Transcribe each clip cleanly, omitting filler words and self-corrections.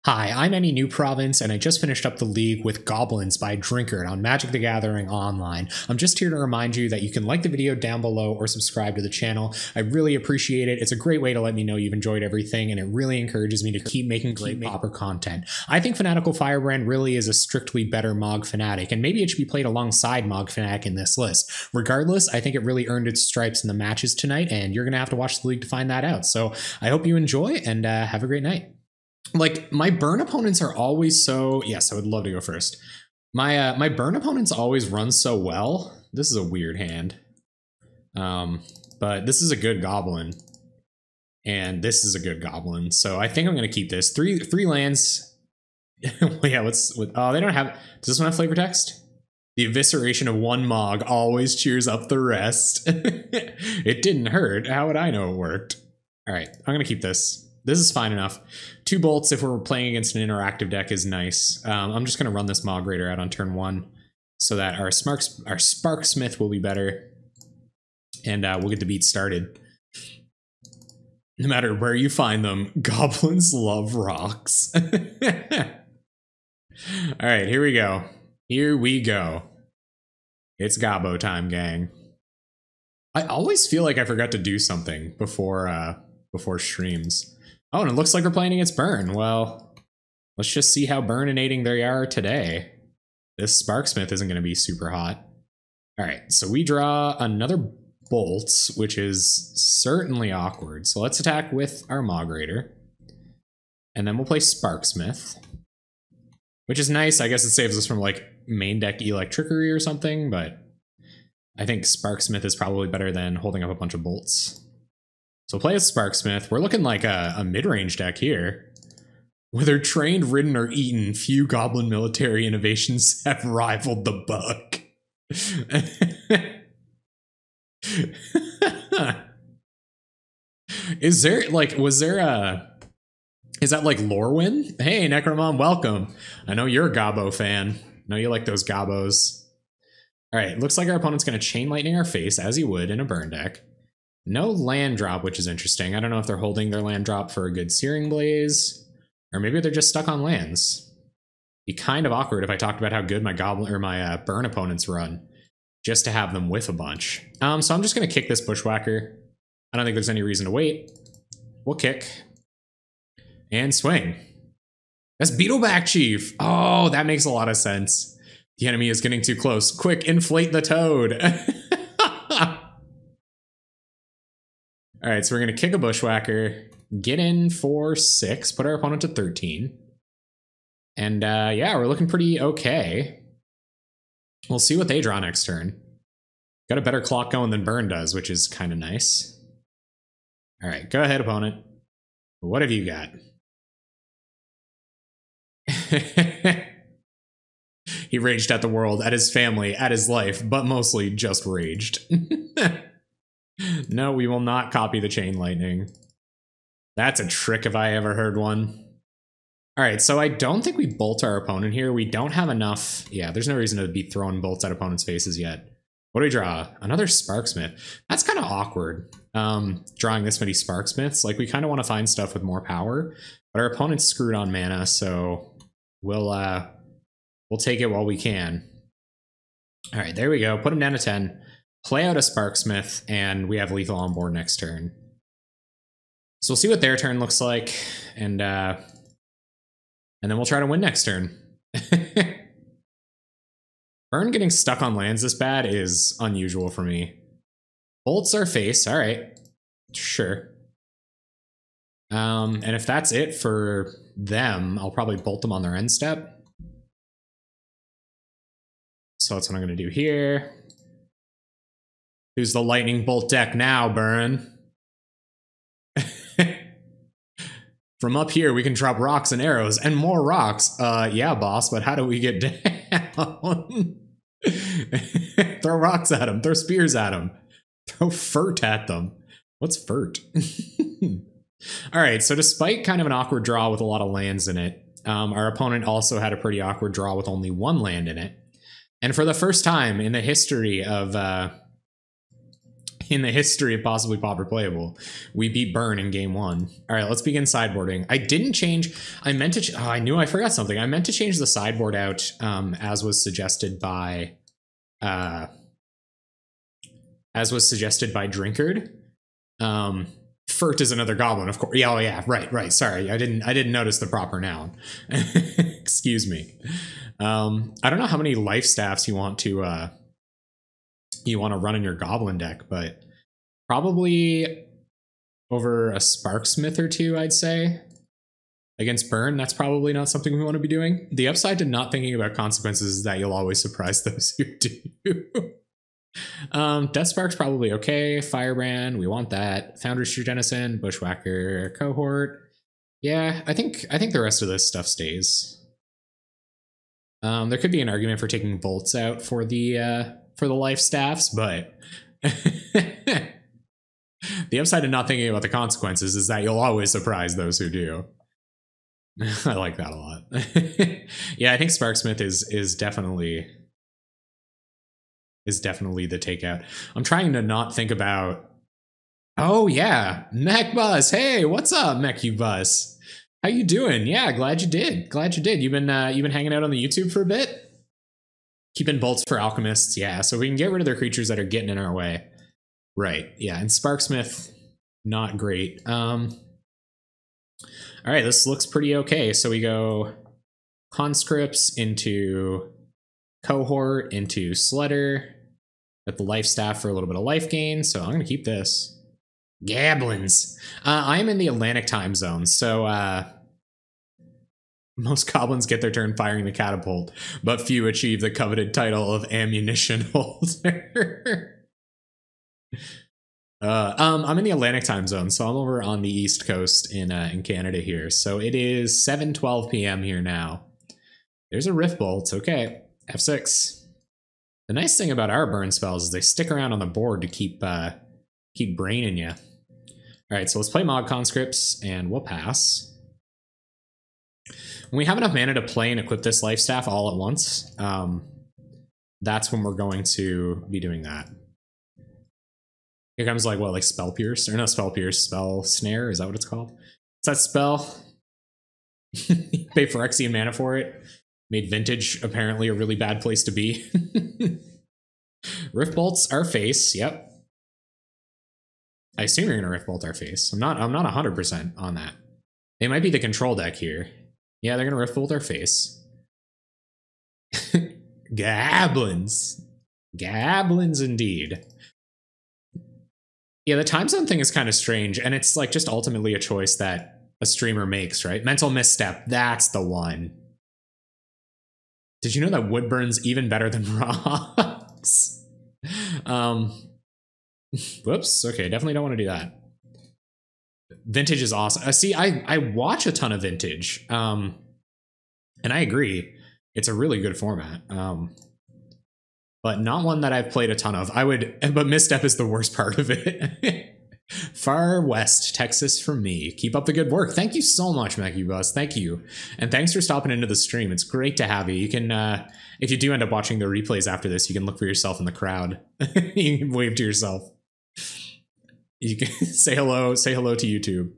Hi, I'm Anynewprovince, and I just finished up the league with Goblins by Drinkard on Magic the Gathering Online. I'm just here to remind you that you can like the video down below or subscribe to the channel. I really appreciate it. It's a great way to let me know you've enjoyed everything, and it really encourages me to keep making great Pauper content. I think Fanatical Firebrand really is a strictly better Mog Fanatic, and maybe it should be played alongside Mog Fanatic in this list. Regardless, I think it really earned its stripes in the matches tonight, and you're going to have to watch the league to find that out. So I hope you enjoy, and have a great night. Like, my burn opponents are always so... Yes, I would love to go first. My burn opponents always run so well. This is a weird hand. But this is a good goblin. And this is a good goblin. So I think I'm going to keep this. Three lands. Yeah, what's... Oh, they don't have... Does this one have flavor text? The evisceration of one Mog always cheers up the rest. It didn't hurt. How would I know it worked? All right, I'm going to keep this. This is fine enough. 2 bolts if we're playing against an interactive deck is nice. I'm just going to run this Mog Raider out on turn 1 so that our Sparksmith will be better. And we'll get the beat started. No matter where you find them, goblins love rocks. All right, here we go. Here we go. It's Gobbo time, gang. I always feel like I forgot to do something before streams. Oh, and it looks like we're playing against Burn. Well, let's just see how burninating they are today. This Sparksmith isn't going to be super hot. All right, so we draw another Bolt, which is certainly awkward. So let's attack with our Mog Raider. And then we'll play Sparksmith, which is nice. I guess it saves us from, like, main deck Electrickery or something, but I think Sparksmith is probably better than holding up a bunch of bolts. So play as Sparksmith. We're looking like a mid-range deck here. Whether trained, ridden, or eaten, few goblin military innovations have rivaled the buck. Is there, like, is that like Lorwyn? Hey, Necromon, welcome. I know you're a Gobbo fan. I know you like those Gobbos. All right, looks like our opponent's going to Chain Lightning our face, as he would in a burn deck. No land drop, which is interesting. I don't know if they're holding their land drop for a good Searing Blaze, or maybe they're just stuck on lands. Be kind of awkward if I talked about how good my goblin or my burn opponents run, just to have them whiff a bunch. So I'm just gonna kick this Bushwhacker. I don't think there's any reason to wait. We'll kick and swing. That's Beetleback Chief. Oh, that makes a lot of sense. The enemy is getting too close. Quick, inflate the toad. All right, so we're going to kick a Bushwhacker, get in for 6, put our opponent to 13. And yeah, we're looking pretty okay. We'll see what they draw next turn. Got a better clock going than Burn does, which is kind of nice. All right, go ahead, opponent. What have you got? He raged at the world, at his family, at his life, but mostly just raged. No, we will not copy the Chain Lightning. That's a trick if I ever heard one. All right, so I don't think we bolt our opponent here. We don't have enough. Yeah, there's no reason to be throwing bolts at opponents' faces yet. What do we draw? Another Sparksmith. That's kind of awkward, drawing this many Sparksmiths. Like, we kind of want to find stuff with more power, but our opponent's screwed on mana, so we'll take it while we can. All right, there we go. Put him down to 10. Play out a Sparksmith, and we have lethal on board next turn. So we'll see what their turn looks like, and then we'll try to win next turn. Burn getting stuck on lands this bad is unusual for me. Bolts our face, all right, sure. And if that's it for them, I'll probably bolt them on their end step. So that's what I'm gonna do here. Who's the lightning bolt deck now, Burn? From up here, we can drop rocks and arrows and more rocks. Yeah, boss, but how do we get down? Throw rocks at them, throw spears at them, throw furt at them. What's furt? All right, so despite kind of an awkward draw with a lot of lands in it, our opponent also had a pretty awkward draw with only 1 land in it. And for the first time in the history of in the history of Possibly Pauper Playable. We beat Burn in game 1. All right, let's begin sideboarding. I didn't change. I meant to. I knew I forgot something. I meant to change the sideboard out as was suggested by Drinkard. Furt is another goblin, of course. Yeah, oh yeah, right. Sorry, I didn't notice the proper noun. Excuse me. I don't know how many life staffs you want to run in your goblin deck, but probably over a Sparksmith or two, I'd say. Against Burn, that's probably not something we want to be doing. The upside to not thinking about consequences is that you'll always surprise those who do. Death Spark's probably okay. Firebrand, we want that. Foundress Denizen, Bushwhacker, Cohort. Yeah, I think the rest of this stuff stays. There could be an argument for taking Bolts out for the life staffs, but the upside of not thinking about the consequences is that you'll always surprise those who do. I like that a lot. Yeah, I think Sparksmith is definitely the takeout. I'm trying to not think about. Oh yeah, Mech Bus. Hey, what's up, Mech Bus? How you doing? Yeah, glad you did. You've been hanging out on the YouTube for a bit. Keeping bolts for alchemists, yeah. So we can get rid of their creatures that are getting in our way. Right, yeah. And Sparksmith, not great. All right, this looks pretty okay. So we go conscripts into cohort into Sledder with the life staff for a little bit of life gain. So I'm gonna keep this. Goblins. I'm in the Atlantic time zone, so most goblins get their turn firing the catapult, but few achieve the coveted title of ammunition holder. I'm in the Atlantic time zone, so I'm over on the East Coast in Canada here. So it is 7:12 p.m. here now. There's a Rift Bolt. Okay, F6. The nice thing about our burn spells is they stick around on the board to keep braining you. All right, so let's play Mod Conscripts, and we'll pass. When we have enough mana to play and equip this life staff all at once, that's when we're going to be doing that. Here comes like Spell Pierce, or no, Spell Pierce, Spell Snare, is that what it's called? It's that spell. Pay Phyrexian mana for it. Made Vintage apparently a really bad place to be. Rift Bolts our face, yep. I assume you're gonna Rift Bolt our face. I'm not 100% on that. They might be the control deck here. Yeah, they're gonna Rift Bolt our face. Goblins. Goblins indeed. Yeah, the time zone thing is kind of strange, and it's like just ultimately a choice that a streamer makes, right? Mental misstep, that's the one. Did you know that wood burns even better than rocks? Whoops, okay, definitely don't want to do that. Vintage is awesome. See, I watch a ton of Vintage, and I agree. It's a really good format, but not one that I've played a ton of. But Misstep is the worst part of it. Far West, Texas for me. Keep up the good work. Thank you so much, Macubus. Thank you. And thanks for stopping into the stream. It's great to have you. You can, if you do end up watching the replays after this, you can look for yourself in the crowd. You can wave to yourself. You can say hello to YouTube.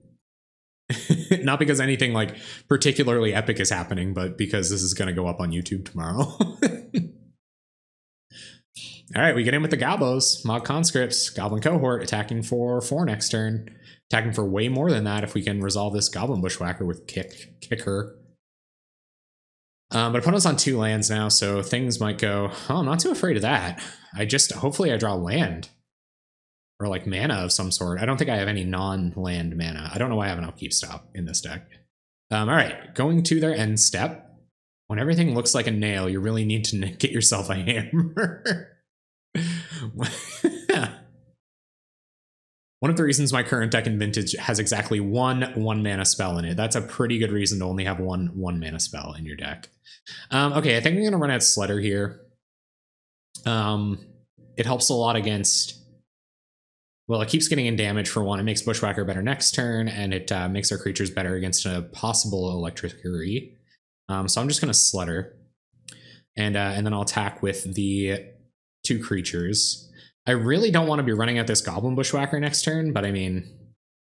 Not because anything like particularly epic is happening, but because this is going to go up on YouTube tomorrow. All right, we get in with the Gobos, Mod Conscripts, Goblin Cohort, attacking for 4 next turn. Attacking for way more than that if we can resolve this Goblin Bushwhacker with Kicker. But opponent's on 2 lands now, so things might go, oh, I'm not too afraid of that. Hopefully I draw land. Or like mana of some sort. I don't think I have any non-land mana. I don't know why I have an Upkeep Stop in this deck. All right, going to their end step. When everything looks like a nail, you really need to get yourself a hammer. One of the reasons my current deck in Vintage has exactly one mana spell in it. That's a pretty good reason to only have one mana spell in your deck. Okay, I think I'm going to run out Sledder here. It helps a lot against... Well, it keeps getting in damage for 1. It makes Bushwhacker better next turn, and it makes our creatures better against a possible Electricity. So I'm just going to Sledder. And then I'll attack with the 2 creatures. I really don't want to be running at this Goblin Bushwhacker next turn, but I mean,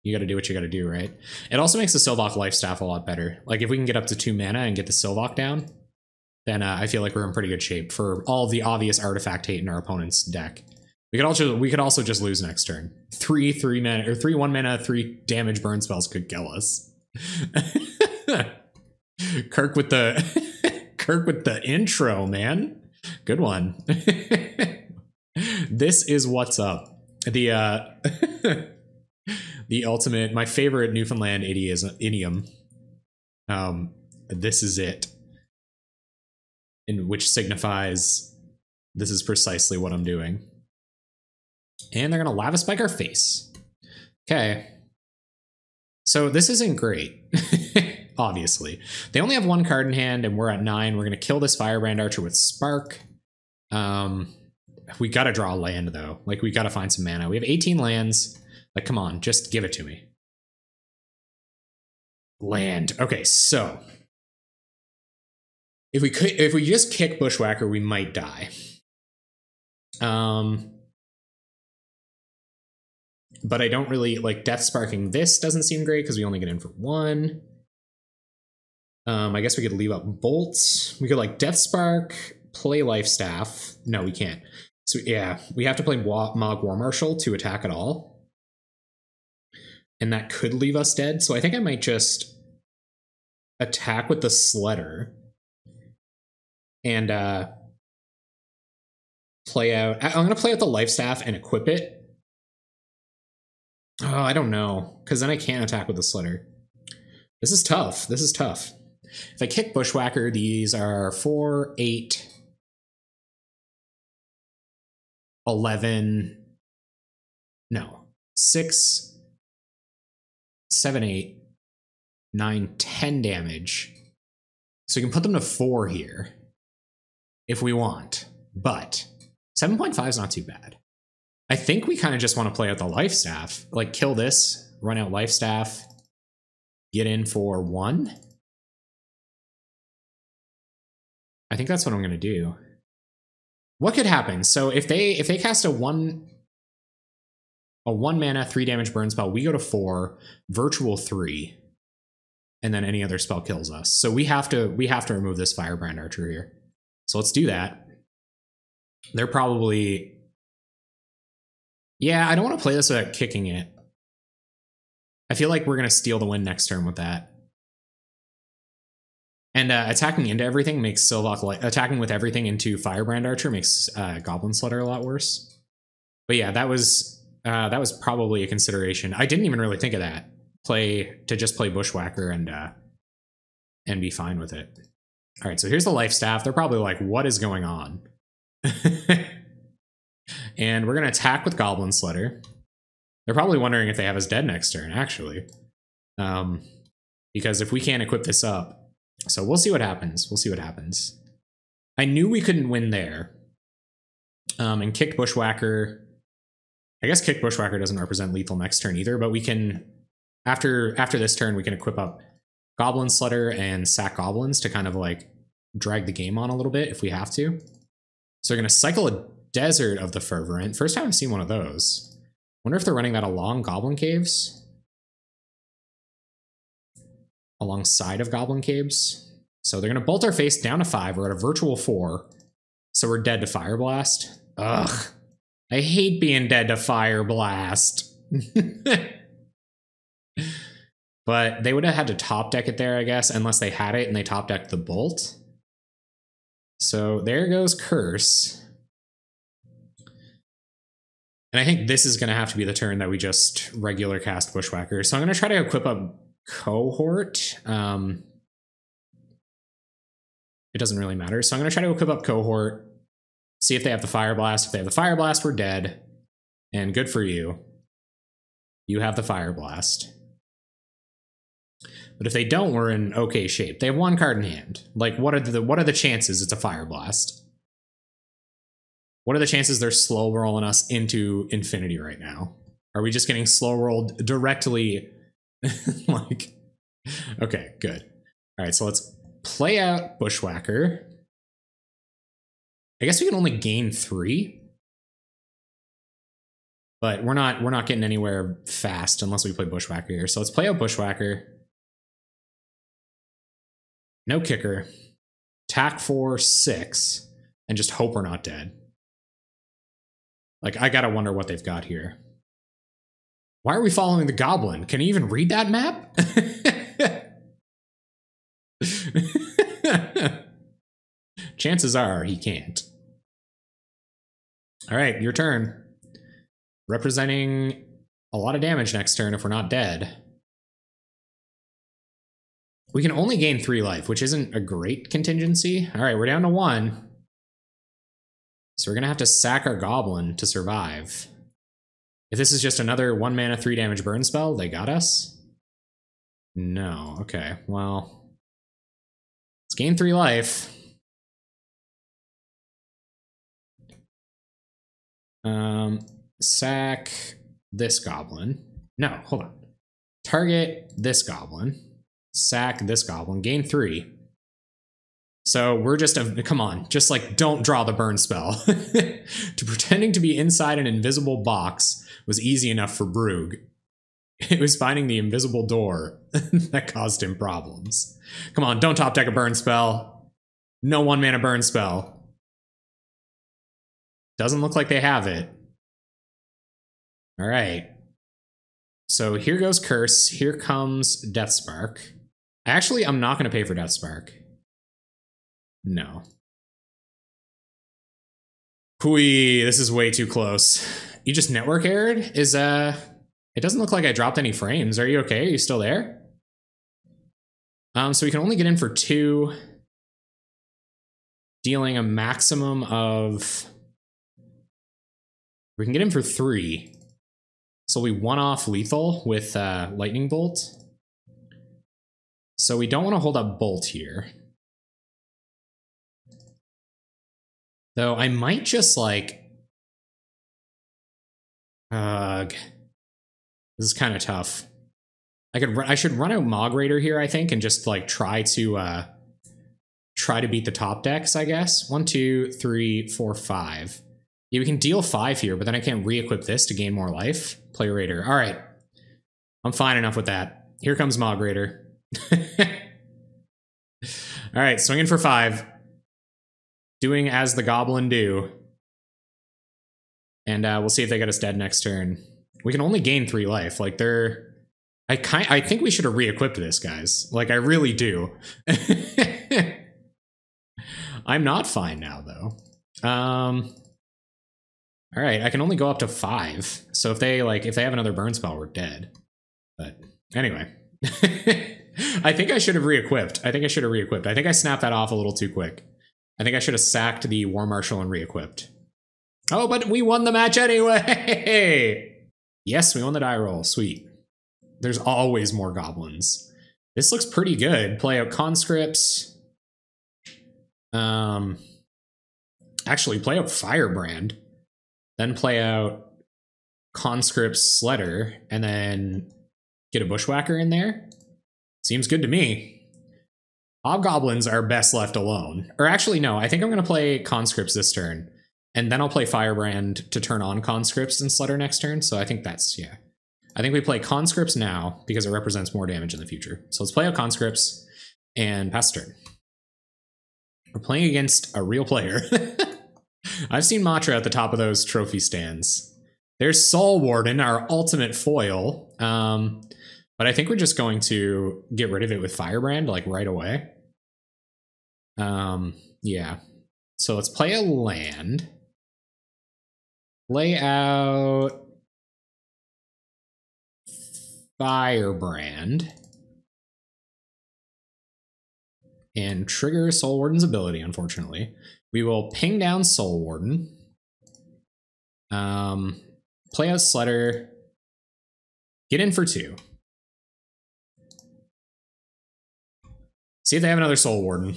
you got to do what you got to do, right? It also makes the Sylvok Lifestaff a lot better. Like if we can get up to 2 mana and get the Sylvok down, then I feel like we're in pretty good shape for all the obvious artifact hate in our opponent's deck. We could also just lose next turn. 3 mana or 3 1 mana, 3 damage burn spells could kill us. Kirk with the intro, man. Good one. This is what's up. The the ultimate, my favorite Newfoundland idiom. This is it. In which signifies this is precisely what I'm doing. And they're gonna Lava Spike our face. Okay. So this isn't great. Obviously. They only have 1 card in hand and we're at 9. We're gonna kill this Firebrand Archer with Spark. We gotta draw a land though. Like we gotta find some mana. We have 18 lands. Like, come on, just give it to me. Land. Okay, so if we just kick Bushwhacker, we might die. But I don't really like Death Sparking this doesn't seem great because we only get in for 1. I guess we could leave up bolts. We could like Death Spark, play Lifestaff. No, we can't. So yeah, we have to play Mog War Marshal to attack at all. And that could leave us dead. So I think I might just attack with the Sledder. And play out. I'm going to play out the Lifestaff and equip it. Oh, I don't know. Because then I can't attack with the Sledder. This is tough. This is tough. If I kick Bushwhacker, these are 4, 8, 11, no, 6, 7, 8, 9, 10 damage. So we can put them to 4 here if we want, but 7.5 is not too bad. I think we kind of just want to play out the Lifestaff, like kill this, run out Lifestaff, get in for 1. I think that's what I'm going to do. What could happen? So if they cast a 1 mana 3 damage burn spell, we go to 4, virtual 3, and then any other spell kills us. So we have to remove this Firebrand Archer here. So let's do that. They're probably, yeah, I don't want to play this without kicking it. I feel like we're going to steal the win next turn with that. And attacking into everything makes Sylvok, attacking with everything into Firebrand Archer makes Goblin Sledder a lot worse. But yeah, that was probably a consideration. I didn't even really think of that. Just play Bushwhacker and be fine with it. All right, so here's the Lifestaff. They're probably like, what is going on? And we're gonna attack with Goblin Sledder. They're probably wondering if they have us dead next turn, actually. Because if we can't equip this up, so we'll see what happens. We'll see what happens. I knew we couldn't win there. And kick Bushwhacker. I guess kick Bushwhacker doesn't represent lethal next turn either, but we can, after this turn, we can equip up Goblin Sledder and sack Goblins to kind of like drag the game on a little bit if we have to. So we're going to cycle a Desert of the Fervent. First time I've seen one of those. Wonder if they're running that along Goblin Caves? Alongside of Goblin Caves. So they're going to bolt our face down to 5. We're at a virtual 4. So we're dead to Fire Blast. Ugh. I hate being dead to Fire Blast. But they would have had to top deck it there, I guess, unless they had it and they top decked the Bolt. So there goes Curse. And I think this is going to have to be the turn that we just regular cast Bushwhacker. So I'm going to try to equip a Cohort. It doesn't really matter. So I'm going to try to equip up Cohort. See if they have the Fire Blast. If they have the Fire Blast, we're dead. And good for you. You have the Fire Blast. But if they don't, we're in okay shape. They have 1 card in hand. Like, what are the chances it's a Fire Blast? What are the chances they're slow rolling us into infinity right now? Are we just getting slow rolled directly? Like, okay, good. All right, so let's play out Bushwhacker. I guess we can only gain 3. But we're not getting anywhere fast unless we play Bushwhacker here. So let's play out Bushwhacker. No kicker. Attack for 6. And just hope we're not dead. Like, I gotta wonder what they've got here. Why are we following the goblin? Can he even read that map? Chances are he can't. All right, your turn. Representing a lot of damage next turn if we're not dead. We can only gain 3 life, which isn't a great contingency. All right, we're down to 1. So we're going to have to sack our goblin to survive. If this is just another 1 mana 3 damage burn spell, they got us? No, okay, well. Let's gain 3 life. Sack this goblin. No, hold on. Target this goblin. Sack this goblin. Gain 3. So we're just, come on, just like don't draw the burn spell. To pretending to be inside an invisible box was easy enough for Brug. It was finding the invisible door that caused him problems. Come on, don't top deck a burn spell. No 1 mana burn spell. Doesn't look like they have it. All right. So here goes Curse. Here comes Death Spark. Actually, I'm not going to pay for Death Spark. No. Hui, this is way too close. You just network errored? It doesn't look like I dropped any frames. Are you okay? Are you still there? So we can only get in for 2, dealing a maximum of... We can get in for 3. So we 1-off lethal with Lightning Bolt. So we don't want to hold up Bolt here. Though I might just like... This is kind of tough. I should run out Mog Raider here, I think, and just like try to beat the top decks, I guess. 1, 2, 3, 4, 5. Yeah, we can deal 5 here, but then I can't re-equip this to gain more life. Play Raider. All right. I'm fine enough with that. Here comes Mog Raider. All right, swinging for 5. Doing as the goblin do. And we'll see if they get us dead next turn. We can only gain 3 life. Like, they're... I think we should have re-equipped this, guys. Like, I really do. I'm not fine now, though. All right, I can only go up to 5. So if they have another burn spell, we're dead. But anyway. I think I should have re-equipped. I think I snapped that off a little too quick. I think I should have sacked the War Marshal and re-equipped. Oh, but we won the match anyway! Yes, we won the die roll. Sweet. There's always more goblins. This looks pretty good. Play out conscripts. Actually, play out Firebrand. Then play out conscripts Sledder, and then get a Bushwhacker in there. Seems good to me. Hobgoblins are best left alone. Or actually, no, I think I'm going to play conscripts this turn. And then I'll play Firebrand to turn on conscripts and Sledder next turn. So I think that's, yeah. I think we play conscripts now because it represents more damage in the future. So let's play out conscripts and pass turn. We're playing against a real player. I've seen Matra at the top of those trophy stands. There's Soul Warden, our ultimate foil. But I think we're just going to get rid of it with Firebrand, like, right away. Yeah. So let's play a land. Lay out Firebrand. And trigger Soul Warden's ability, unfortunately. We will ping down Soul Warden. Play out Sledder. Get in for 2. See if they have another Soul Warden.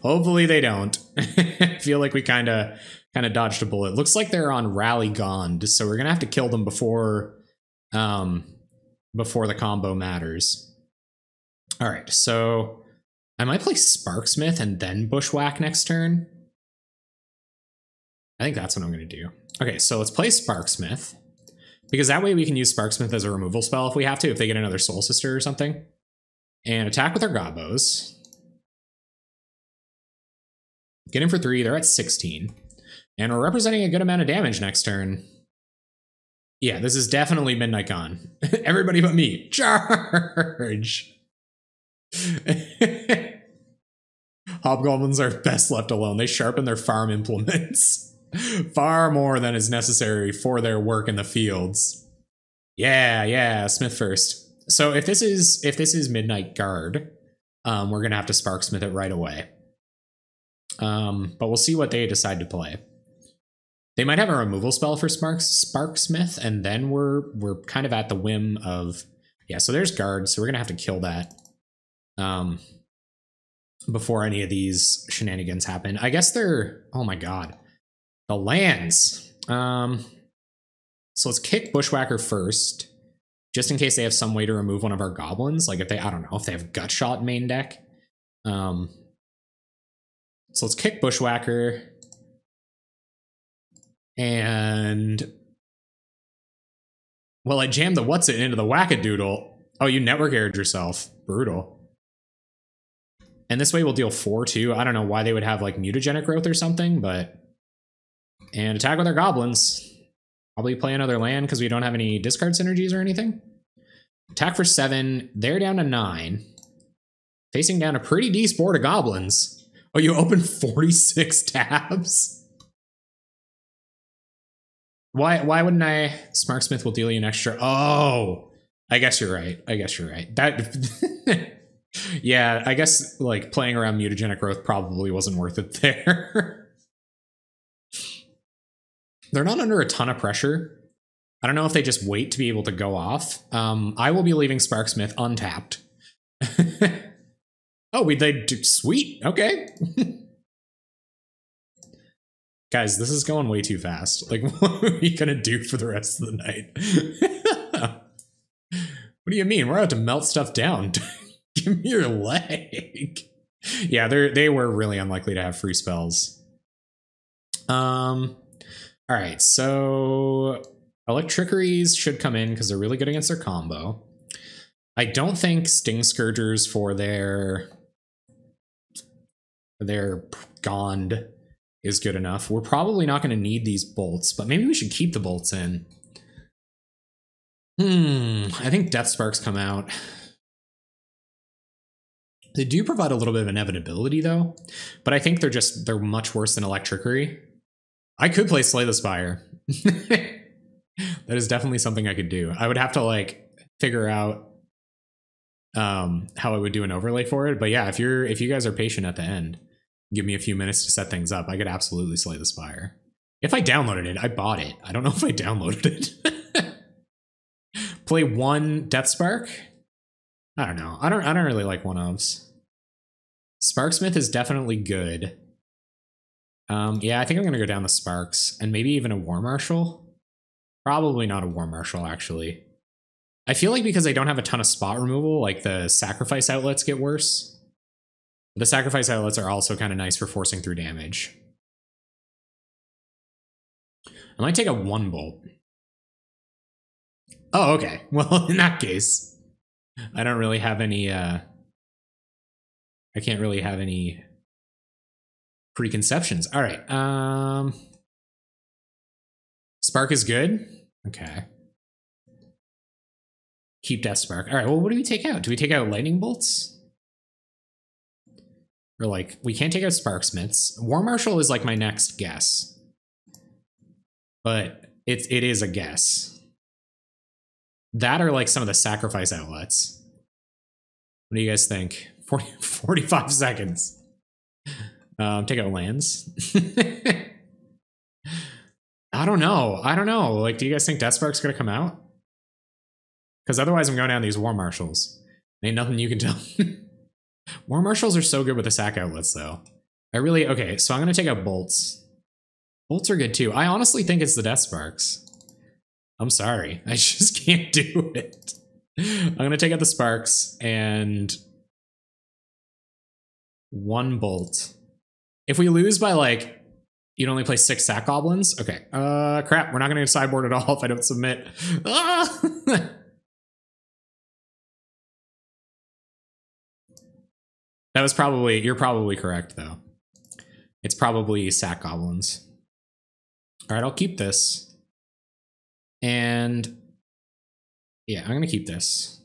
Hopefully they don't. I feel like we kind of dodged a bullet. Looks like they're on Rally Gond, so we're gonna have to kill them before the combo matters. All right, so I might play Sparksmith and then Bushwhack next turn. I think that's what I'm going to do. Okay, so let's play Sparksmith. Because that way we can use Sparksmith as a removal spell if we have to, if they get another Soul Sister or something. And attack with our Gobos. Get in for 3, they're at 16. And we're representing a good amount of damage next turn. Yeah, this is definitely Midnight Gone. Everybody but me. Charge! Hobgoblins are best left alone. They sharpen their farm implements. Far more than is necessary for their work in the fields. Yeah, Smith first. So if this is Midnight Guard, we're gonna have to Sparksmith it right away. But we'll see what they decide to play. They might have a removal spell for Sparksmith, and then we're kind of at the whim of, yeah. So there's Guard, so we're gonna have to kill that before any of these shenanigans happen. I guess they're, oh my god. The lands. So let's kick Bushwhacker first, just in case they have some way to remove one of our goblins. Like if they, I don't know, if they have Gutshot main deck. So let's kick Bushwhacker. And, well, I jammed the what's it into the Wackadoodle. Oh, you network errored yourself. Brutal. And this way we'll deal 4 too. I don't know why they would have like mutagenic growth or something, but. And attack with our goblins. Probably play another land because we don't have any discard synergies or anything. Attack for 7. They're down to 9. Facing down a pretty decent board of goblins. Oh, you open 46 tabs? Why wouldn't I? Sparksmith will deal you an extra. Oh, I guess you're right. That yeah, I guess like playing around mutagenic growth probably wasn't worth it there. They're not under a ton of pressure. I don't know if they just wait to be able to go off. I will be leaving Sparksmith untapped. Oh, they do, sweet. Okay. Guys, this is going way too fast. Like, what are we gonna do for the rest of the night? What do you mean? We're about to melt stuff down. Give me your leg. Yeah, they were really unlikely to have free spells. All right, so Electrickeries should come in because they're really good against their combo. I don't think Sting Scourgers for their Gond is good enough. We're probably not going to need these bolts, but maybe we should keep the bolts in. I think Death Sparks come out. They do provide a little bit of inevitability though, but I think they're much worse than Electrickery. I could play Slay the Spire. That is definitely something I could do. I would have to like figure out how I would do an overlay for it. But yeah, if you guys are patient at the end, give me a few minutes to set things up, I could absolutely Slay the Spire. If I downloaded it, I bought it. I don't know if I downloaded it. Play one Death Spark? I don't know. I don't really like one-ofs. Sparksmith is definitely good. Yeah, I think I'm gonna go down the Sparks and maybe even a War Marshal. Probably not a War Marshal, actually. I feel like because I don't have a ton of spot removal, like the sacrifice outlets get worse. The sacrifice outlets are also kind of nice for forcing through damage. I might take a 1-bolt. Oh, okay. Well, in that case, I don't really have any, I can't really have any preconceptions. All right. Spark is good. Okay. Keep Death Spark. All right. Well, what do we take out? Do we take out Lightning Bolts? Or like, we can't take out Sparksmiths. War Marshal is like my next guess. But it is a guess. That or like some of the sacrifice outlets. What do you guys think? 45 seconds. Take out lands. I don't know. Like, do you guys think Death Spark's gonna come out? Because otherwise I'm going down these War Marshals. Ain't nothing you can tell. War Marshals are so good with the sack outlets, though. Okay, so I'm gonna take out Bolts. Bolts are good, too. I honestly think it's the Death Sparks. I'm sorry. I just can't do it. I'm gonna take out the Sparks and 1 Bolt. If we lose by, like, You'd only play 6 sack goblins? Okay. Crap. We're not going to sideboard at all if I don't submit. Ah! That was probably... You're probably correct, though. It's probably sack goblins. All right, I'll keep this. And... yeah, I'm going to keep this.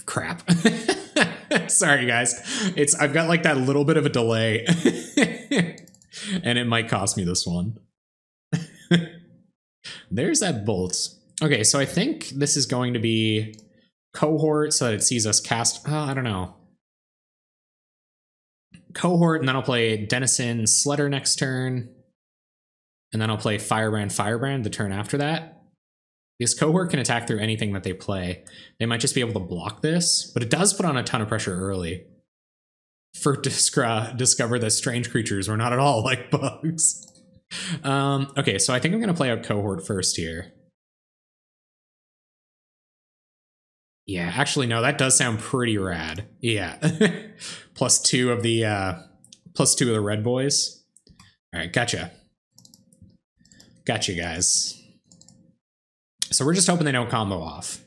Crap. Sorry, guys. I've got like that little bit of a delay. And it might cost me this one. There's that bolt. Okay, so I think this is going to be cohort so that it sees us cast... I don't know. Cohort, and then I'll play Denizen Sledder next turn. And then I'll play Firebrand the turn after that. Because Cohort can attack through anything that they play. They might just be able to block this, but it does put on a ton of pressure early. For discover that strange creatures were not at all like bugs. Okay, so I think I'm going to play out Cohort first here. Yeah, actually, no, that does sound pretty rad. Yeah. +2 of the +2 of the red boys. All right, gotcha. Gotcha, guys. So we're just hoping they don't combo off,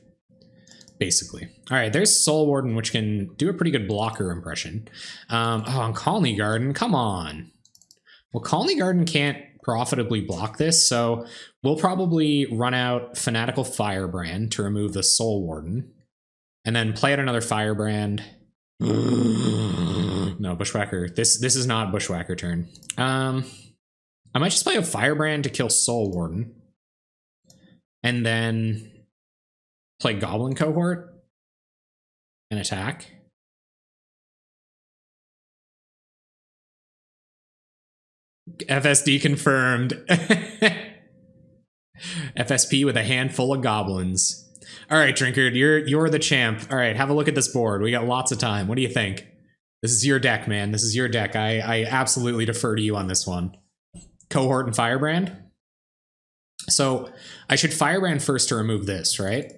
basically. All right, there's Soul Warden, which can do a pretty good blocker impression. On Colony Garden, come on. Well, Colony Garden can't profitably block this, so we'll probably run out Fanatical Firebrand to remove the Soul Warden, and then play out another Firebrand. No, Bushwhacker. This is not Bushwhacker turn. I might just play a Firebrand to kill Soul Warden. And then play Goblin Cohort and attack. FSD confirmed. FSP with a handful of goblins. All right, Drinkard, you're the champ. All right, have a look at this board. We got lots of time. What do you think? This is your deck, man. This is your deck. I absolutely defer to you on this one. Cohort and Firebrand. So I should Firebrand first to remove this, right?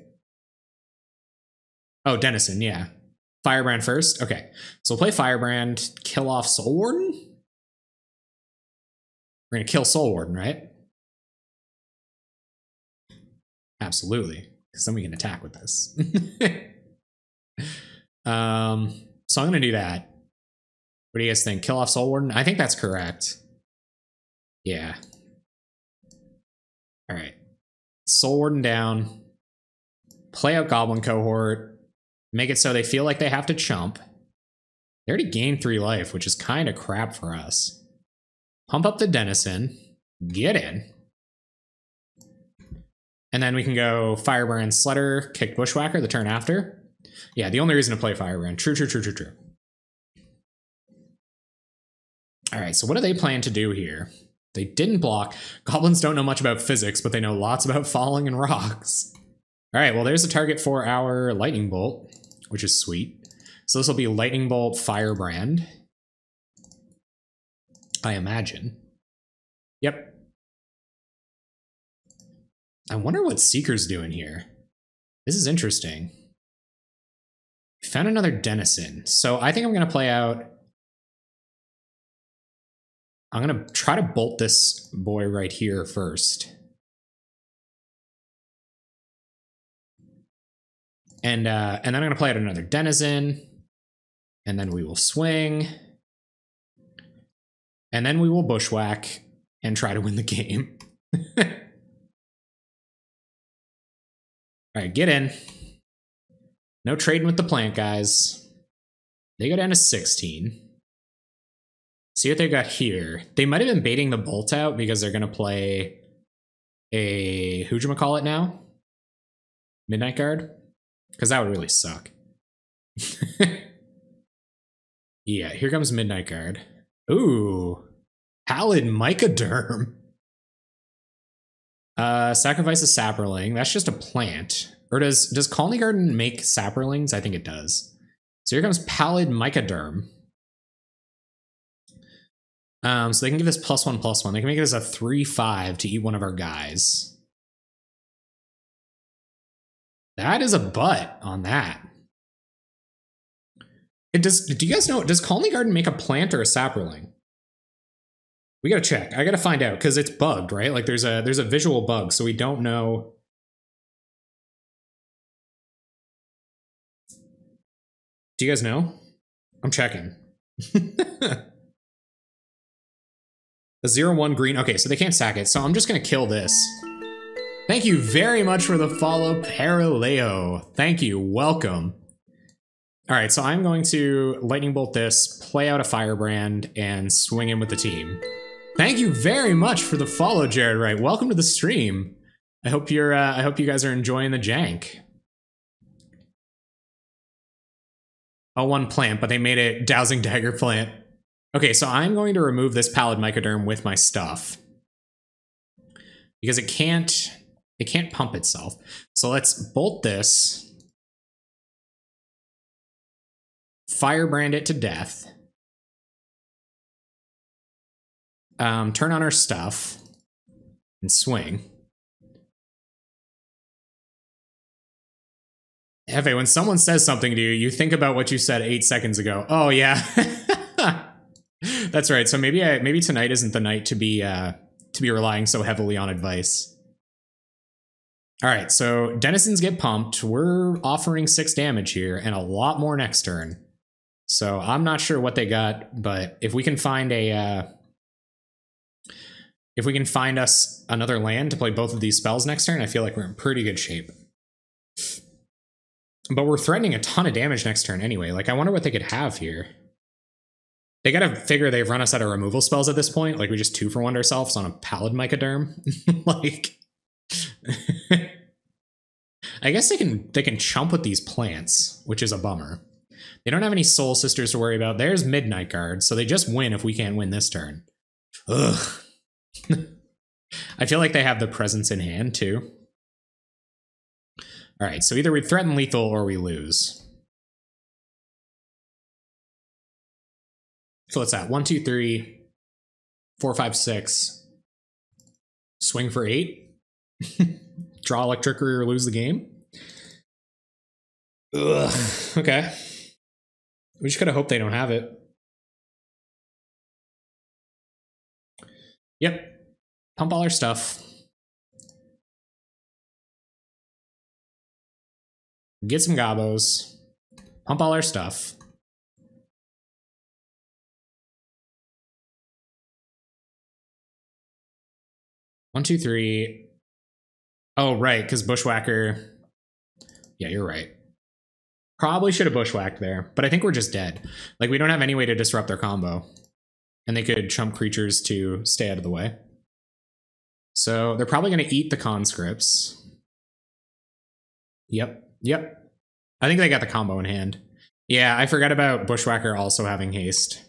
Oh, Denizen, yeah. Firebrand first? Okay. So we'll play Firebrand, kill off Soul Warden? We're going to kill Soul Warden, right? Absolutely. Because then we can attack with this. So I'm going to do that. What do you guys think? Kill off Soul Warden? I think that's correct. Yeah. All right. Soul Warden down. Play out Goblin Cohort. Make it so they feel like they have to chump. They already gained 3 life, which is kind of crap for us. Pump up the Denizen. Get in. And then we can go Firebrand Sledder, kick Bushwhacker the turn after. Yeah, the only reason to play Firebrand. True. All right, so what do they plan to do here? They didn't block. Goblins don't know much about physics, but they know lots about falling and rocks. All right, well, there's a target for our Lightning Bolt, which is sweet. So this will be Lightning Bolt, Firebrand, I imagine. Yep. I wonder what Seeker's doing here. This is interesting. Found another Denizen. So I think I'm going to play out... I'm going to try to bolt this boy right here first. And then I'm going to play out another Denizen. And then we will swing. And then we will Bushwhack and try to win the game. All right, get in. No trading with the plant, guys. They go down to 16. See what they got here. They might have been baiting the bolt out because they're going to play a... who'd-you-call-it now? Midnight Guard? Because that would really suck. Yeah, here comes Midnight Guard. Ooh. Pallid Mycoderm. Sacrifice a Saproling. That's just a plant. Or does Colony Garden make Saprolings? I think it does. So here comes Pallid Mycoderm. So they can give us +1/+1. They can make it as a 3/5 to eat one of our guys. That is a butt on that. Do you guys know, does Colony Garden make a plant or a Saproling? We gotta check. I gotta find out because it's bugged, right? Like there's a visual bug, so we don't know. Do you guys know? I'm checking. A 0-1 green. Okay, so they can't sack it, so I'm just gonna kill this. Thank you very much for the follow, Paraleo. Thank you. Welcome. All right, so I'm going to lightning bolt this, play out a firebrand, and swing in with the team. Thank you very much for the follow, Jared Wright. Welcome to the stream. I hope you guys are enjoying the jank. Oh, one plant, but they made it Dowsing Dagger plant. Okay, so I'm going to remove this Pallid Mycoderm with my stuff because it can't pump itself. So let's bolt this, firebrand it to death, turn on our stuff, and swing. Hefe, when someone says something to you, you think about what you said 8 seconds ago. Oh yeah, that's right. So maybe tonight isn't the night to be relying so heavily on advice. All right, so denizens get pumped. We're offering 6 damage here and a lot more next turn. So I'm not sure what they got, but if we can find us another land to play both of these spells next turn, I feel like we're in pretty good shape. But we're threatening a ton of damage next turn anyway. Like, I wonder what they could have here. They gotta figure they've run us out of removal spells at this point. Like, we just 2-for-1'd ourselves on a Pallid Mycoderm. Like... I guess they can chump with these plants, which is a bummer. They don't have any Soul Sisters to worry about. There's Midnight Guard, so they just win if we can't win this turn. Ugh. I feel like they have the presence in hand, too. Alright, so either we threaten lethal or we lose. So what's that? 1, 2, 3, 4, 5, 6. Swing for 8. Draw Electrickery or lose the game. Ugh. Okay. We just gotta hope they don't have it. Yep. Pump all our stuff. Get some gobos. Pump all our stuff. One, two, three. Oh, right, because Bushwhacker... Yeah, you're right. Probably should have Bushwhacked there, but I think we're just dead. Like, we don't have any way to disrupt their combo. And they could chump creatures to stay out of the way. So they're probably going to eat the conscripts. Yep. I think they got the combo in hand. Yeah, I forgot about Bushwhacker also having haste.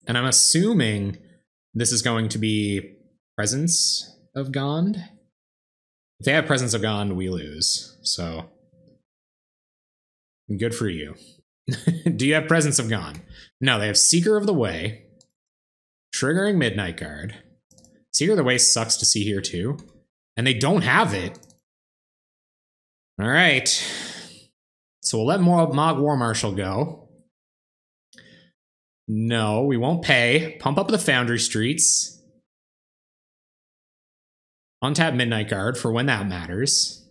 And I'm assuming this is going to be Presence of Gond. If they have Presence of Gond, we lose. So, good for you. Do you have Presence of Gond? No, they have Seeker of the Way. Triggering Midnight Guard. Seeker of the Way sucks to see here too. And they don't have it. Alright. So we'll let Mog War Marshal go. No, we won't pay. Pump up the Foundry Streets. Untap Midnight Guard for when that matters.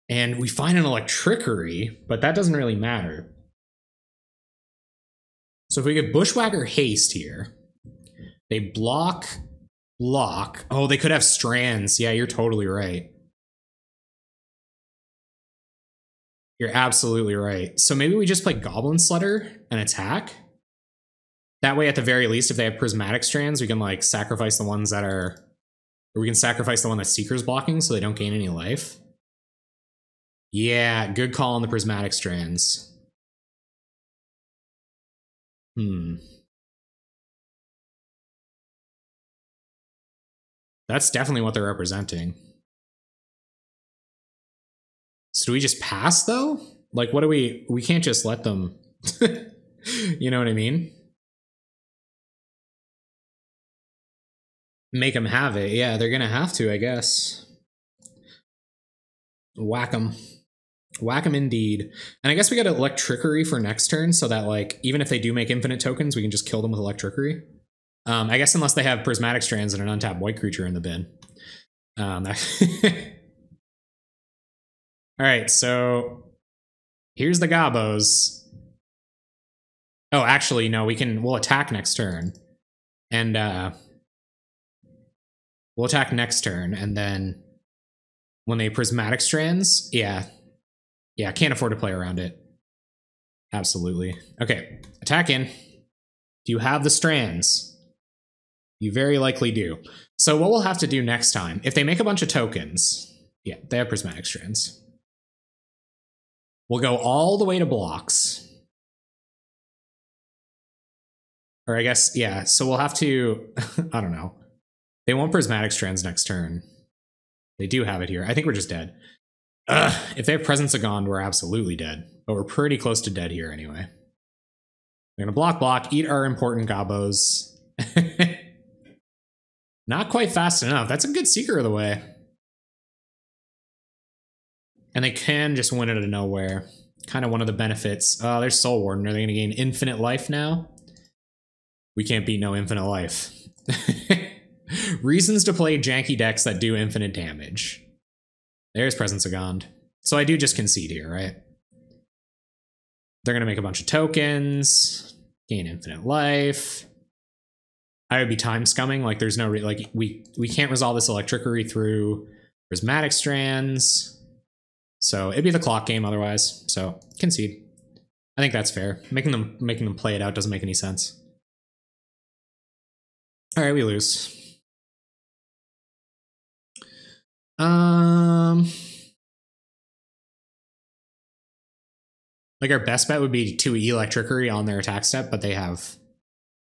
And we find an Electrickery, but that doesn't really matter. So if we get Bushwhacker haste here, they block. Oh, they could have Strands. Yeah, you're totally right. You're absolutely right. So maybe we just play Goblin Sledder and attack? That way, at the very least, if they have Prismatic Strands, we can, like, sacrifice the ones that are... Or we can sacrifice the one that Seeker's blocking so they don't gain any life. Yeah, good call on the Prismatic Strands. That's definitely what they're representing. So do we just pass, though? Like, what do we... We can't just let them... You know what I mean? Make them have it. Yeah, they're gonna have to, I guess. Whack them. Whack them indeed. And I guess we got Electrickery for next turn so that, like, even if they do make infinite tokens, we can just kill them with Electrickery. I guess unless they have Prismatic Strands and an untapped white creature in the bin. All right, so here's the Gobos. Oh, actually, no, we'll attack next turn. And we'll attack next turn, and then when they Prismatic Strands, yeah, can't afford to play around it. Absolutely. Okay, attack in. Do you have the strands? You very likely do. So what we'll have to do next time, if they make a bunch of tokens, yeah, they have Prismatic Strands. We'll go all the way to blocks. Or I guess, yeah, so we'll have to, I don't know. They won't Prismatic Strands next turn. They do have it here. I think we're just dead. If they have Presence of Gond, we're absolutely dead. But we're pretty close to dead here anyway. They're gonna block, eat our important Gobos. Not quite fast enough. That's a good Seeker of the Way. And they can just win it out of nowhere. Kind of one of the benefits. Oh, there's Soul Warden. Are they gonna gain infinite life now? We can't beat no infinite life. Reasons to play janky decks that do infinite damage. There's Presence of Gond. So I do just concede here, right? They're going to make a bunch of tokens, gain infinite life. I would be time scumming. Like, there's no... like, we can't resolve this Electrickery through Prismatic Strands. So it'd be the clock game otherwise. So concede. I think that's fair. Making them play it out doesn't make any sense. All right, we lose. Like, our best bet would be to Electrickery on their attack step, but they have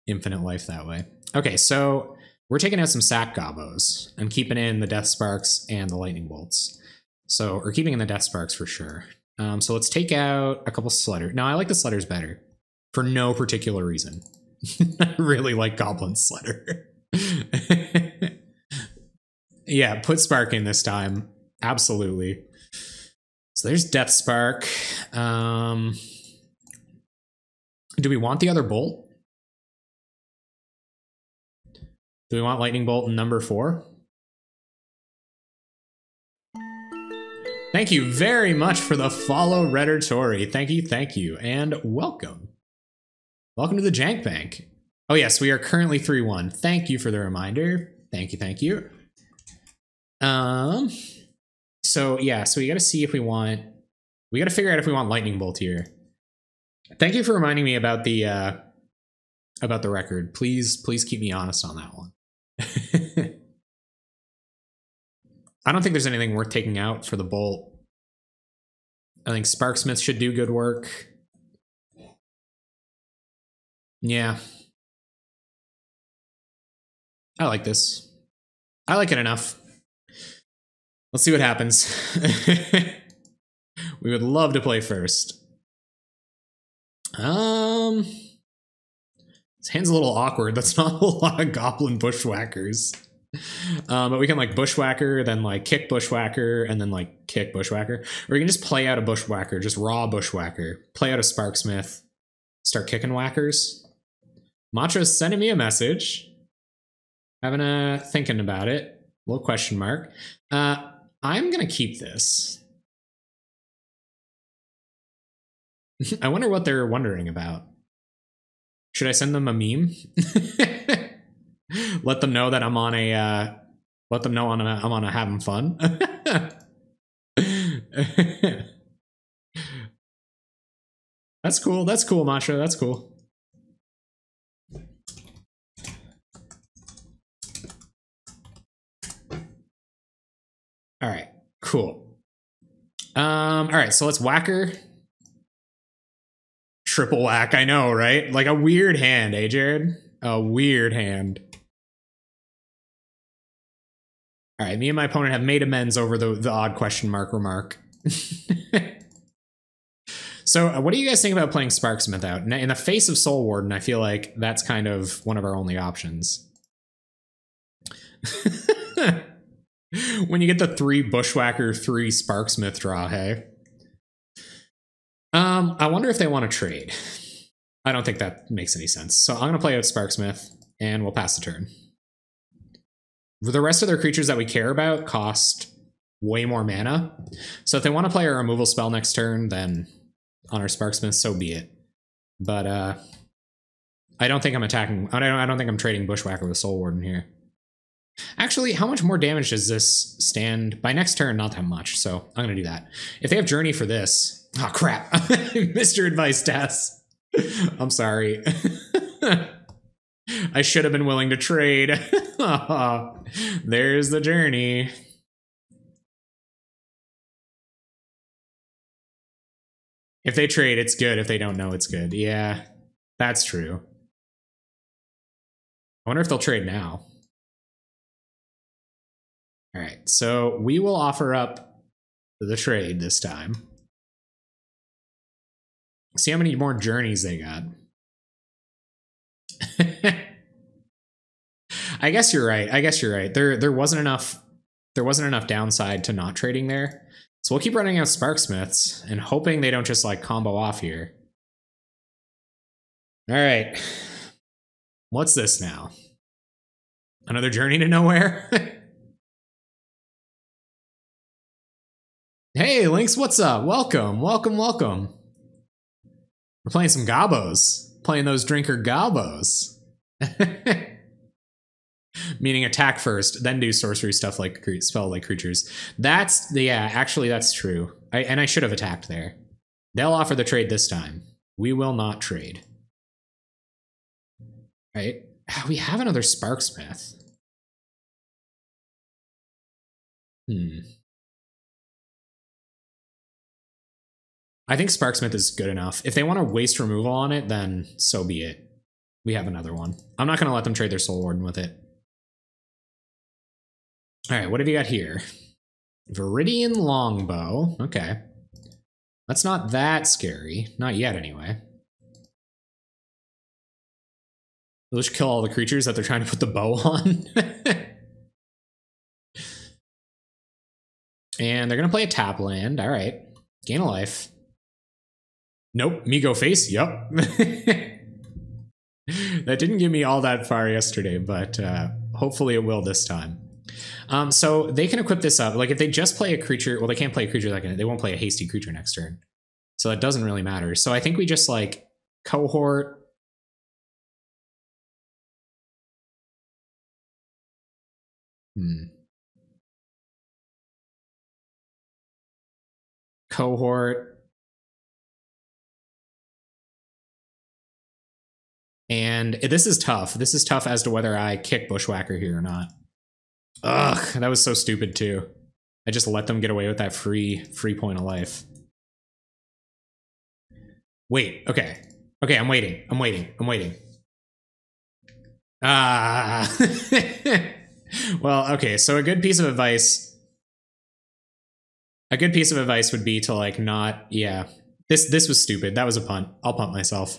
infinite life that way. Okay, so we're taking out some sack Gobos and keeping in the Death Sparks and the Lightning Bolts. So we're keeping in the Death Sparks for sure. So let's take out a couple Slutters. No, I like the Slutters better for no particular reason. I really like Goblin Slutter. Yeah, put Spark in this time. Absolutely. So there's Death Spark. Do we want the other Bolt? Do we want Lightning Bolt in number 4? Thank you very much for the follow, Redditori. Thank you, and welcome. Welcome to the Jank Bank. Oh yes, we are currently 3-1. Thank you for the reminder. Thank you. So yeah, so we gotta see if we gotta figure out if we want Lightning Bolt here. Thank you for reminding me about the record. Please keep me honest on that one. I don't think there's anything worth taking out for the Bolt. I think Sparksmith should do good work. Yeah. I like this. I like it enough. Let's see what happens. We would love to play first. His hand's a little awkward. That's not a lot of Goblin Bushwhackers. But we can like Bushwhacker, then like kick Bushwhacker, and then like kick Bushwhacker. Or we can just play out a Bushwhacker, just raw Bushwhacker. Play out a Sparksmith. Start kicking whackers. Matra's sending me a message. Having a thinking about it. Little question mark. I'm gonna keep this. I wonder what they're wondering about. Should I send them a meme? Let them know that I'm on a I'm on a having fun. That's cool. That's cool, Matra. That's cool. All right, cool. All right, so let's whacker. Triple whack, I know, right? Like a weird hand, eh, Jared? A weird hand. All right, me and my opponent have made amends over the odd question mark remark. So what do you guys think about playing Sparksmith out? In the face of Soul Warden, I feel like that's kind of one of our only options. When you get the 3 Bushwhacker, 3 Sparksmith draw, hey? I wonder if they want to trade. I don't think that makes any sense. So I'm going to play out Sparksmith, and we'll pass the turn. The rest of their creatures that we care about cost way more mana. So if they want to play a removal spell next turn, then on our Sparksmith, so be it. But I don't think I'm attacking. I don't think I'm trading Bushwhacker with Soul Warden here. Actually, how much more damage does this stand? By next turn, not that much. So I'm going to do that. If they have Journey for this... Oh, crap. Missed your advice, Tess. I'm sorry. I should have been willing to trade. There's the Journey. If they trade, it's good. If they don't know, it's good. Yeah, that's true. I wonder if they'll trade now. All right, so we will offer up the trade this time. See how many more journeys they got. I guess you're right. There wasn't enough downside to not trading there. So we'll keep running out Sparksmiths and hoping they don't just like combo off here. All right. What's this now? Another journey to nowhere? Hey, Lynx, what's up? Welcome. We're playing some Gobos. Playing those Drinkard Gobos. Meaning attack first, then do sorcery stuff like spell like creatures. Actually that's true. And I should have attacked there. They'll offer the trade this time. We will not trade. Right? We have another Sparksmith. I think Sparksmith is good enough. If they want to waste removal on it, then so be it. We have another one. I'm not going to let them trade their Soul Warden with it. All right, what have you got here? Viridian Longbow. Okay. That's not that scary. Not yet, anyway. They'll just kill all the creatures that they're trying to put the bow on. And they're going to play a tap land. All right. Gain a life. Nope. Me go face. Yup. That didn't get me all that far yesterday, but hopefully it will this time. So they can equip this up. Like if they just play a creature, well, they can't play a creature that can, they won't play a hasty creature next turn. So that doesn't really matter. So I think we just like cohort. Cohort. And this is tough. This is tough as to whether I kick Bushwhacker here or not. Ugh, that was so stupid too. I just let them get away with that free point of life. Wait, okay. Okay, I'm waiting. Ah. Well, okay, so a good piece of advice would be to like not, yeah. This was stupid. That was a punt. I'll punt myself.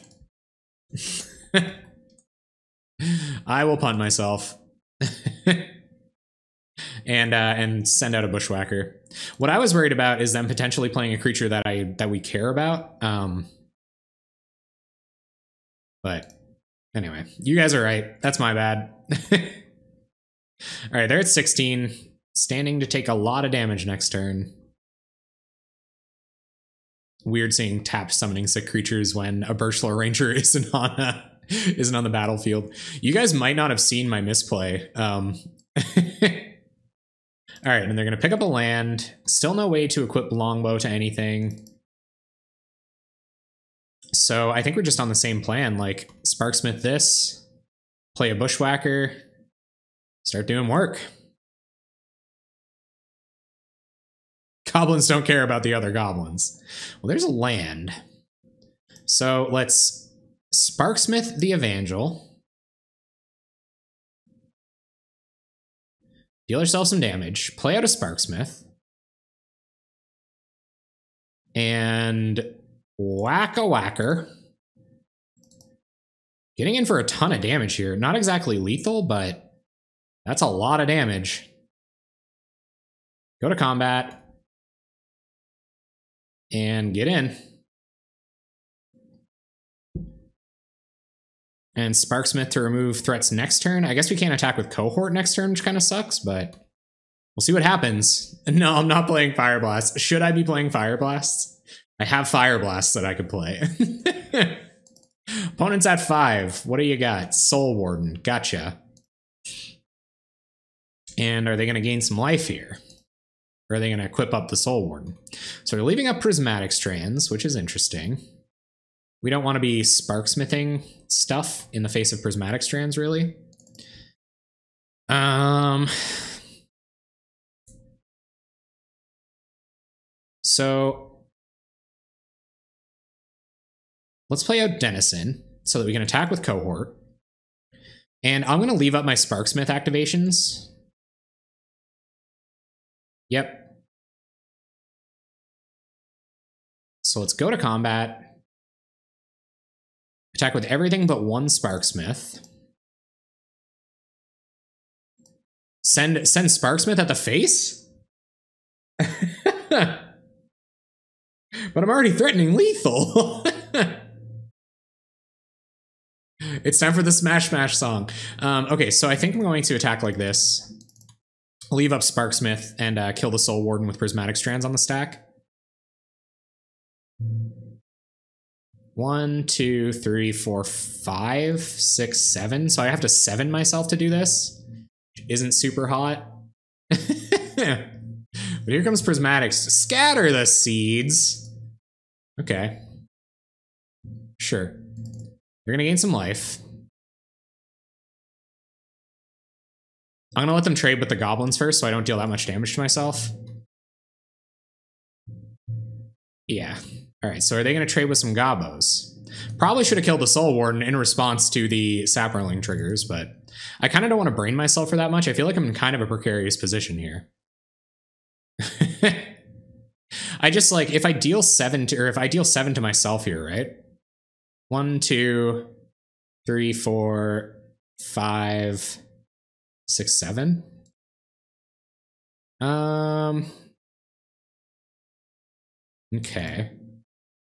I will punt myself. And send out a Bushwhacker. What I was worried about is them potentially playing a creature that we care about. But anyway, you guys are right. That's my bad. All right, they're at 16, standing to take a lot of damage next turn. Weird seeing tapped summoning sick creatures when a Birchlar Ranger isn't on the battlefield. You guys might not have seen my misplay. All right, and they're going to pick up a land. Still no way to equip Longbow to anything. So I think we're just on the same plan. Like, Sparksmith this, play a Bushwhacker, start doing work. Goblins don't care about the other goblins. Well, there's a land. So let's Sparksmith the Evangel. Deal yourself some damage. Play out a Sparksmith. And whack a whacker. Getting in for a ton of damage here. Not exactly lethal, but that's a lot of damage. Go to combat. And get in. And Sparksmith to remove threats next turn. I guess we can't attack with Cohort next turn, which kind of sucks, but we'll see what happens. No, I'm not playing Fire Blast. Should I be playing Fire Blasts? I have Fire Blasts that I could play. Opponent's at 5. What do you got? Soul Warden. Gotcha. And are they going to gain some life here? Or are they going to equip up the Soul Warden? So they're leaving up Prismatic Strands, which is interesting. We don't want to be Sparksmithing stuff in the face of Prismatic Strands, really. So let's play out Denizen so that we can attack with Cohort. And I'm going to leave up my Sparksmith activations. Yep. So let's go to combat. Attack with everything but one Sparksmith. Send Sparksmith at the face? But I'm already threatening lethal. It's time for the Smash Smash song. Okay, so I think I'm going to attack like this. Leave up Sparksmith and kill the Soul Warden with Prismatic Strands on the stack. 1, 2, 3, 4, 5, 6, 7. So I have to 7 myself to do this. Which isn't super hot. But here comes Prismatics. Scatter the seeds. Okay. Sure. You're gonna gain some life. I'm gonna let them trade with the Goblins first so I don't deal that much damage to myself. Yeah. Alright, so are they gonna trade with some Gobos? Probably should have killed the Soul Warden in response to the Sapperling triggers, but I kind of don't want to brain myself for that much. I feel like I'm in kind of a precarious position here. I just like, if I deal 7 to, or if I deal 7 to myself here, right? 1, 2, 3, 4, 5, 6, 7. Okay.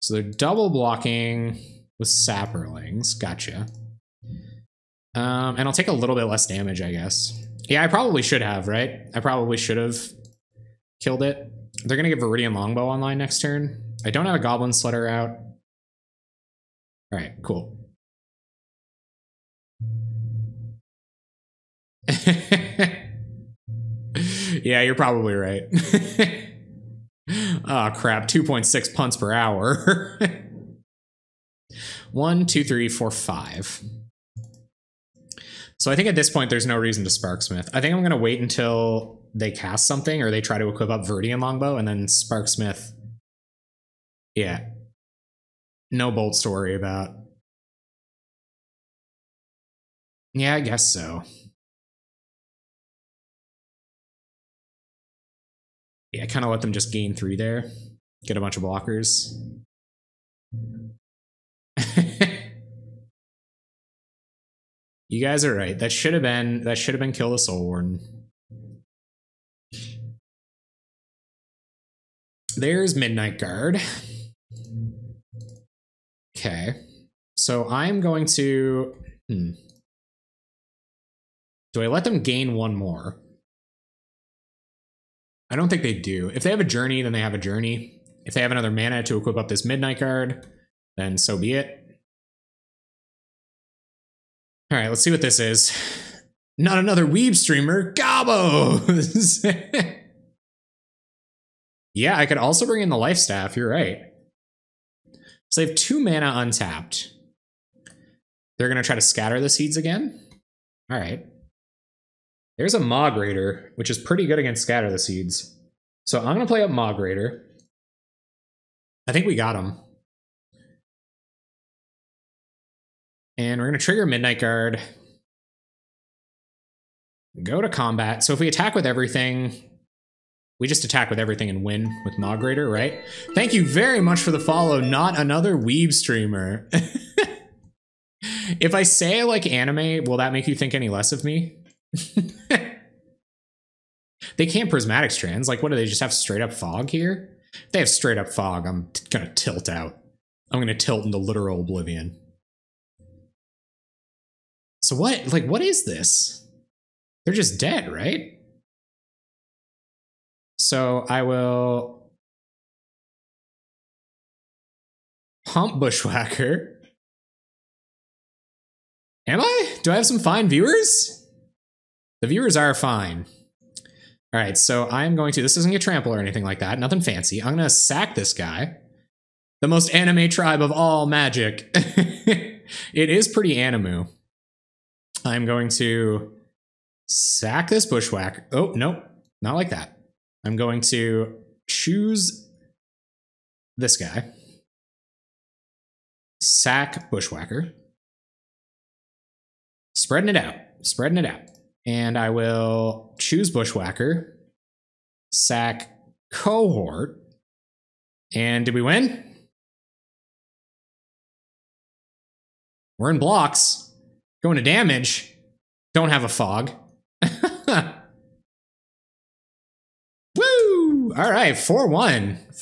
So they're double blocking with Sapperlings. Gotcha. And I'll take a little bit less damage, I guess. Yeah, I probably should have, right? I probably should have killed it. They're going to get Viridian Longbow online next turn. I don't have a Goblin Slitter out. All right, cool. Yeah, you're probably right. Oh, crap. 2.6 punts per hour. 1, 2, 3, 4, 5. So I think at this point, there's no reason to Sparksmith. I think I'm going to wait until they cast something or they try to equip up Viridian Longbow and then Sparksmith. Yeah. No bolts to worry about. Yeah, I guess so. Yeah, kind of let them just gain 3 there. Get a bunch of blockers. You guys are right. That should have been kill the Soul Warden. There's Midnight Guard. Okay. So I'm going to... Do I let them gain 1 more? I don't think they do. If they have a journey, then they have a journey. If they have another mana to equip up this Midnight Guard, then so be it. All right, let's see what this is. Not another weeb streamer. Gobos! Yeah, I could also bring in the Life Staff. You're right. So they have 2 mana untapped. They're going to try to scatter the seeds again. All right. There's a Mog Raider, which is pretty good against Scatter the Seeds. So I'm going to play up Mog Raider. I think we got him. And we're going to trigger Midnight Guard. Go to combat. So if we attack with everything, we just attack with everything and win with Mog Raider, right? Thank you very much for the follow. Not another weeb streamer. If I say I like anime, will that make you think any less of me? They can't Prismatic Strands. Like, what do they just have straight up fog here? If they have straight up fog, I'm gonna tilt out. I'm gonna tilt into literal oblivion. So what, like, what is this? They're just dead, right? So I will pump Bushwhacker. Am I? Do I have some fine viewers? The viewers are fine. All right, so I'm going to, this doesn't get trample or anything like that, nothing fancy. I'm gonna sack this guy. The most anime tribe of all magic. It is pretty Anemu. I'm going to sack this Bushwhacker. Oh, nope, not like that. I'm going to choose this guy. Sack Bushwhacker. Spreading it out, spreading it out. And I will choose Bushwhacker, sack Cohort, and did we win? We're in blocks. Going to damage. Don't have a fog. Woo! All right, 4-1.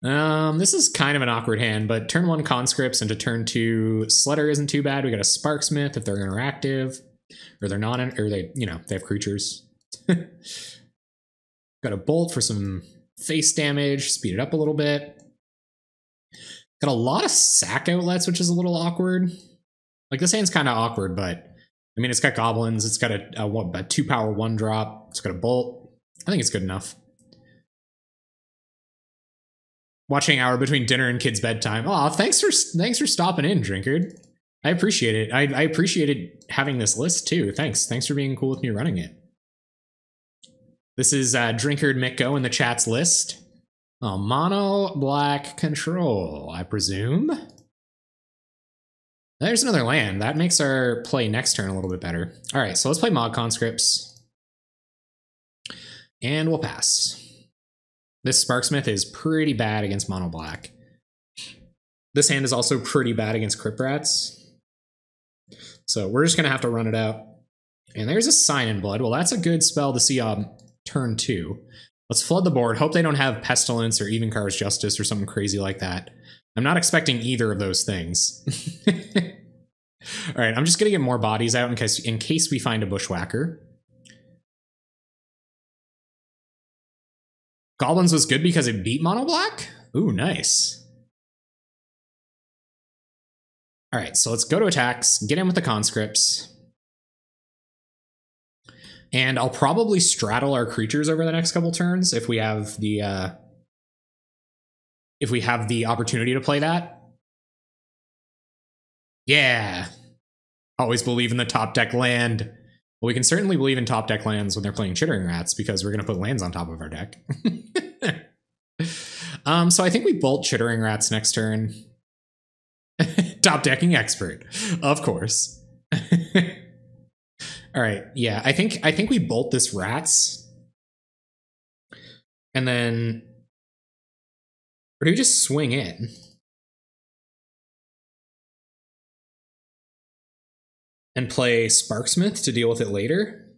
4-1. This is kind of an awkward hand, but turn 1 conscripts into turn 2 Sledder isn't too bad. We got a Sparksmith if they're interactive. Or they're not, or they, you know, they have creatures. Got a Bolt for some face damage, speed it up a little bit. Got a lot of sack outlets, which is a little awkward. Like, this hand's kind of awkward, but I mean, it's got Goblins, it's got a 2-power 1-drop, it's got a Bolt. I think it's good enough. Watching hour between dinner and kids' bedtime. Aw, thanks for stopping in, Drinkard. I appreciate it. I appreciated having this list too. Thanks for being cool with me running it. This is Drinkard Mikko in the chat's list. Oh, mono black control, I presume. There's another land. That makes our play next turn a little bit better. All right, so let's play Mod Conscripts. And we'll pass. This Sparksmith is pretty bad against mono black. This hand is also pretty bad against Crypt Rats. So we're just going to have to run it out. And there's a Sign in Blood. Well, that's a good spell to see on turn 2. Let's flood the board. Hope they don't have Pestilence or Even Car's Justice or something crazy like that. I'm not expecting either of those things. All right, I'm just going to get more bodies out in case we find a Bushwhacker. Goblins was good because it beat mono black? Ooh, nice. All right, so let's go to attacks, get in with the conscripts. And I'll probably straddle our creatures over the next couple turns if we have the opportunity to play that. Yeah. Always believe in the top deck land. Well, we can certainly believe in top deck lands when they're playing Chittering Rats because we're going to put lands on top of our deck. So I think we bolt Chittering Rats next turn. Top decking expert, of course. All right, yeah, I think we bolt this Rats, and then, or do we just swing in? And play Sparksmith to deal with it later?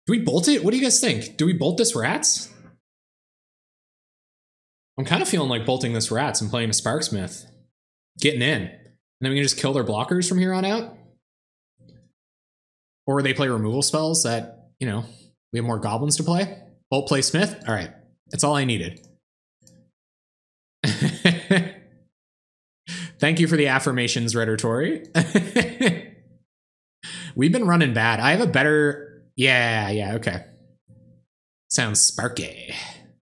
Do we bolt it? What do you guys think? Do we bolt this Rats? I'm kind of feeling like bolting this Rats and playing a Sparksmith. Getting in. And then we can just kill their blockers from here on out. Or they play removal spells that, you know, we have more Goblins to play. Bolt play Smith? All right. That's all I needed. Thank you for the affirmations, Reddertory. We've been running bad. I have a better... Yeah, okay. Sounds sparky.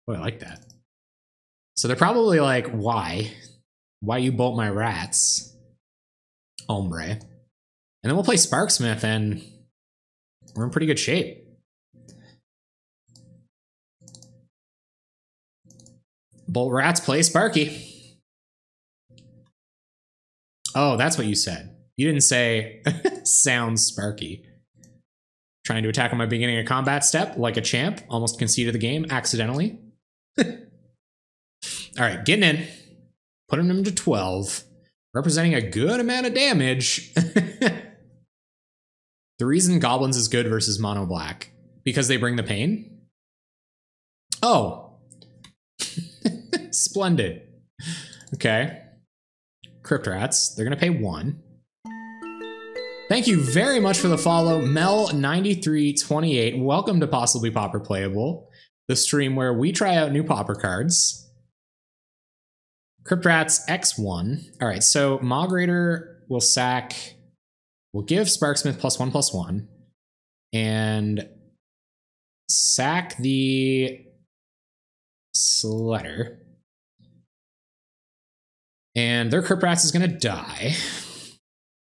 Oh, I like that. So they're probably like, why? Why you bolt my Rats? Hombre. And then we'll play Sparksmith and we're in pretty good shape. Bolt Rats, play Sparky. Oh, that's what you said. You didn't say sounds Sparky. Trying to attack on my beginning of combat step like a champ. Almost conceded the game accidentally. All right, getting in. Putting him to 12. Representing a good amount of damage. The reason Goblins is good versus mono black. Because they bring the pain? Oh. Splendid. Okay. Crypt Rats. They're going to pay 1. Thank you very much for the follow, Mel9328. Welcome to Possibly Pauper Playable, the stream where we try out new Pauper cards. Crypt Rats X1. All right, so Migrator will sack. We'll give Sparksmith +1/+1 and sack the Sledder. And their Crypt Rats is going to die.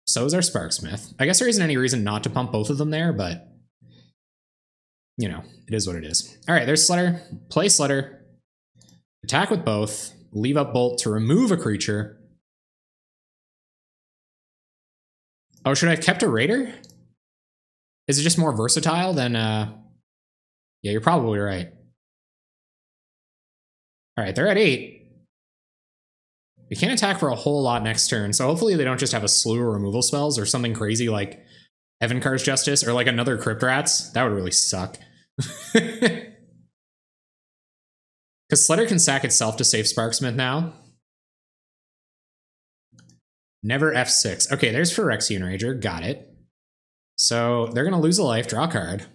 So is our Sparksmith. I guess there isn't any reason not to pump both of them there, but you know, it is what it is. All right, there's Sledder. Play Sledder. Attack with both. Leave up Bolt to remove a creature. Oh, should I have kept a Raider? Is it just more versatile than, yeah, you're probably right. All right, they're at 8. We can't attack for a whole lot next turn, so hopefully they don't just have a slew of removal spells or something crazy like Evankar's Justice or like another Crypt Rats. That would really suck. Because Sledder can sack itself to save Sparksmith now. Never F6. Okay, there's Phyrexian Rager. Got it. So they're going to lose a life, draw a card.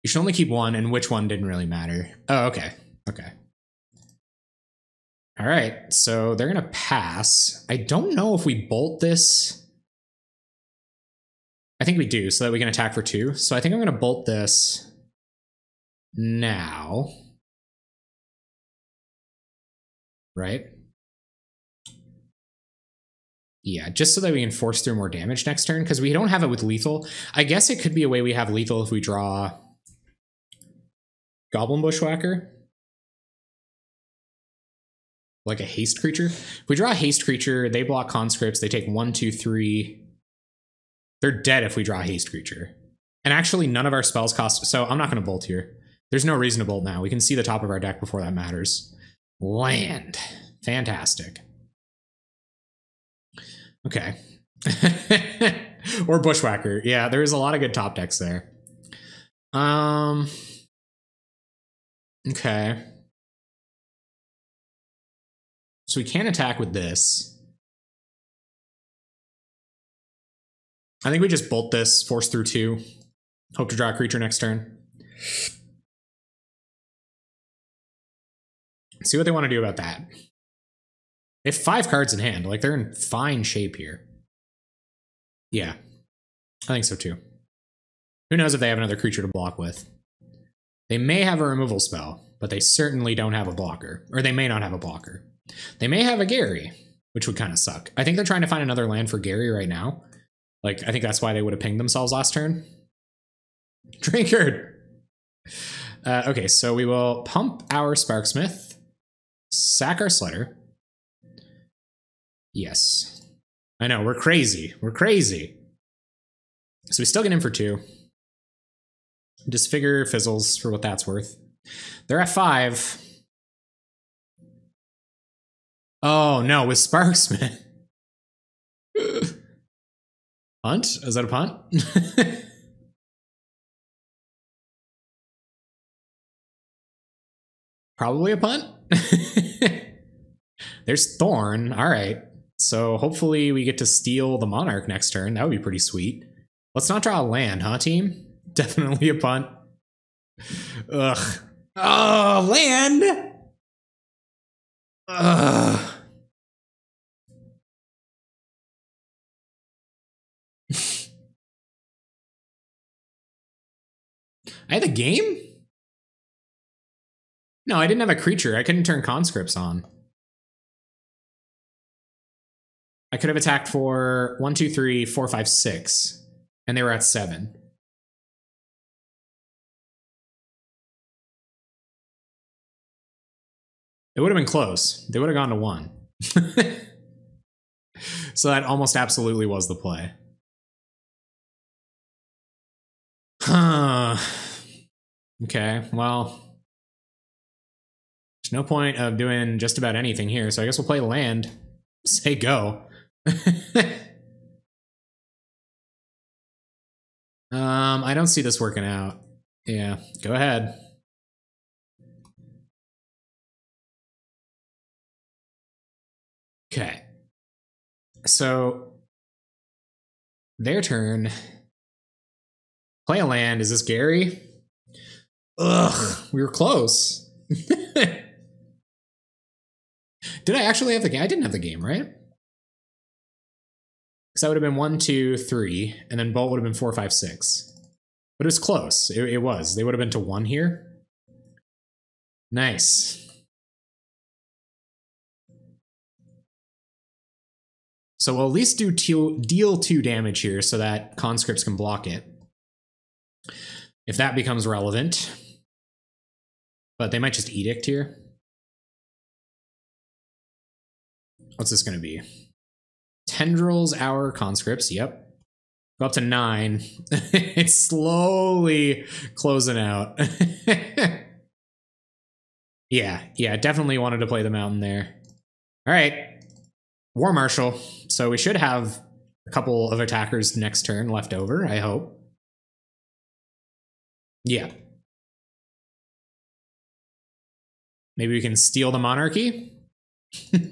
You should only keep 1, and which one didn't really matter. Oh, okay. Okay. All right, so they're going to pass. I don't know if we bolt this. I think we do, so that we can attack for 2. So I think I'm going to bolt this now. Right? Yeah, just so that we can force through more damage next turn, because we don't have it with lethal. I guess it could be a way we have lethal if we draw Goblin Bushwhacker. Like a haste creature. If we draw a haste creature, they block conscripts, they take 1, 2, 3. They're dead if we draw a haste creature. And actually none of our spells cost, so I'm not going to bolt here. There's no reason to bolt now. We can see the top of our deck before that matters. Land. Fantastic. Okay. Or Bushwhacker. Yeah, there's a lot of good top decks there. Okay. So we can attack with this. I think we just bolt this, force through 2. Hope to draw a creature next turn. See what they want to do about that. They have 5 cards in hand. Like, they're in fine shape here. Yeah. I think so, too. Who knows if they have another creature to block with. They may have a removal spell, but they certainly don't have a blocker. Or they may not have a blocker. They may have a Gary, which would kind of suck. I think they're trying to find another land for Gary right now. Like, I think that's why they would have pinged themselves last turn. Drinkard! Okay, so we will pump our Sparksmith. Sack our Sledder. Yes. I know, we're crazy. We're crazy. So we still get in for 2. Disfigure fizzles for what that's worth. They're at 5. Oh, no, with Sparksmith. Punt? Is that a punt? Probably a punt. There's Thorn. All right. So hopefully we get to steal the Monarch next turn. That would be pretty sweet. Let's not draw a land, huh, team? Definitely a punt. Ugh. Oh, land! Ugh. I had a game? No, I didn't have a creature. I couldn't turn conscripts on. I could have attacked for 1, 2, 3, 4, 5, 6, and they were at 7. It would have been close. They would have gone to 1. So that almost absolutely was the play. Huh. Okay, well, there's no point of doing just about anything here, so I guess we'll play land. Say go. I don't see this working out. Yeah, go ahead. Okay. So their turn. Play a land. Is this Gary? Ugh, we were close. Did I actually have the game? I didn't have the game, right? Because that would have been 1, 2, 3, and then Bolt would have been 4, 5, 6. But it was close. It was. They would have been to 1 here. Nice. So we'll at least deal 2 damage here so that conscripts can block it. If that becomes relevant. But they might just edict here. What's this going to be? Tendrils, our conscripts. Yep. Go up to 9. It's slowly closing out. Yeah, definitely wanted to play the mountain there. All right. War Marshal. So we should have a couple of attackers next turn left over, I hope. Yeah. Maybe we can steal the monarchy. They're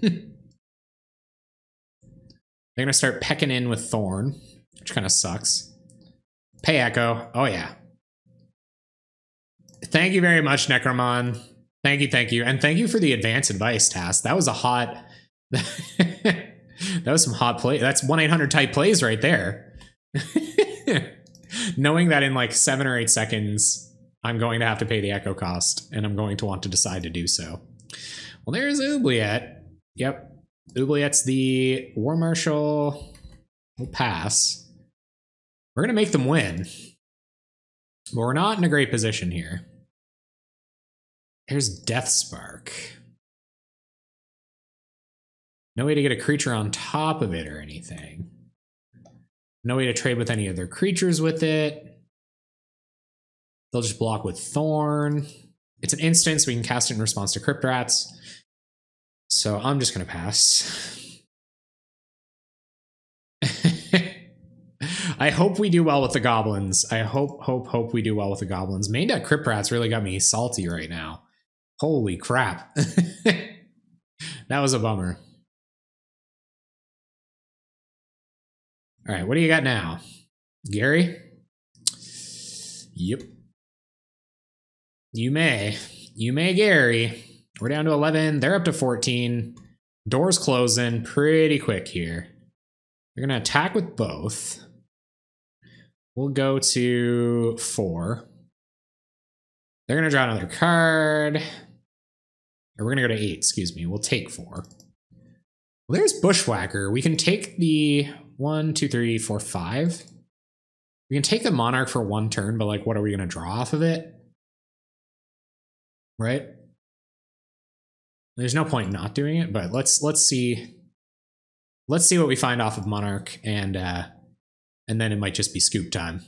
going to start pecking in with Thorn, which kind of sucks. Pay Echo. Oh, yeah. Thank you very much, Necromon. Thank you. And thank you for the advance advice task. That was a hot... that was some hot play. That's 1-800 type plays right there. Knowing that in like 7 or 8 seconds, I'm going to have to pay the Echo cost, and I'm going to want to decide to do so. Well, there's Oubliette. Yep. Oubliette's the War Marshal. We'll pass. We're going to make them win. But we're not in a great position here. Here's Death Spark. No way to get a creature on top of it or anything. No way to trade with any other creatures with it. They'll just block with Thorn. It's an instant, so we can cast it in response to Crypt Rats. So I'm just going to pass. I hope we do well with the Goblins. I hope we do well with the Goblins. Main deck Crypt Rats really got me salty right now. Holy crap. That was a bummer. All right, what do you got now? Gary? Yep. You may, Gary. We're down to 11. They're up to 14. Doors closing pretty quick here. They're going to attack with both. We'll go to 4. They're going to draw another card. Or we're going to go to 8, excuse me. We'll take 4. Well, there's Bushwhacker. We can take the 1, 2, 3, 4, 5. We can take the Monarch for 1 turn, but like, what are we going to draw off of it? Right? There's no point in not doing it, but let's see. Let's see what we find off of Monarch, and then it might just be scoop time.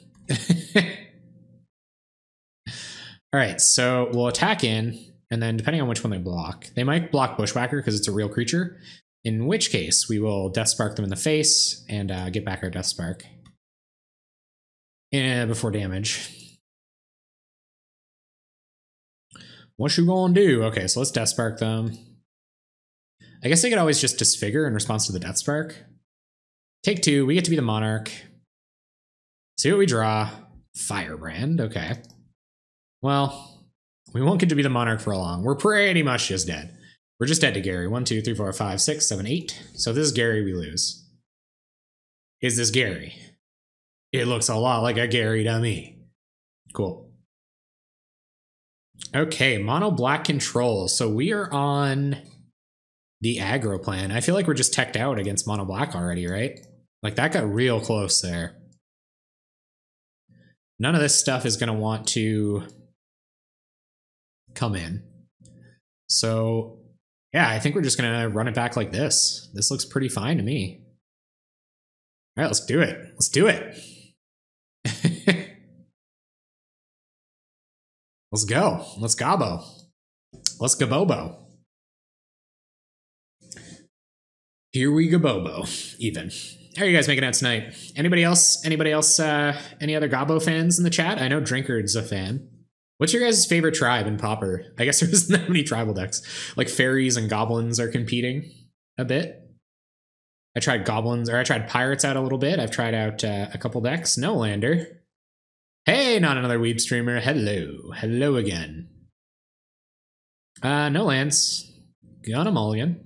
All right, so we'll attack in, and then depending on which one they might block Bushwhacker because it's a real creature. In which case, we will Death Spark them in the face and get back our Death Spark. Before damage. What you gonna do? Okay, so let's Death Spark them. I guess they could always just Disfigure in response to the Death Spark. Take 2, we get to be the Monarch. See what we draw. Firebrand, okay. Well, we won't get to be the Monarch for long. We're pretty much just dead. We're just dead to Gary. 1, 2, 3, 4, 5, 6, 7, 8. So if this is Gary, we lose. Is this Gary? It looks a lot like a Gary to me. Cool. Okay, mono black control. So we are on the aggro plan. I feel like we're just teched out against mono black already, right? Like that got real close there. None of this stuff is going to want to come in. So yeah, I think we're just going to run it back like this. This looks pretty fine to me. All right, let's do it. Let's do it. Let's go. Let's gobbo. Let's gabobo. Here we gabobo, even. How are you guys making out tonight? Anybody else? Any other gobbo fans in the chat? I know Drinkard's a fan. What's your guys' favorite tribe in Pauper? I guess there isn't that many tribal decks. Like fairies and goblins are competing a bit. I tried Goblins, or I tried Pirates out a little bit. I've tried out a couple decks. No lander. Hey, not another weeb streamer. Hello. Hello again. No lands. Gonna mulligan.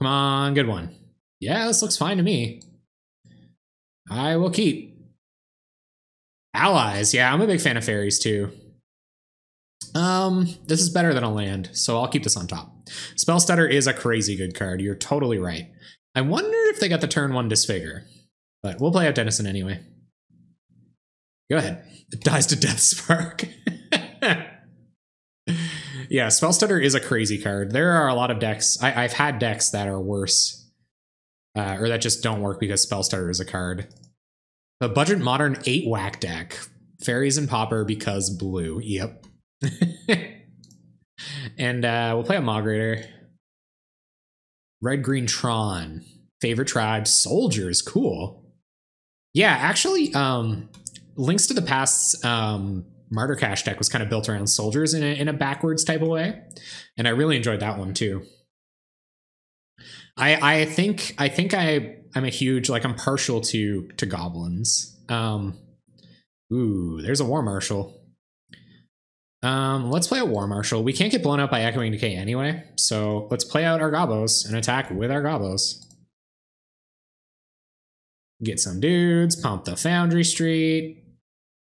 Come on, good one. Yeah, this looks fine to me. I will keep. Allies. Yeah, I'm a big fan of fairies too. This is better than a land, so I'll keep this on top. Spellstutter is a crazy good card. You're totally right. I wonder if they got the turn 1 Disfigure, but we'll play out Denizen anyway. Go ahead. It dies to Death Spark. Yeah, Spellstutter is a crazy card. There are a lot of decks. I've had decks that are worse, or that just don't work because Spellstutter is a card. The Budget Modern 8-whack deck. Fairies and Pauper because blue. Yep. And we'll play a Migrator. Red Green Tron. Favorite tribe. Soldiers. Cool. Yeah, actually, Links to the Past's Martyr Cash deck was kind of built around soldiers in a backwards type of way. And I really enjoyed that one too. I think I'm a huge, like, I'm partial to goblins. Ooh, there's a War Marshal. Let's play a War Marshal. We can't get blown up by Echoing Decay anyway, so let's play out our Gobos and attack with our Gobos. Get some dudes, pump the Foundry Street,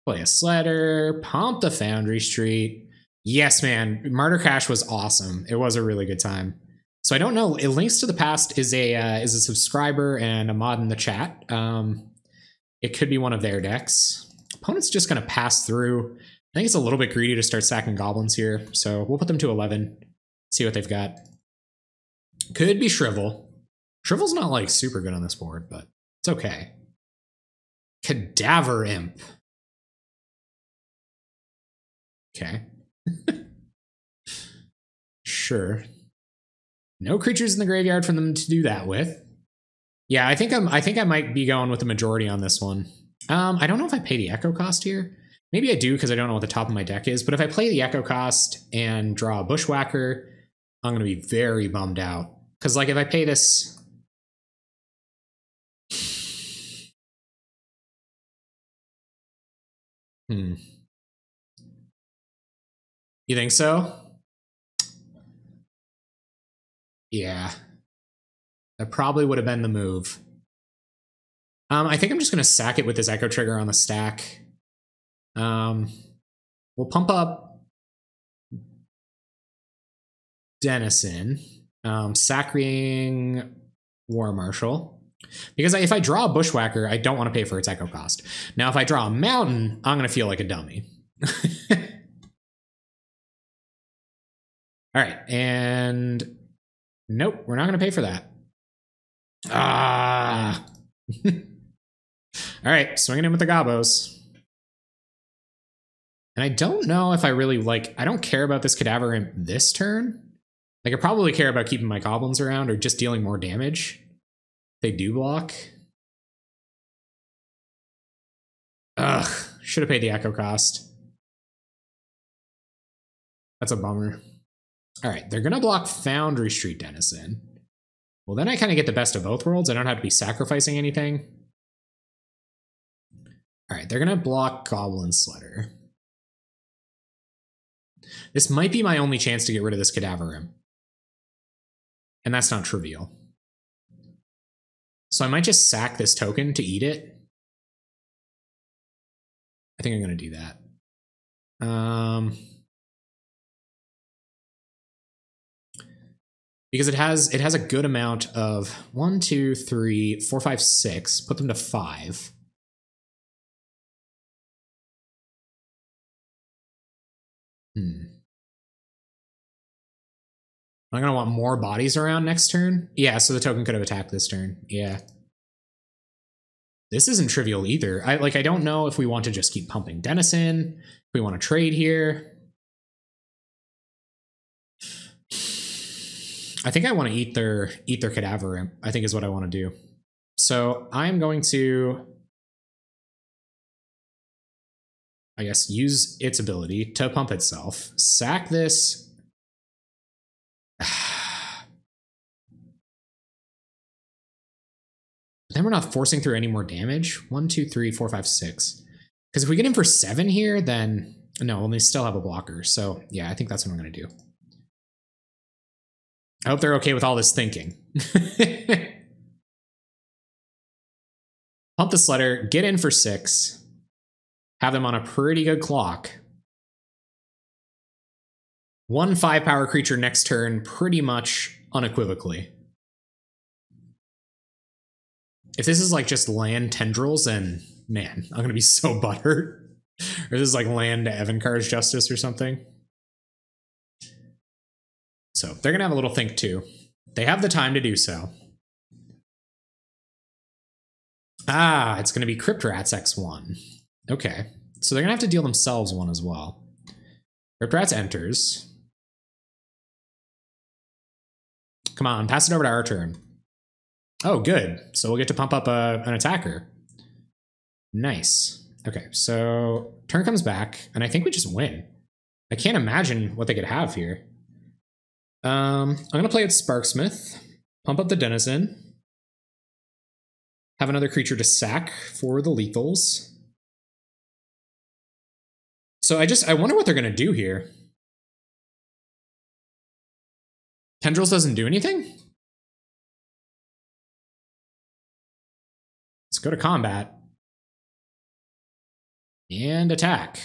play a Sledder, pump the Foundry Street. Yes, man, Martyr Cash was awesome. It was a really good time. So I don't know. It Links to the Past is a subscriber and a mod in the chat. It could be one of their decks. Opponent's just going to pass through. I think it's a little bit greedy to start sacking goblins here, so we'll put them to 11. See what they've got. Could be Shrivel. Shrivel's not like super good on this board, but it's okay. Cadaver Imp. Okay. Sure. No creatures in the graveyard for them to do that with. Yeah, I think I might be going with the majority on this one. I don't know if I pay the Echo cost here. Maybe I do because I don't know what the top of my deck is, but if I play the Echo cost and draw a Bushwhacker, I'm going to be very bummed out. Because, like, if I pay this... You think so? Yeah. That probably would have been the move. I think I'm just going to sack it with this Echo Trigger on the stack. We'll pump up Denizen, sacking War Marshal. Because if I draw a Bushwhacker, I don't want to pay for its Echo cost. Now, if I draw a Mountain, I'm going to feel like a dummy. All right, and nope, we're not going to pay for that. Ah. All right, swinging in with the Gobos. And I don't know if I really, like, I don't care about this Cadaver Imp this turn. Like, I probably care about keeping my Goblins around or just dealing more damage. They do block. Ugh, should have paid the Echo cost. That's a bummer. All right, they're going to block Foundry Street Denizen. Well, then I kind of get the best of both worlds. I don't have to be sacrificing anything. All right, they're going to block Goblin Sledder. This might be my only chance to get rid of this Cadaver Imp. And that's not trivial. So I might just sack this token to eat it. I think I'm going to do that. Because it has a good amount of 1, 2, 3, 4, 5, 6. Put them to 5. I'm going to want more bodies around next turn. Yeah, so the token could have attacked this turn. Yeah. This isn't trivial either. I don't know if we want to just keep pumping Denizen, if we want to trade here. I think I want to eat their Cadaver Imp, I think is what I want to do. So I'm going to, I guess, use its ability to pump itself, sack this. Then we're not forcing through any more damage. 1, 2, 3, 4, 5, 6. Because if we get in for 7 here, then no, we'll still have a blocker. So yeah, I think that's what I'm going to do. I hope they're okay with all this thinking. Pump the Sledder, get in for 6. Have them on a pretty good clock. 1 5-power creature next turn, pretty much unequivocally. If this is like just land tendrils, then man, I'm gonna be so butthurt. Or this is like land Evankar's Justice or something. So they're gonna have a little think too. They have the time to do so. Ah, it's gonna be Crypt Rats X1. Okay, so they're gonna have to deal themselves 1 as well. Crypt Rats enters. Come on, pass it over to our turn. Oh, good. So we'll get to pump up an attacker. Nice. Okay, so turn comes back, and I think we just win. I can't imagine what they could have here. I'm going to play with Sparksmith, pump up the Denizen, have another creature to sack for the lethals. So I wonder what they're going to do here. Tendrils doesn't do anything? Let's go to combat. And attack.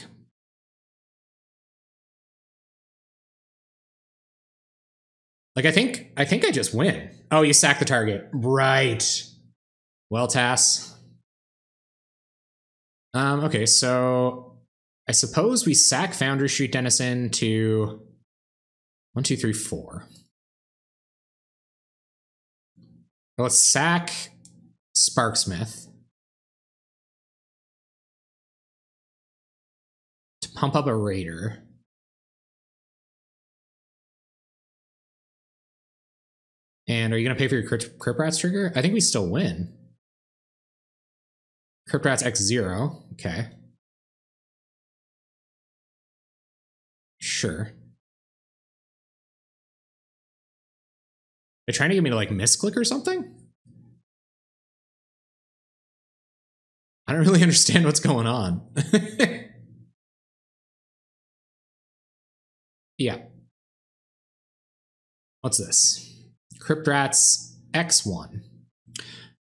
Like, I think I just win. Oh, you sack the target. Right. Well, Tass. Okay, so I suppose we sack Foundry Street Denizen to 1, 2, 3, 4. Let's sack Sparksmith to pump up a Raider. And are you going to pay for your Crypt Rats trigger? I think we still win. Crypt Rats X0. Okay. Sure. They're trying to get me to like misclick or something? I don't really understand what's going on. Yeah. What's this? Crypt Rats X1.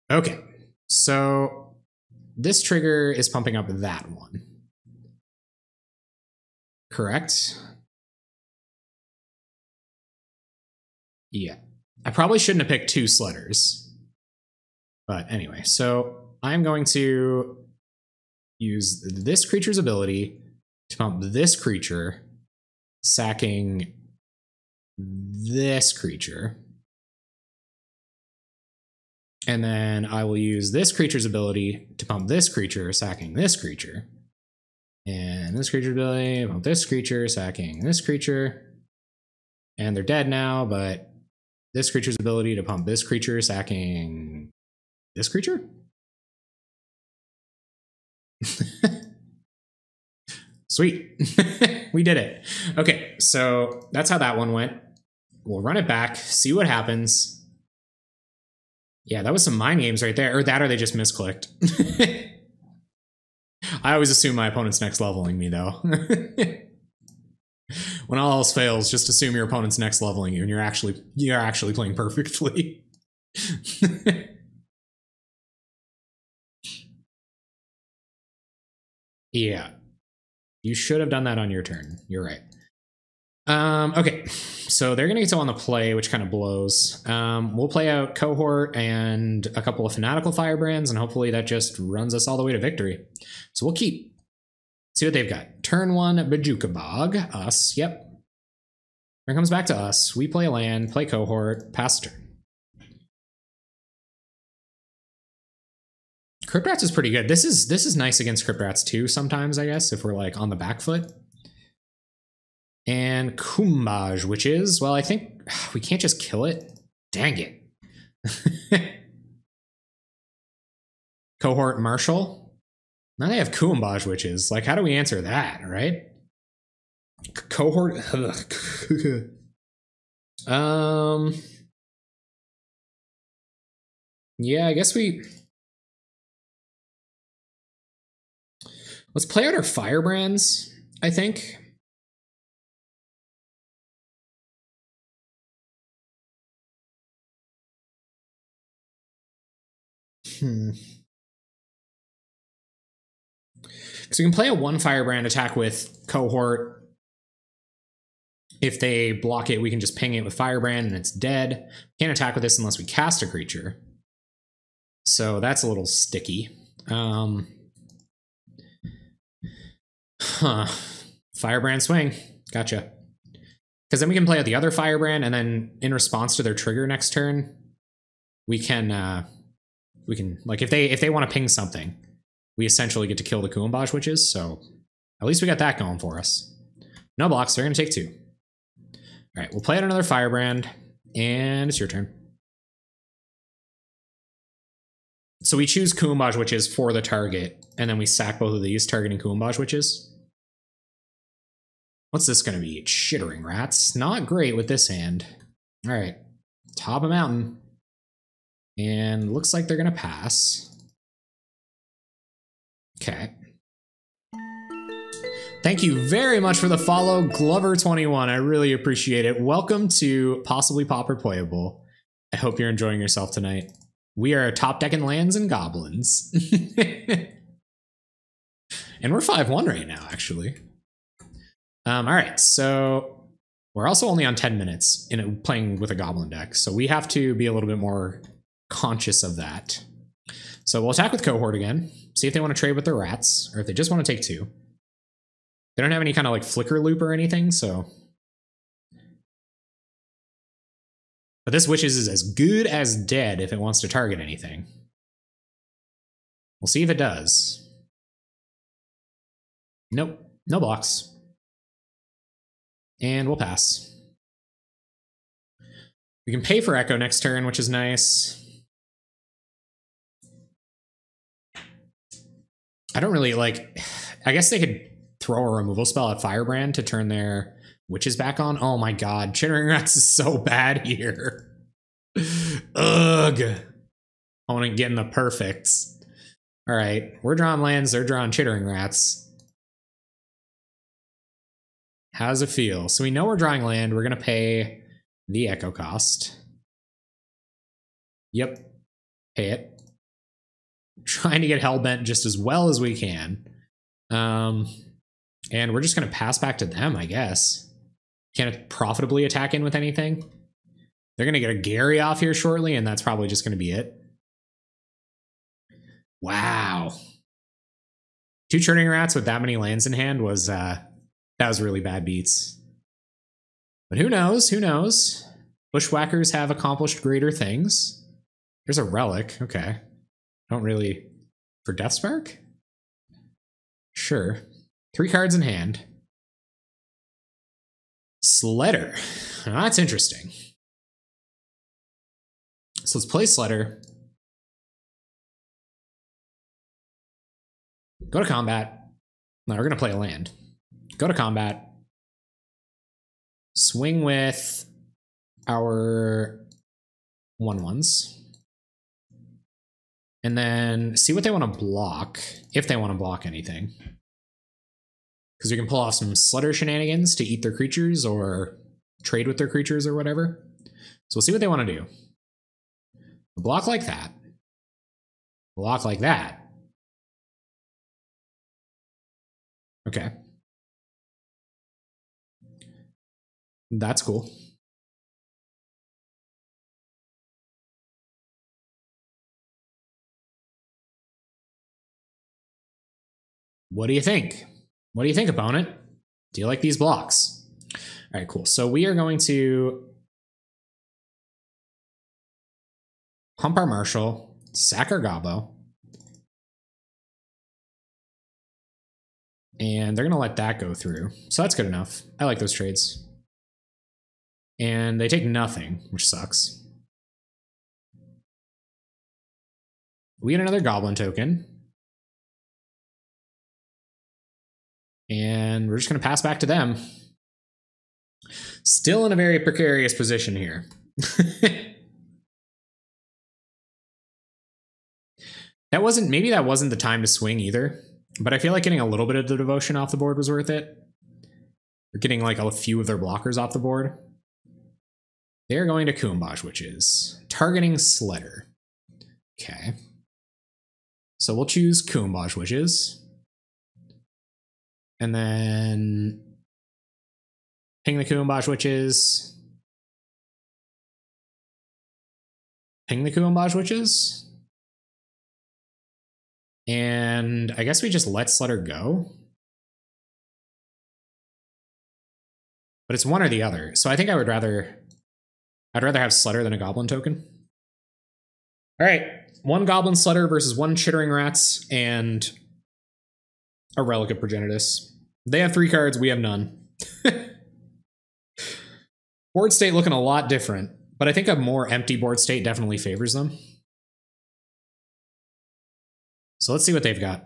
Okay, so this trigger is pumping up that one. Correct? Yeah. I probably shouldn't have picked 2 Sledders. But anyway, so I'm going to use this creature's ability to pump this creature, sacking this creature. And then I will use this creature's ability to pump this creature, sacking this creature. And this creature's ability to pump this creature, sacking this creature. And they're dead now, but this creature's ability to pump this creature, sacking this creature? Sweet. We did it. Okay, so that's how that one went. We'll run it back, see what happens. Yeah, that was some mind games right there. Or that, or they just misclicked. I always assume my opponent's next leveling me, though. When all else fails, just assume your opponent's next leveling you, and you're actually playing perfectly. Yeah. You should have done that on your turn. You're right. Okay, so they're gonna get to on the play, which kind of blows. We'll play out Cohort and a couple of Fanatical Firebrands, and hopefully that just runs us all the way to victory. So we'll keep. See what they've got. Turn 1, Bajuka Bog. Us, yep. Turn comes back to us. We play a land, play Cohort, pass turn. Crypt Rats is pretty good. This is nice against Crypt Rats too, sometimes, I guess, if we're like on the back foot. And Kumbaj, which is, well, I think we can't just kill it. Dang it. Cohort Marshal. Now they have Kumbaj witches. Like, how do we answer that, right? Cohort. Yeah, I guess we Let's play out our firebrands, I think. Because we can play a 1 firebrand attack with cohort. If they block it, we can just ping it with firebrand and it's dead. Can't attack with this unless we cast a creature. So that's a little sticky. Firebrand swing. Gotcha. Because then we can play out the other firebrand, and then in response to their trigger next turn, we can like if they want to ping something, we essentially get to kill the Kuumbaj witches. So at least we got that going for us. No blocks. They're gonna take 2. All right, we'll play out another firebrand, and it's your turn. So we choose Kuumbaj witches for the target, and then we sack both of these, targeting Kuumbaj witches. What's this going to be? Chittering rats. Not great with this hand. All right, top of mountain. And looks like they're going to pass. Okay. Thank you very much for the follow, Glover21. I really appreciate it. Welcome to Possibly Pauper Playable. I hope you're enjoying yourself tonight. We are top decking lands and goblins. And we're 5-1 right now, actually. All right, so we're also only on 10 minutes in playing with a goblin deck, so we have to be a little bit more conscious of that. So we'll attack with cohort again, see if they want to trade with their rats, or if they just want to take 2. They don't have any kind of like flicker loop or anything, so. But this Witches is as good as dead if it wants to target anything. We'll see if it does. Nope, no blocks. And we'll pass. We can pay for Echo next turn, which is nice. I don't really like... I guess they could throw a removal spell at Firebrand to turn their witches back on. Oh my god, Chittering Rats is so bad here. Ugh. I want to get in the perfects. Alright, we're drawing lands, they're drawing Chittering Rats. How does it feel? So we know we're drawing land, we're going to pay the Echo cost. Yep, pay it. Trying to get Hellbent just as well as we can. And we're just going to pass back to them, I guess. Can't profitably attack in with anything. They're going to get a Gary off here shortly, and that's probably just going to be it. Wow. 2 Churning Rats with that many lands in hand was, that was really bad beats. But who knows? Who knows? Bushwhackers have accomplished greater things. There's a relic. Okay. Don't really... For Deathspark? Sure. 3 cards in hand. Sledder. Now that's interesting. So let's play Sledder. Go to combat. No, we're going to play a land. Go to combat. Swing with our 1/1s. And then see what they want to block, if they want to block anything. Because we can pull off some Sledder shenanigans to eat their creatures or trade with their creatures or whatever. So we'll see what they want to do. Block like that. Block like that. Okay. That's cool. What do you think? What do you think, opponent? Do you like these blocks? All right, cool. So we are going to pump our Marshal, sack our Gobbo, and they're going to let that go through. So that's good enough. I like those trades. And they take nothing, which sucks. We get another Goblin token. And we're just going to pass back to them. Still in a very precarious position here. Maybe that wasn't the time to swing either. But I feel like getting a little bit of the devotion off the board was worth it. Or getting like a few of their blockers off the board. They're going to Kuumbaj Witches. Targeting Sledder. Okay. So we'll choose Kuumbaj Witches. And then ping the Kuumbaj Witches. Ping the Kuumbaj Witches. And I guess we just let Sledder go. But it's one or the other. So I think I'd rather have Sledder than a Goblin token. All right, 1 Goblin Sledder versus 1 Chittering Rats and a Relic of Progenitus. They have 3 cards, we have none. Board state looking a lot different, but I think a more empty board state definitely favors them. So let's see what they've got.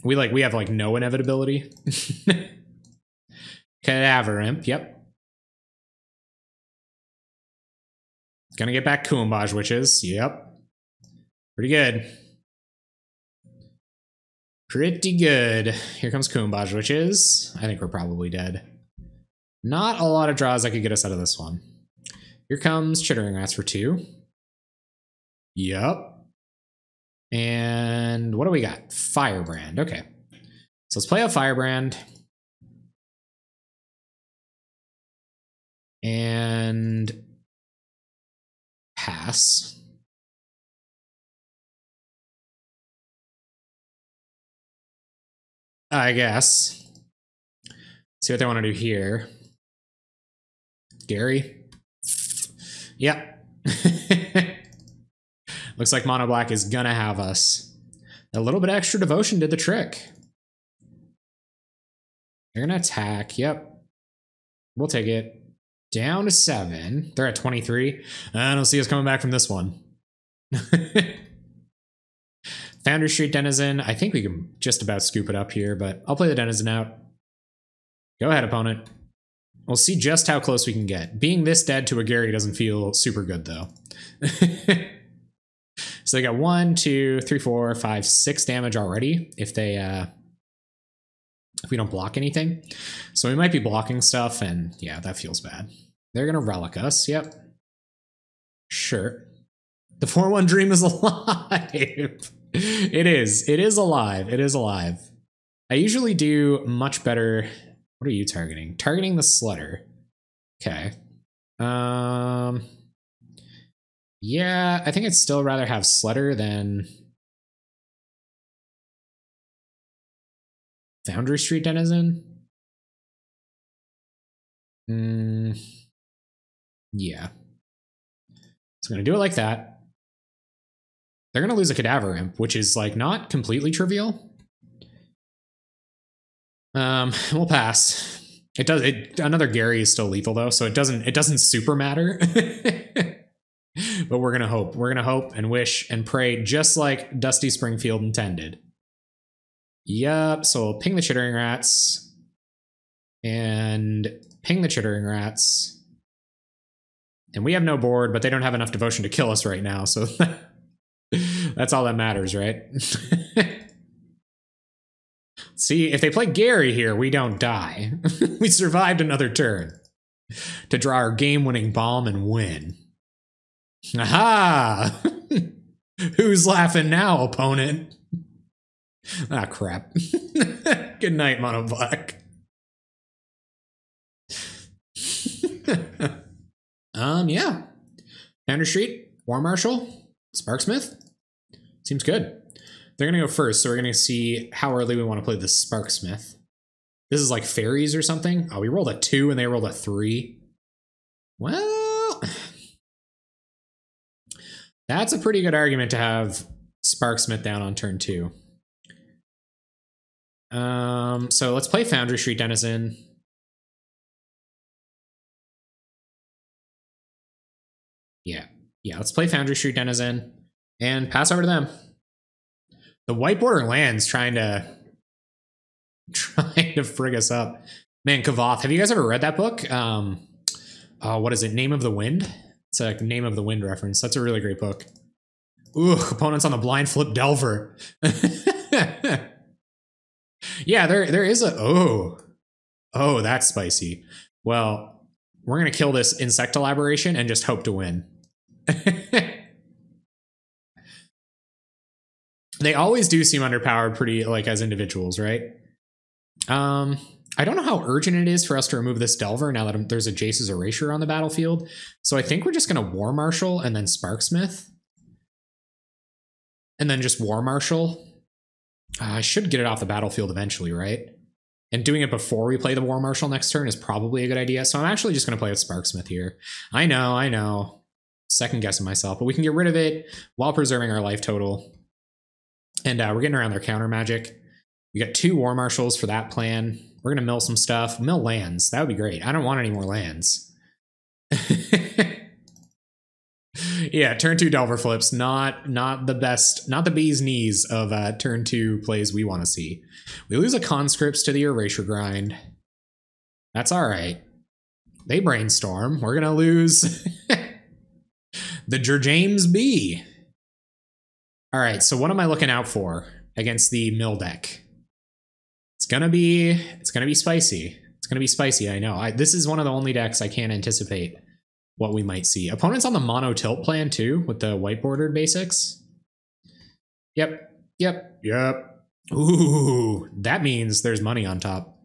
We have like no inevitability. Cadaver Imp, yep. Gonna get back Kuumbaj Witches, yep. Pretty good. Pretty good. Here comes Kuumbaj Witches. I think we're probably dead. Not a lot of draws that could get us out of this one. Here comes Chittering Rats for 2. Yep. And what do we got? Firebrand, okay. So let's play a Firebrand. And pass. I guess. See what they want to do here. Gary. Yep. Looks like Mono Black is gonna have us. A little bit extra devotion did the trick. They're gonna attack. Yep. We'll take it. Down to 7. They're at 23. I don't see us coming back from this one. Foundry Street Denizen. I think we can just about scoop it up here, but I'll play the Denizen out. Go ahead, opponent. We'll see just how close we can get. Being this dead to a Gary doesn't feel super good, though. So they got 1, 2, 3, 4, 5, 6 damage already if they if we don't block anything. So we might be blocking stuff, and yeah, that feels bad. They're gonna Relic us, yep. Sure. The 4-1 dream is alive. It is. It is alive. It is alive. I usually do much better. What are you targeting? Targeting the Sledder. Okay. Yeah, I think I'd still rather have Sledder than Foundry Street Denizen. Yeah. So I'm gonna do it like that. They're gonna lose a Cadaver Imp, which is like not completely trivial. We'll pass. It does. Another Gary is still lethal though, so it doesn't super matter. But we're gonna hope. We're gonna hope and wish and pray, just like Dusty Springfield intended. Yup. So we'll ping the Chittering Rats and ping the Chittering Rats. And we have no board, but they don't have enough devotion to kill us right now, so that's all that matters, right? See, if they play Gary here, we don't die. We survived another turn to draw our game-winning bomb and win. Aha! Who's laughing now, opponent? Ah, crap. Good night, Mono Black. Yeah. Foundry Street, War Marshal, Sparksmith. Seems good. They're going to go first, so we're going to see how early we want to play the Sparksmith. This is like fairies or something. Oh, we rolled a 2 and they rolled a 3. Well, that's a pretty good argument to have Sparksmith down on turn 2. So let's play Foundry Street Denizen. Yeah, let's play Foundry Street Denizen and pass over to them. The white border land's trying to frig us up. Man, Kavoth, have you guys ever read that book? What is it? Name of the Wind? It's a Name of the Wind reference. That's a really great book. Ooh, opponents on the blind flip Delver. Yeah, there is a... Oh, that's spicy. Well, we're going to kill this insect elaboration and just hope to win. They always do seem underpowered pretty, like, as individuals, right? I don't know how urgent it is for us to remove this Delver now that there's a Jace's Erasure on the battlefield. So I think we're just going to War Marshal and then Sparksmith. And then just War Marshal. I should get it off the battlefield eventually, right? And doing it before we play the War Marshal next turn is probably a good idea. So I'm actually just going to play with Sparksmith here. I know. Second guessing myself. But we can get rid of it while preserving our life total. And we're getting around their counter magic. We got 2 War Marshals for that plan. We're going to mill some stuff. Mill lands. That would be great. I don't want any more lands. Yeah, turn 2 Delver flips. Not the best, not the bee's knees of turn 2 plays we want to see. We lose a Conscripts to the Erasure grind. That's all right. They brainstorm. We're going to lose the James B. All right, so what am I looking out for against the mill deck? It's gonna be spicy. It's gonna be spicy. I know. This is one of the only decks I can't anticipate what we might see. Opponents on the mono tilt plan too, with the white bordered basics. Yep. Ooh, that means there's money on top.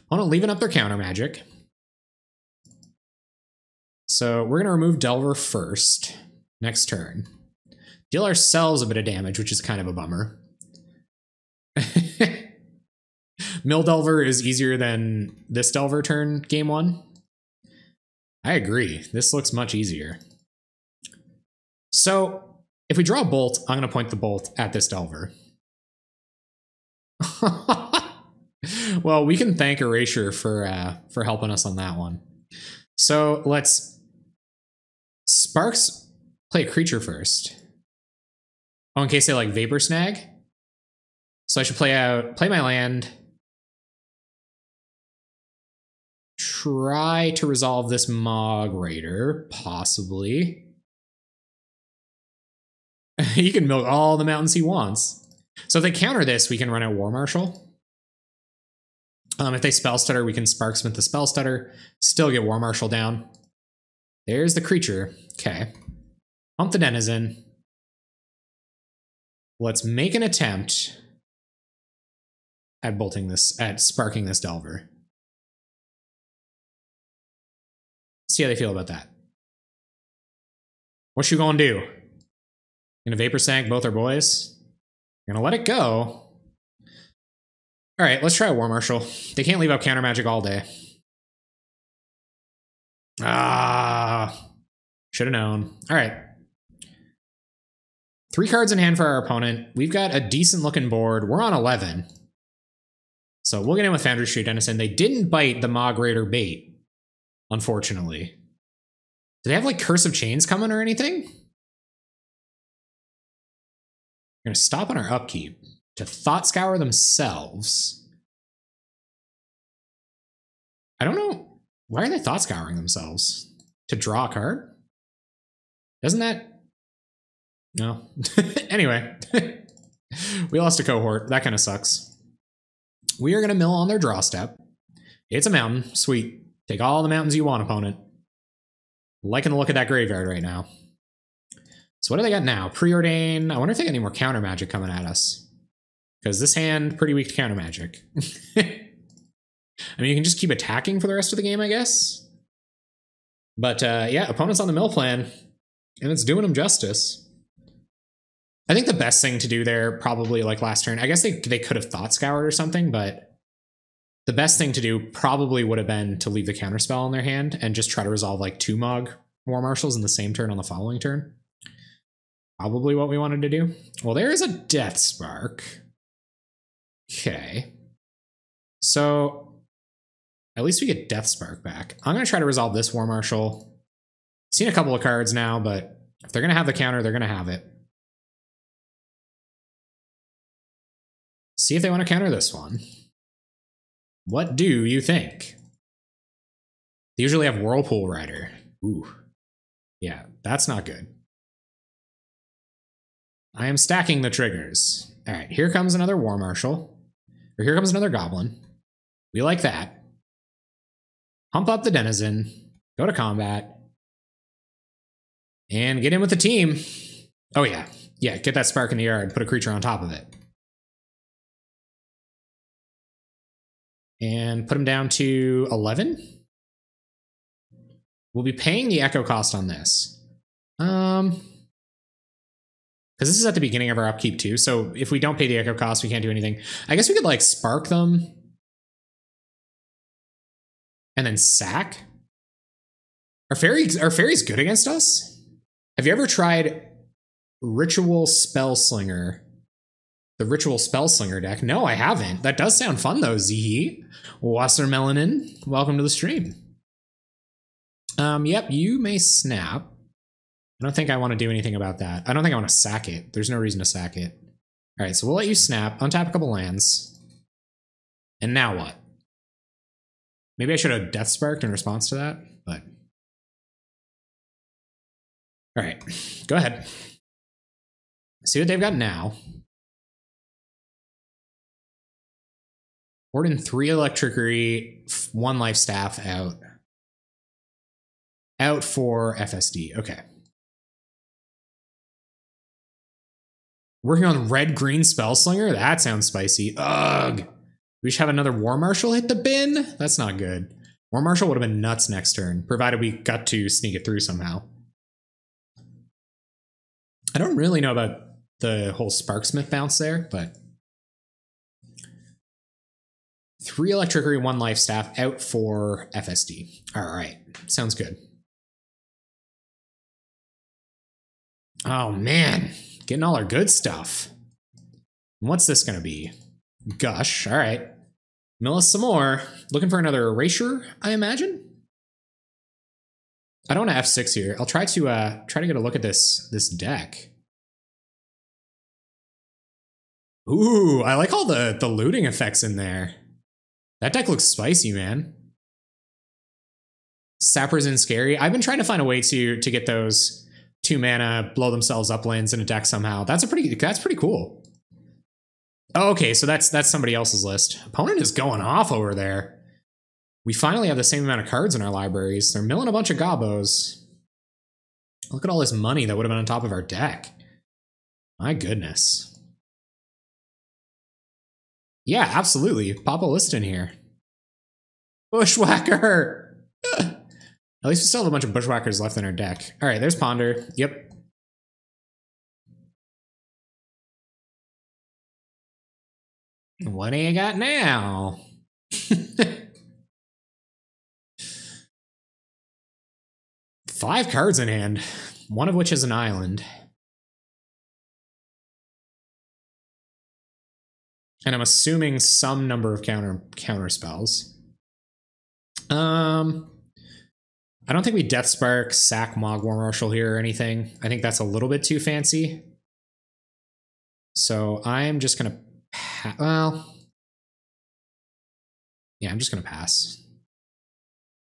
Opponent leaving up their counter magic. So we're gonna remove Delver first next turn. Deal ourselves a bit of damage, which is kind of a bummer. Mill Delver is easier than this Delver turn game 1. I agree. This looks much easier. So if we draw a bolt, I'm going to point the bolt at this Delver. Well, we can thank Erasure for helping us on that one. So let's Sparks play a creature first. Oh, in case they like Vapor Snag. So I should play my land. Try to resolve this Mog Raider, possibly. He can milk all the mountains he wants. So if they counter this, we can run out War Marshal. If they Spell Stutter, we can Sparksmith the Spell Stutter. Still get War Marshal down. There's the creature. Okay. Pump the Denizen. Let's make an attempt at sparking this Delver. See how they feel about that. What you gonna do? Gonna Vapor Snag both our boys? Gonna let it go. Alright, let's try a War Marshal. They can't leave up counter magic all day. Should have known. Alright. 3 cards in hand for our opponent. We've got a decent looking board. We're on 11. So we'll get in with Foundry Street Denizen. They didn't bite the Mog Raider bait. Unfortunately. Do they have like Curse of Chains coming or anything? We're going to stop on our upkeep to Thought Scour themselves. I don't know. Why are they Thought Scouring themselves? To draw a card? Doesn't that... No. Anyway. We lost a cohort. That kind of sucks. We are going to mill on their draw step. It's a mountain. Sweet. Take all the mountains you want, opponent. Liking the look of that graveyard right now. So what do they got now? Preordain. I wonder if they got any more counter magic coming at us. Because this hand, pretty weak to counter magic. I mean, you can just keep attacking for the rest of the game, I guess. But yeah, opponent's on the mill plan. And it's doing them justice. I think the best thing to do there, probably like last turn, I guess they could have Thought Scoured or something, but the best thing to do probably would have been to leave the counterspell in their hand and just try to resolve like 2 Mog War Marshals in the same turn on the following turn. Probably what we wanted to do. Well, there is a Death Spark. Okay. So at least we get Death Spark back. I'm going to try to resolve this War Marshal. Seen a couple of cards now, but if they're going to have the counter, they're going to have it. See if they want to counter this one. What do you think? They usually have Whirlpool Rider. Ooh. Yeah, that's not good. I am stacking the triggers. All right, here comes another War Marshal. Or here comes another goblin. We like that. Hump up the denizen. Go to combat. And get in with the team. Oh yeah. Yeah, get that spark in the yard. Put a creature on top of it. And put him down to 11. We'll be paying the echo cost on this. Because this is at the beginning of our upkeep too, so if we don't pay the echo cost, we can't do anything. I guess we could like spark them and then sack. Are fairies good against us? Have you ever tried Ritual Spellslinger? The Ritual Spellslinger deck? No, I haven't. That does sound fun though, Zihi. Wassermelanin, welcome to the stream. Yep, you may snap. I don't think I want to do anything about that. I don't think I want to sack it. There's no reason to sack it. All right, so we'll let you snap, untap a couple lands. And now what? Maybe I should have Death Sparked in response to that, but... All right, go ahead. See what they've got now. Warden 3 Electricity, 1 Life Staff out. Out for FSD, okay. Working on red-green Spellslinger? That sounds spicy. Ugh. We should have another War Marshal hit the bin? That's not good. War Marshal would have been nuts next turn, provided we got to sneak it through somehow. I don't really know about the whole Sparksmith bounce there, but... 3 Electricity, 1 Life Staff out for FSD. Alright, sounds good. Oh man, getting all our good stuff. What's this gonna be? Gush, alright. Mill us some more. Looking for another Erasure, I imagine? I don't want to F6 here. I'll try to get a look at this deck. Ooh, I like all the looting effects in there. That deck looks spicy, man. Sappers and Scary. I've been trying to find a way to get those 2 mana, blow themselves up lands in a deck somehow. That's pretty cool. Oh, okay, so that's somebody else's list. Opponent is going off over there. We finally have the same amount of cards in our libraries. They're milling a bunch of gobos. Look at all this money that would have been on top of our deck. My goodness. Yeah, absolutely. Pop a list in here. Bushwhacker! At least we still have a bunch of Bushwhackers left in our deck. All right, there's Ponder. Yep. What do you got now? 5 cards in hand, one of which is an island. And I'm assuming some number of counter spells. I don't think we Death Spark, sack Mog War Marshal here or anything. I think that's a little bit too fancy. So I'm just gonna well, yeah, I'm just gonna pass.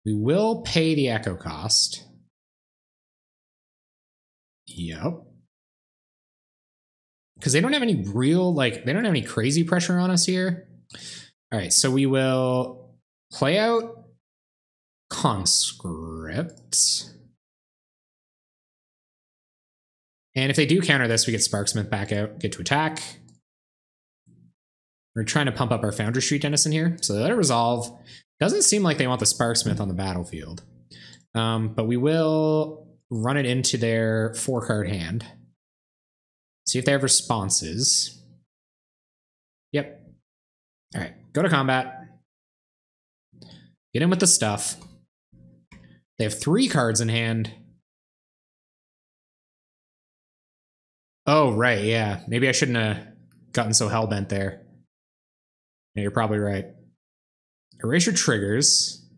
We will pay the echo cost. Yep. Because they don't have any real, like, they don't have any crazy pressure on us here. All right, so we will play out Conscript. And if they do counter this, we get Sparksmith back out, get to attack. We're trying to pump up our Foundry Street Denizen here, so let it resolve. Doesn't seem like they want the Sparksmith on the battlefield. But we will run it into their 4-card hand. See if they have responses. Yep. All right, go to combat. Get in with the stuff. They have 3 cards in hand. Oh, right, yeah. Maybe I shouldn't have gotten so hellbent there. Yeah, you're probably right. Erasure triggers.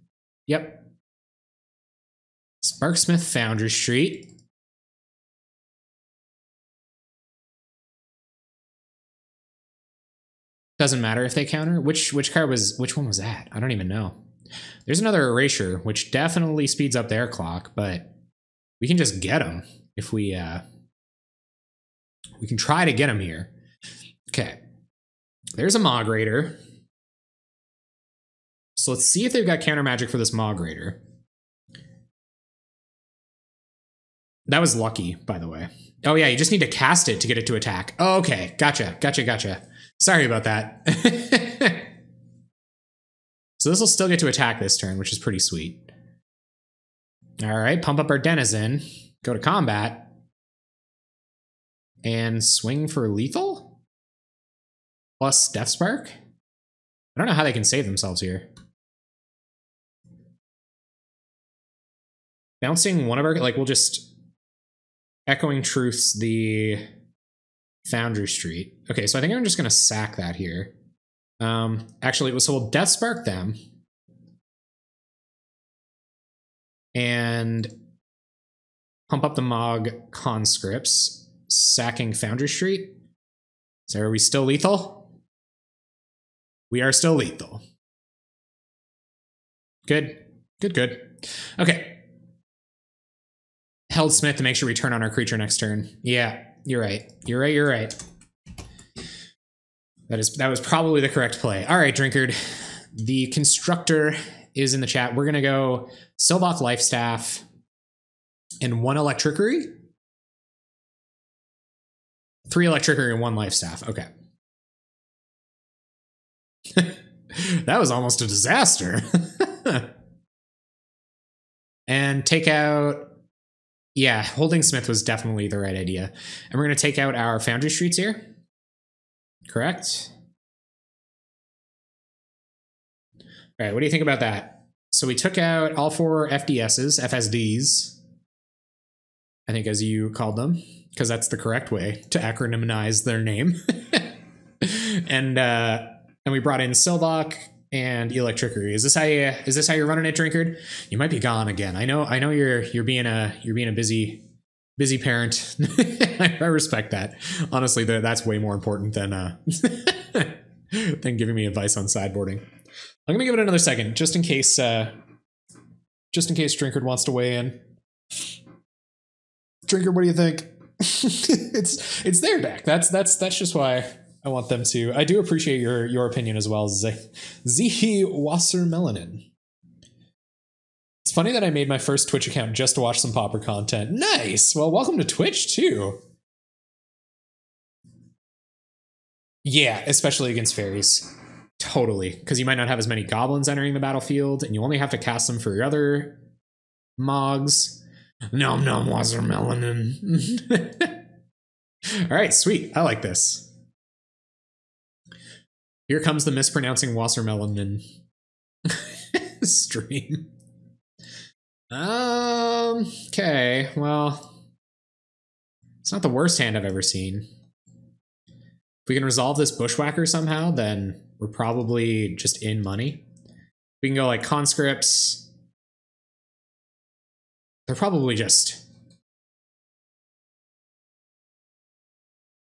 Yep. Sparksmith Foundry Street. Doesn't matter if they counter. Which card was, which one was that? I don't even know. There's another Erasure, which definitely speeds up their clock, but we can just get them if we can try to get them here. Okay. There's a Mog Raider. So let's see if they've got counter magic for this Mog Raider. That was lucky, by the way. Oh yeah, you just need to cast it to get it to attack. Oh, okay, gotcha. Sorry about that. So this will still get to attack this turn, which is pretty sweet. All right, pump up our Denizen, go to combat, and swing for lethal? Plus Death Spark? I don't know how they can save themselves here. Bouncing one of our, like, we'll just Echoing Truths the Foundry Street. Okay, so I think I'm just gonna sack that here. Actually, so we'll Death Spark them. And pump up the Mog Conscripts, sacking Foundry Street. So are we still lethal? We are still lethal. Good. Okay. Held Smith to make sure we turn on our creature next turn. Yeah, you're right. That was probably the correct play. All right, Drinkard. The Constructor is in the chat. We're gonna go Sylvoth Lifestaff and 1 Electrickery. 3 Electrickery and 1 Lifestaff. Okay. That was almost a disaster. And take out... Yeah, holding Smith was definitely the right idea. And we're going to take out our Foundry Streets here. Correct? All right, what do you think about that? So we took out all 4 FDSs, FSDs, I think as you called them, because that's the correct way to acronymize their name. And we brought in Sylvok and Electrickery. Is this how you're running it, Drinkard? You might be gone again. I know you're being a busy parent. I respect that. Honestly, that's way more important than than giving me advice on sideboarding. I'm gonna give it another second, just in case Drinkard wants to weigh in. Drinkard, what do you think? it's their deck. That's just why I want them to. I do appreciate your opinion as well, Zihi Wassermelanin. It's funny that I made my first Twitch account just to watch some Pauper content. Nice! Well, welcome to Twitch, too. Yeah, especially against fairies. Totally. Because you might not have as many goblins entering the battlefield, and you only have to cast them for your other Mogs. Nom nom Wassermelanin. Alright, sweet. I like this. Here comes the mispronouncing Wassermelanin stream. Okay, well, it's not the worst hand I've ever seen. If we can resolve this Bushwhacker somehow, then we're probably just in money. We can go like Conscripts. They're probably just...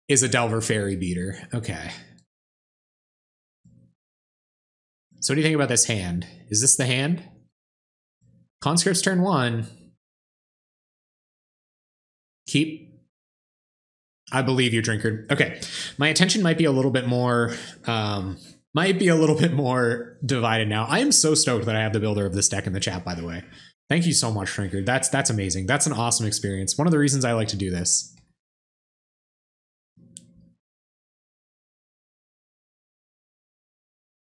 Is a Delver Fairy Beater. Okay. So what do you think about this hand? Is this the hand? Conscripts turn 1. Keep. I believe you, Drinkard. Okay. My attention might be a little bit more divided now. I am so stoked that I have the builder of this deck in the chat, by the way. Thank you so much, Drinkard. That's amazing. That's an awesome experience. One of the reasons I like to do this.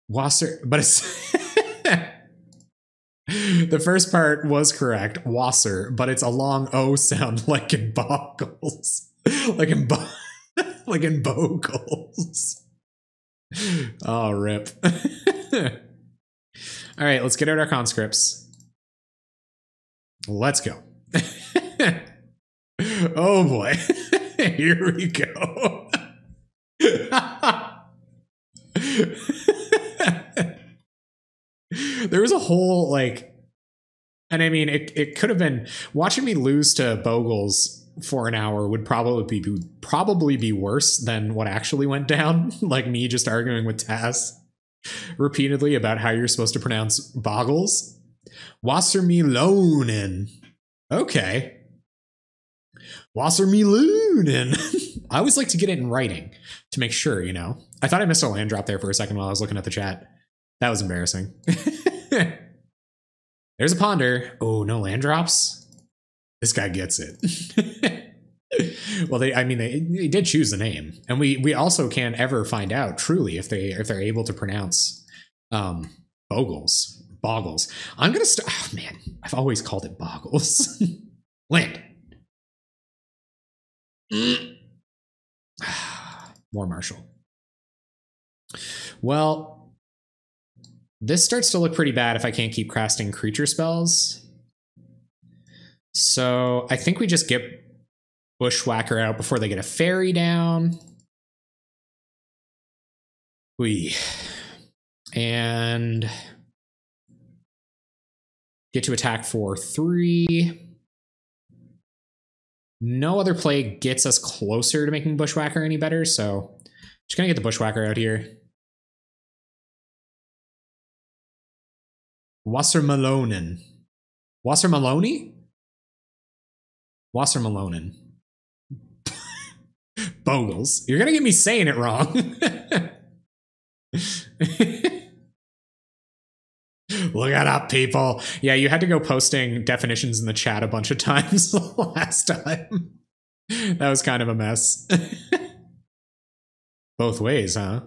Wasser, but it's the first part was correct, Wasser, but it's a long O sound like in Boggles. like in Bogles. Oh, rip. All right, let's get out our conscripts. Let's go. Oh boy. Here we go. There was a whole, like, and I mean, it could have been, watching me lose to Bogles for an hour would probably be worse than what actually went down. Like me just arguing with Taz repeatedly about how you're supposed to pronounce Boggles. Wassermelonen. Okay. Wassermelonen. I always like to get it in writing to make sure, you know. I thought I missed a land drop there for a second while I was looking at the chat. That was embarrassing. There's a ponder. Oh, no land drops. This guy gets it. Well, they did choose the name, and we also can't ever find out truly if they're able to pronounce boggles. I'm gonna start. Oh man, I've always called it boggles. Land. More Marshall. Well, this starts to look pretty bad if I can't keep casting creature spells. So I think we just get Bushwhacker out before they get a fairy down. And get to attack for 3. No other play gets us closer to making Bushwhacker any better, so just gonna get the Bushwhacker out here. Wassermelonen. Wassermeloni? Wassermelonen. Bogles. You're gonna get me saying it wrong. Look it up, people. Yeah, you had to go posting definitions in the chat a bunch of times last time. That was kind of a mess. Both ways, huh?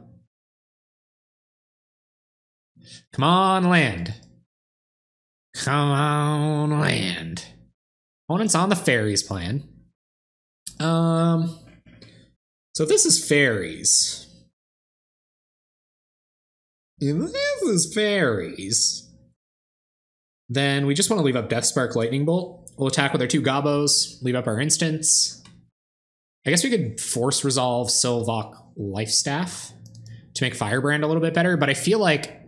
Come on, land. Come on, land. Opponent's on the fairies plan. So if this is fairies. If this is fairies, then we just want to leave up Deathspark Lightning Bolt. We'll attack with our 2 Gobos, leave up our instants. I guess we could force resolve Sylvok Lifestaff to make Firebrand a little bit better, but I feel like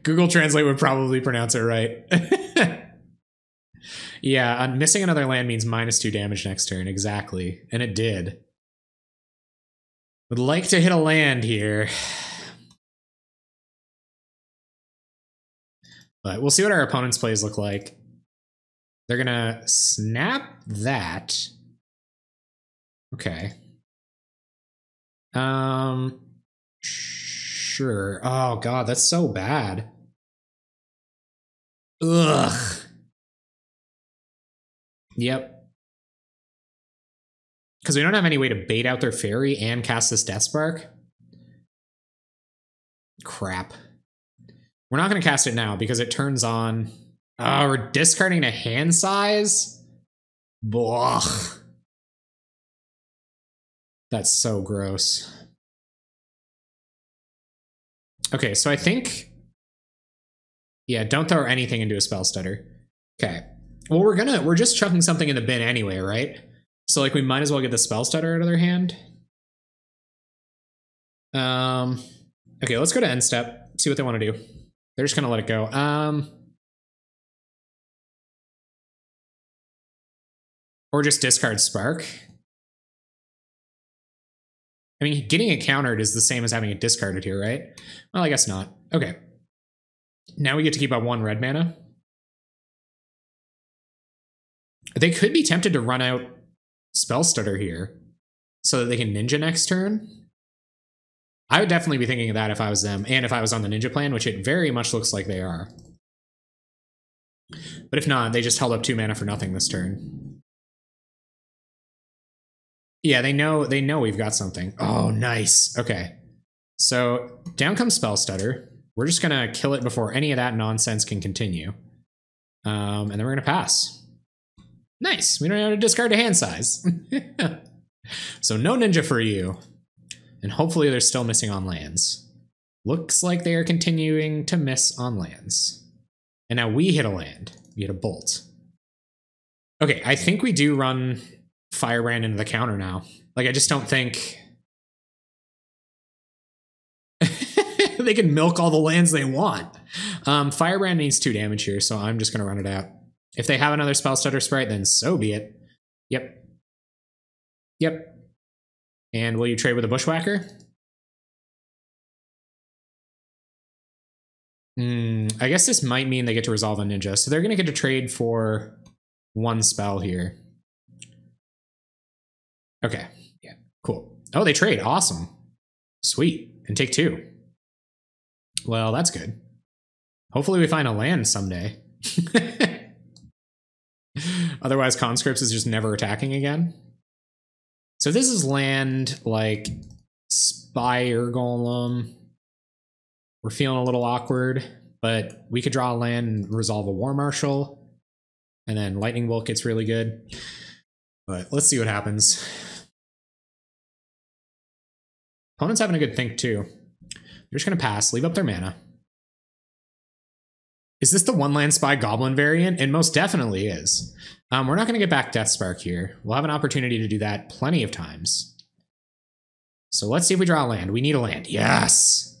Google Translate would probably pronounce it right. Yeah, missing another land means -2 damage next turn, exactly. And it did. Would like to hit a land here. But we'll see what our opponent's plays look like. They're gonna snap that. Okay. Sure. Oh god, that's so bad. Ugh. Yep. Because we don't have any way to bait out their fairy and cast this Deathspark. Crap. We're not going to cast it now because it turns on... Oh, we're discarding a hand size? Blah. That's so gross. Okay, so I think... Yeah, don't throw anything into a spell stutter. Okay. Well, we're just chucking something in the bin anyway, right? So like we might as well get the spell stutter out of their hand. Okay, let's go to end step, see what they want to do. They're just gonna let it go. Or just discard Spark. I mean, getting it countered is the same as having it discarded here, right? Well, I guess not. Okay. Now we get to keep up 1 red mana. They could be tempted to run out Spell Stutter here so that they can Ninja next turn. I would definitely be thinking of that if I was them, and if I was on the Ninja plan, which it very much looks like they are. But if not, they just held up 2 mana for nothing this turn. Yeah, they know we've got something. Oh, nice. Okay. So down comes Spell Stutter. We're just gonna kill it before any of that nonsense can continue. And then we're gonna pass. Nice. We don't have to discard a hand size. So no Ninja for you. And hopefully they're still missing on lands. Looks like they are continuing to miss on lands. And now we hit a land. We hit a bolt. Okay, I think we do run Firebrand into the counter now. Like, I just don't think... they can milk all the lands they want. Firebrand needs 2 damage here, so I'm just going to run it out. If they have another Spell Stutter Sprite, then so be it. Yep. Yep. And will you trade with a Bushwhacker? I guess this might mean they get to resolve a Ninja. So they're going to get to trade for 1 spell here. Okay. Yeah, cool. Oh, they trade. Awesome. Sweet. And take 2. Well, that's good. Hopefully we find a land someday. Otherwise, conscripts is just never attacking again. So this is land like Spire Golem. We're feeling a little awkward, but we could draw a land and resolve a War Marshal. And then Lightning Bolt gets really good. But let's see what happens. Opponent's having a good think too. They're just going to pass, leave up their mana. Is this the one land spy goblin variant? It most definitely is. We're not going to get back Deathspark here. We'll have an opportunity to do that plenty of times. So let's see if we draw a land. We need a land. Yes!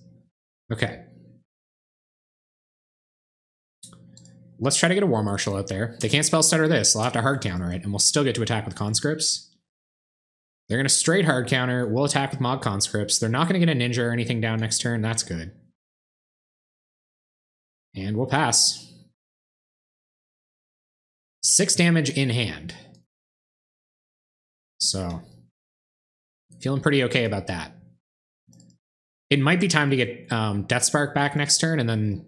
Okay. Let's try to get a War Marshal out there. They can't spell stutter this. They'll have to hard counter it, and we'll still get to attack with conscripts. They're going to straight hard counter. We'll attack with mod conscripts. They're not going to get a ninja or anything down next turn. That's good. And we'll pass. 6 damage in hand. So, feeling pretty okay about that. It might be time to get Deathspark back next turn, and then...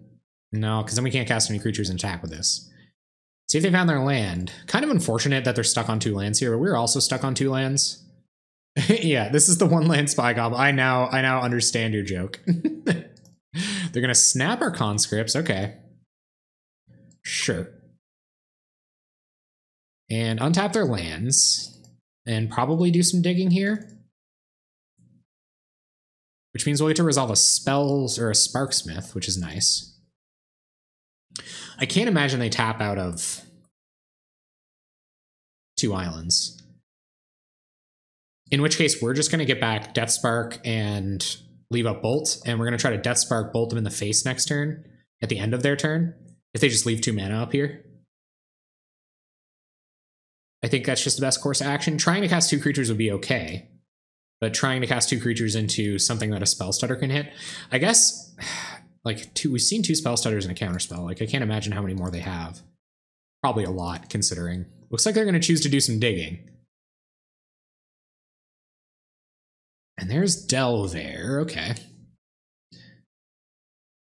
No, because then we can't cast any creatures and attack with this. See if they found their land. Kind of unfortunate that they're stuck on 2 lands here, but we're also stuck on 2 lands. Yeah, this is the one land spy goblin. I now understand your joke. They're gonna snap our conscripts. Okay. Sure. And untap their lands. And probably do some digging here. Which means we'll get to resolve a spells or a Sparksmith, which is nice. I can't imagine they tap out of 2 islands. In which case, we're just going to get back Deathspark and leave up Bolt, and we're going to try to Deathspark Bolt them in the face next turn, at the end of their turn, if they just leave 2 mana up here. I think that's just the best course of action. Trying to cast 2 creatures would be okay, but trying to cast 2 creatures into something that a spell stutter can hit, I guess, like, we've seen 2 spell stutters and a counterspell. Like, I can't imagine how many more they have. Probably a lot, considering. Looks like they're going to choose to do some digging. And there's Del there. Okay.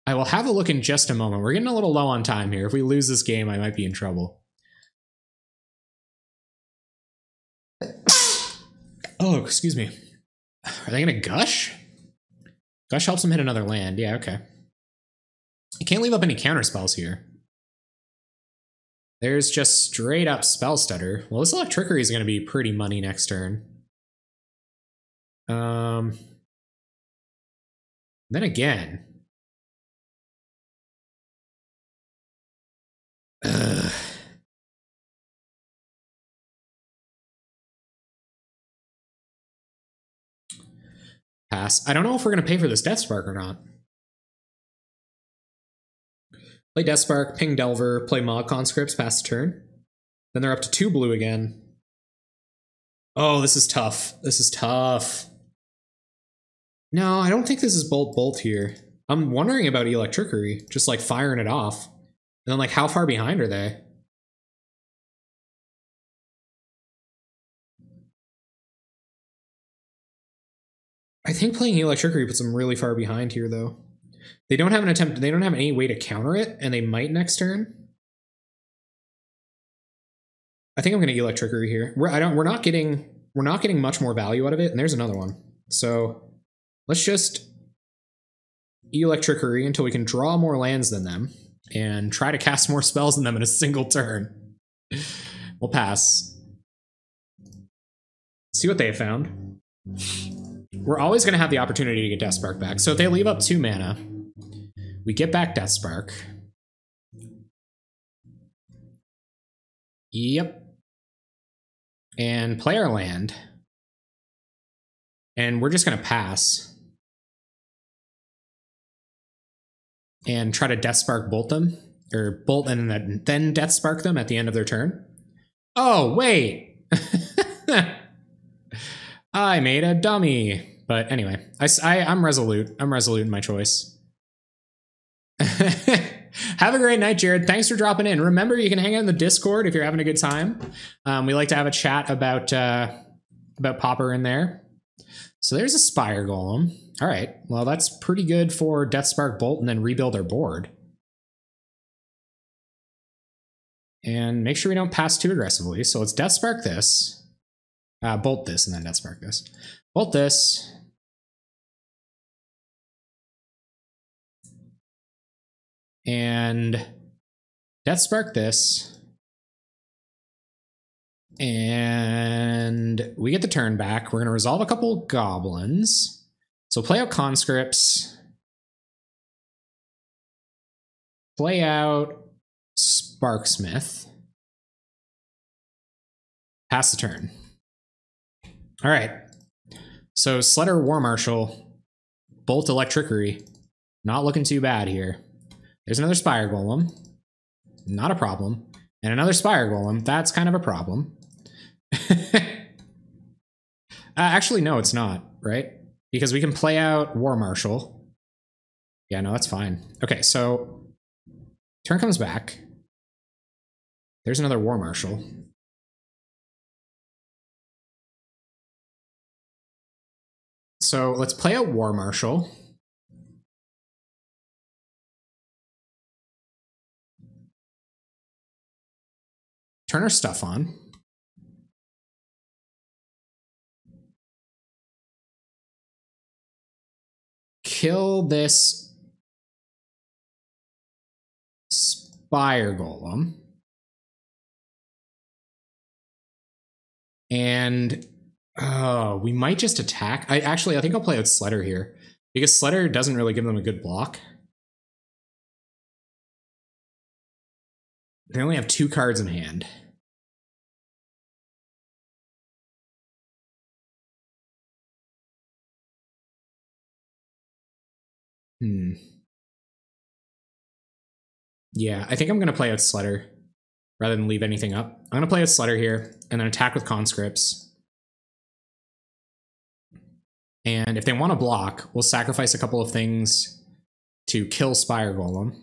I will have a look in just a moment. We're getting a little low on time here. If we lose this game, I might be in trouble. Oh, excuse me. Are they going to Gush? Gush helps them hit another land. Yeah, okay. I can't leave up any counterspells here. There's just straight up Spell Stutter. Well, this Electrickery is going to be pretty money next turn. Then again. Pass. I don't know if we're going to pay for this Deathspark or not. Play Deathspark, ping Delver, play Mod Conscripts, pass the turn. Then they're up to 2 blue again. Oh, this is tough. This is tough. No, I don't think this is Bolt here. I'm wondering about Electrickery, just like firing it off. And then like how far behind are they? I think playing Electrickery puts them really far behind here though. They don't have an attempt, they don't have any way to counter it, and they might next turn. I think I'm gonna Electrickery here. We're not getting much more value out of it, and there's another one. So let's just Electrickery until we can draw more lands than them and try to cast more spells than them in a single turn. We'll pass. See what they have found. We're always going to have the opportunity to get Deathspark back. So if they leave up 2 mana, we get back Deathspark. Yep. And play our land. And we're just going to pass. And try to Deathspark Bolt them. Or Bolt and then Deathspark them at the end of their turn. Oh, wait! I made a dummy. But anyway, I'm resolute. I'm resolute in my choice. Have a great night, Jared. Thanks for dropping in. Remember, you can hang out in the Discord if you're having a good time. We like to have a chat about Pauper in there. So there's a Spire Golem. All right, well, that's pretty good for Deathspark Bolt and then rebuild our board. And make sure we don't pass too aggressively. So let's Deathspark this. Bolt this and then Deathspark this. Bolt this. And Deathspark this. And we get the turn back. We're going to resolve a couple Goblins. So play out Conscripts. Play out Sparksmith. Pass the turn. All right. So Sledder War Marshal, Bolt Electrickery. Not looking too bad here. There's another Spire Golem. Not a problem. And another Spire Golem. That's kind of a problem. Actually, no, it's not, right? Because we can play out War Marshal. Yeah, no, that's fine. Okay, so turn comes back. There's another War Marshal. So let's play out War Marshal. Turn our stuff on. Kill this Spire Golem. And we might just attack. I think I'll play out Sledder here because Sledder doesn't really give them a good block. They only have 2 cards in hand. Yeah, I think I'm going to play out Sledder rather than leave anything up. I'm going to play out Sledder here and then attack with Conscripts. And if they want to block, we'll sacrifice a couple of things to kill Spire Golem.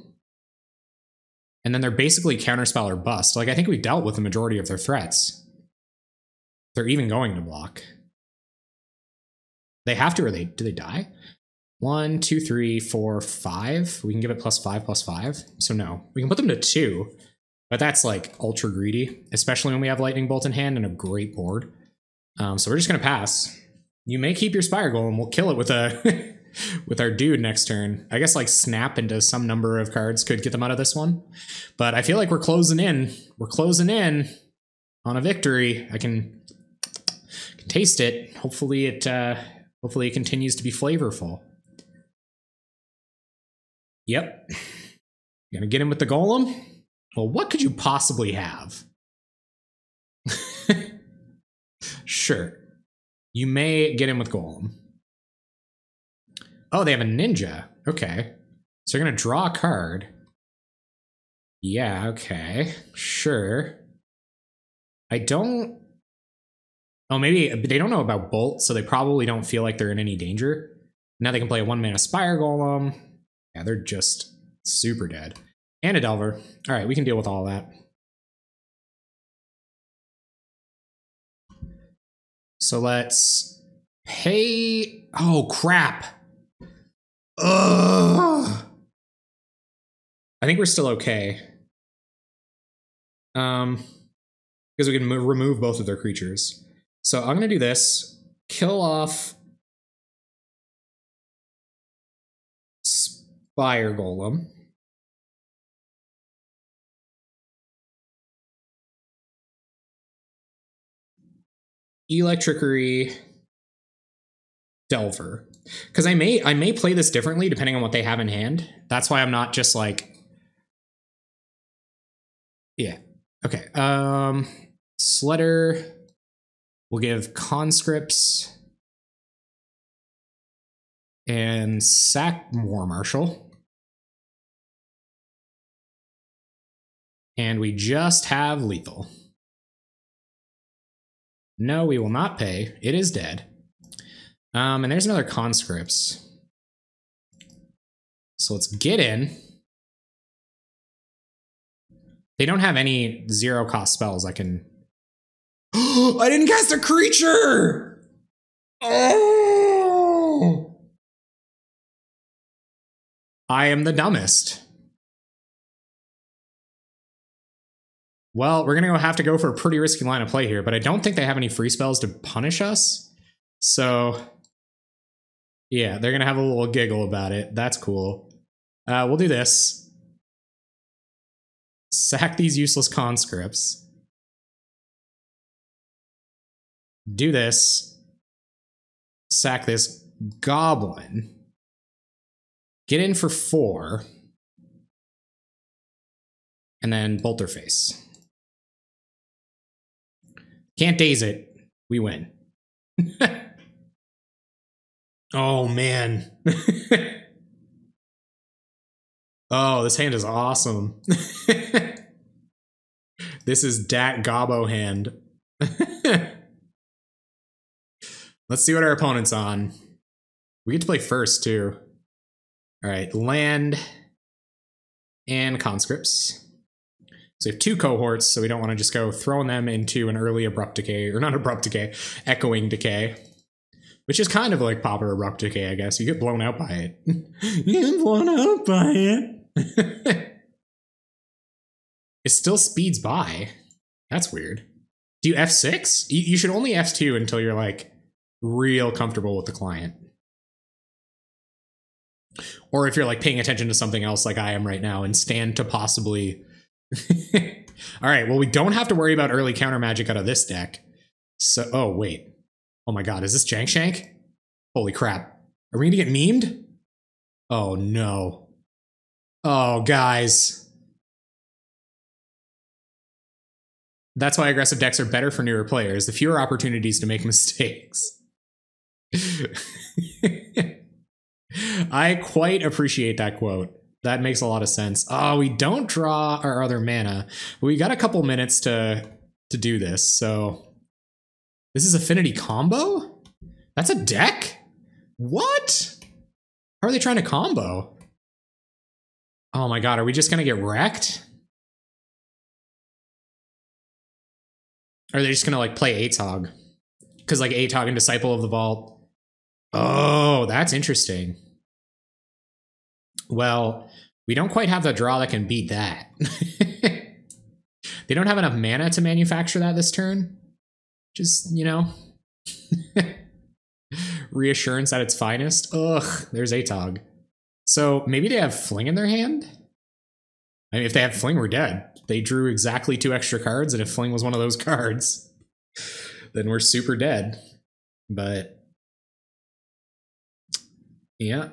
And then they're basically counterspell or bust. Like, I think we dealt with the majority of their threats. They're even going to block. They have to, or do they die? 1, 2, 3, 4, 5. We can give it +5/+5. So no, we can put them to 2, but that's like ultra greedy, especially when we have Lightning Bolt in hand and a great board. So we're just gonna pass. You may keep your Spire Golem. We'll kill it with a with our dude next turn. I guess like snap into some number of cards could get them out of this one, but I feel like we're closing in. We're closing in on a victory. I can taste it. Hopefully it continues to be flavorful. Yep. Gonna get him with the Golem? Well, what could you possibly have? Sure. You may get him with Golem. Oh, they have a Ninja. Okay. So they're gonna draw a card. Yeah, okay. Sure. I don't... Oh, maybe they don't know about Bolt, so they probably don't feel like they're in any danger. Now they can play a 1-mana Spire Golem. Yeah, they're just super dead. And a Delver. All right, we can deal with all that. So let's pay... Oh, crap. Ugh. I think we're still okay. Because we can remove both of their creatures. So I'm going to do this. Kill off Spire Golem. Electrickery. Delver. Because I may play this differently depending on what they have in hand. That's why I'm not just like... Yeah. Okay. Sledder. We'll give Conscripts. And sack War Marshal. And we just have lethal. No, we will not pay. It is dead. And there's another Conscripts. So let's get in. They don't have any 0-cost spells I can... I didn't cast a creature! Oh! I am the dumbest. Well, we're going to have to go for a pretty risky line of play here, but I don't think they have any free spells to punish us. So, yeah, they're going to have a little giggle about it. That's cool. We'll do this. Sack these useless conscripts. Do this. Sack this goblin. Get in for 4. And then bolt their face. Can't daze it. We win. Oh, man. Oh, this hand is awesome. This is Dat Gobbo hand. Let's see what our opponent's on. We get to play first, too. All right, land and conscripts. So we have 2 cohorts, so we don't want to just go throwing them into an early abrupt decay, or not abrupt decay, echoing decay. Which is kind of like Pauper Abrupt Decay, I guess. You get blown out by it. You get blown out by it. It still speeds by. That's weird. Do you F6? You should only F2 until you're, like, real comfortable with the client. Or if you're, like, paying attention to something else like I am right now and stand to possibly... Alright, well, we don't have to worry about early counter magic out of this deck. So, oh, wait. Oh my god, is this Jank Shank? Holy crap. Are we gonna get memed? Oh no. Oh, guys. That's why aggressive decks are better for newer players. The fewer opportunities to make mistakes. I quite appreciate that quote. That makes a lot of sense. Oh, we don't draw our other mana. But we got a couple minutes to do this, so... This is Affinity combo? That's a deck? What? How are they trying to combo? Oh my god, are we just gonna get wrecked? Or are they just gonna like play Atog? Because like Atog and Disciple of the Vault. Oh, that's interesting. Well, we don't quite have the draw that can beat that. They don't have enough mana to manufacture that this turn. Just, you know, reassurance at its finest. Ugh, there's Atog. So maybe they have Fling in their hand? I mean, if they have Fling, we're dead. They drew exactly 2 extra cards, and if Fling was one of those cards, then we're super dead. But, yeah.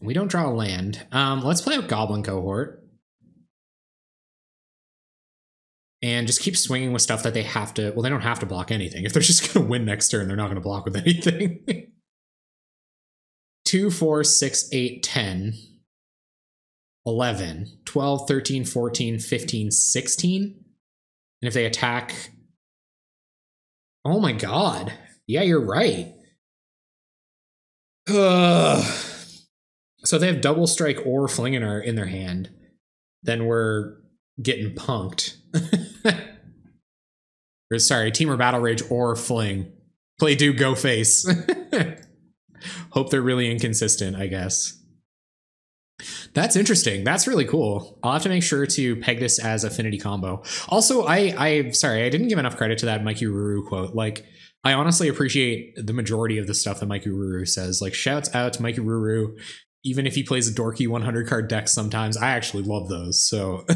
We don't draw a land. Let's play a Goblin cohort. And just keep swinging with stuff that they have to... Well, they don't have to block anything. If they're just going to win next turn, they're not going to block with anything. 2, 4, 6, 8, 10, 11, 12, 13, 14, 15, 16. And if they attack... Oh my god. Yeah, you're right. Ugh. So if they have Double Strike or Fling in their hand, then we're getting punked. Or, sorry, Temur Battle Rage or Fling. Play do go face. Hope they're really inconsistent, I guess. That's interesting. That's really cool. I'll have to make sure to peg this as Affinity combo. Also, sorry, I didn't give enough credit to that Mikey Ruru quote. Like, I honestly appreciate the majority of the stuff that Mikey Ruru says. Like, shouts out to Mikey Ruru. Even if he plays a dorky 100 card deck sometimes, I actually love those. So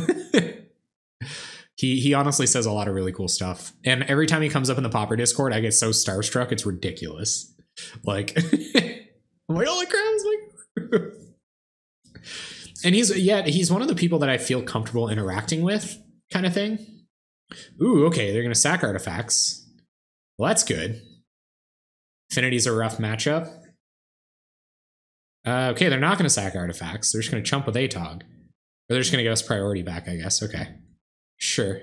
he honestly says a lot of really cool stuff. And every time he comes up in the Pauper Discord, I get so starstruck, it's ridiculous. Like, I'm like, holy crap, it's like... And he's one of the people that I feel comfortable interacting with, kind of thing. Ooh, okay, they're going to sack artifacts. Well, that's good. Affinity's a rough matchup. Okay, they're not going to sack artifacts. They're just going to chump with Atog. Or they're just going to give us priority back, I guess. Okay. Sure.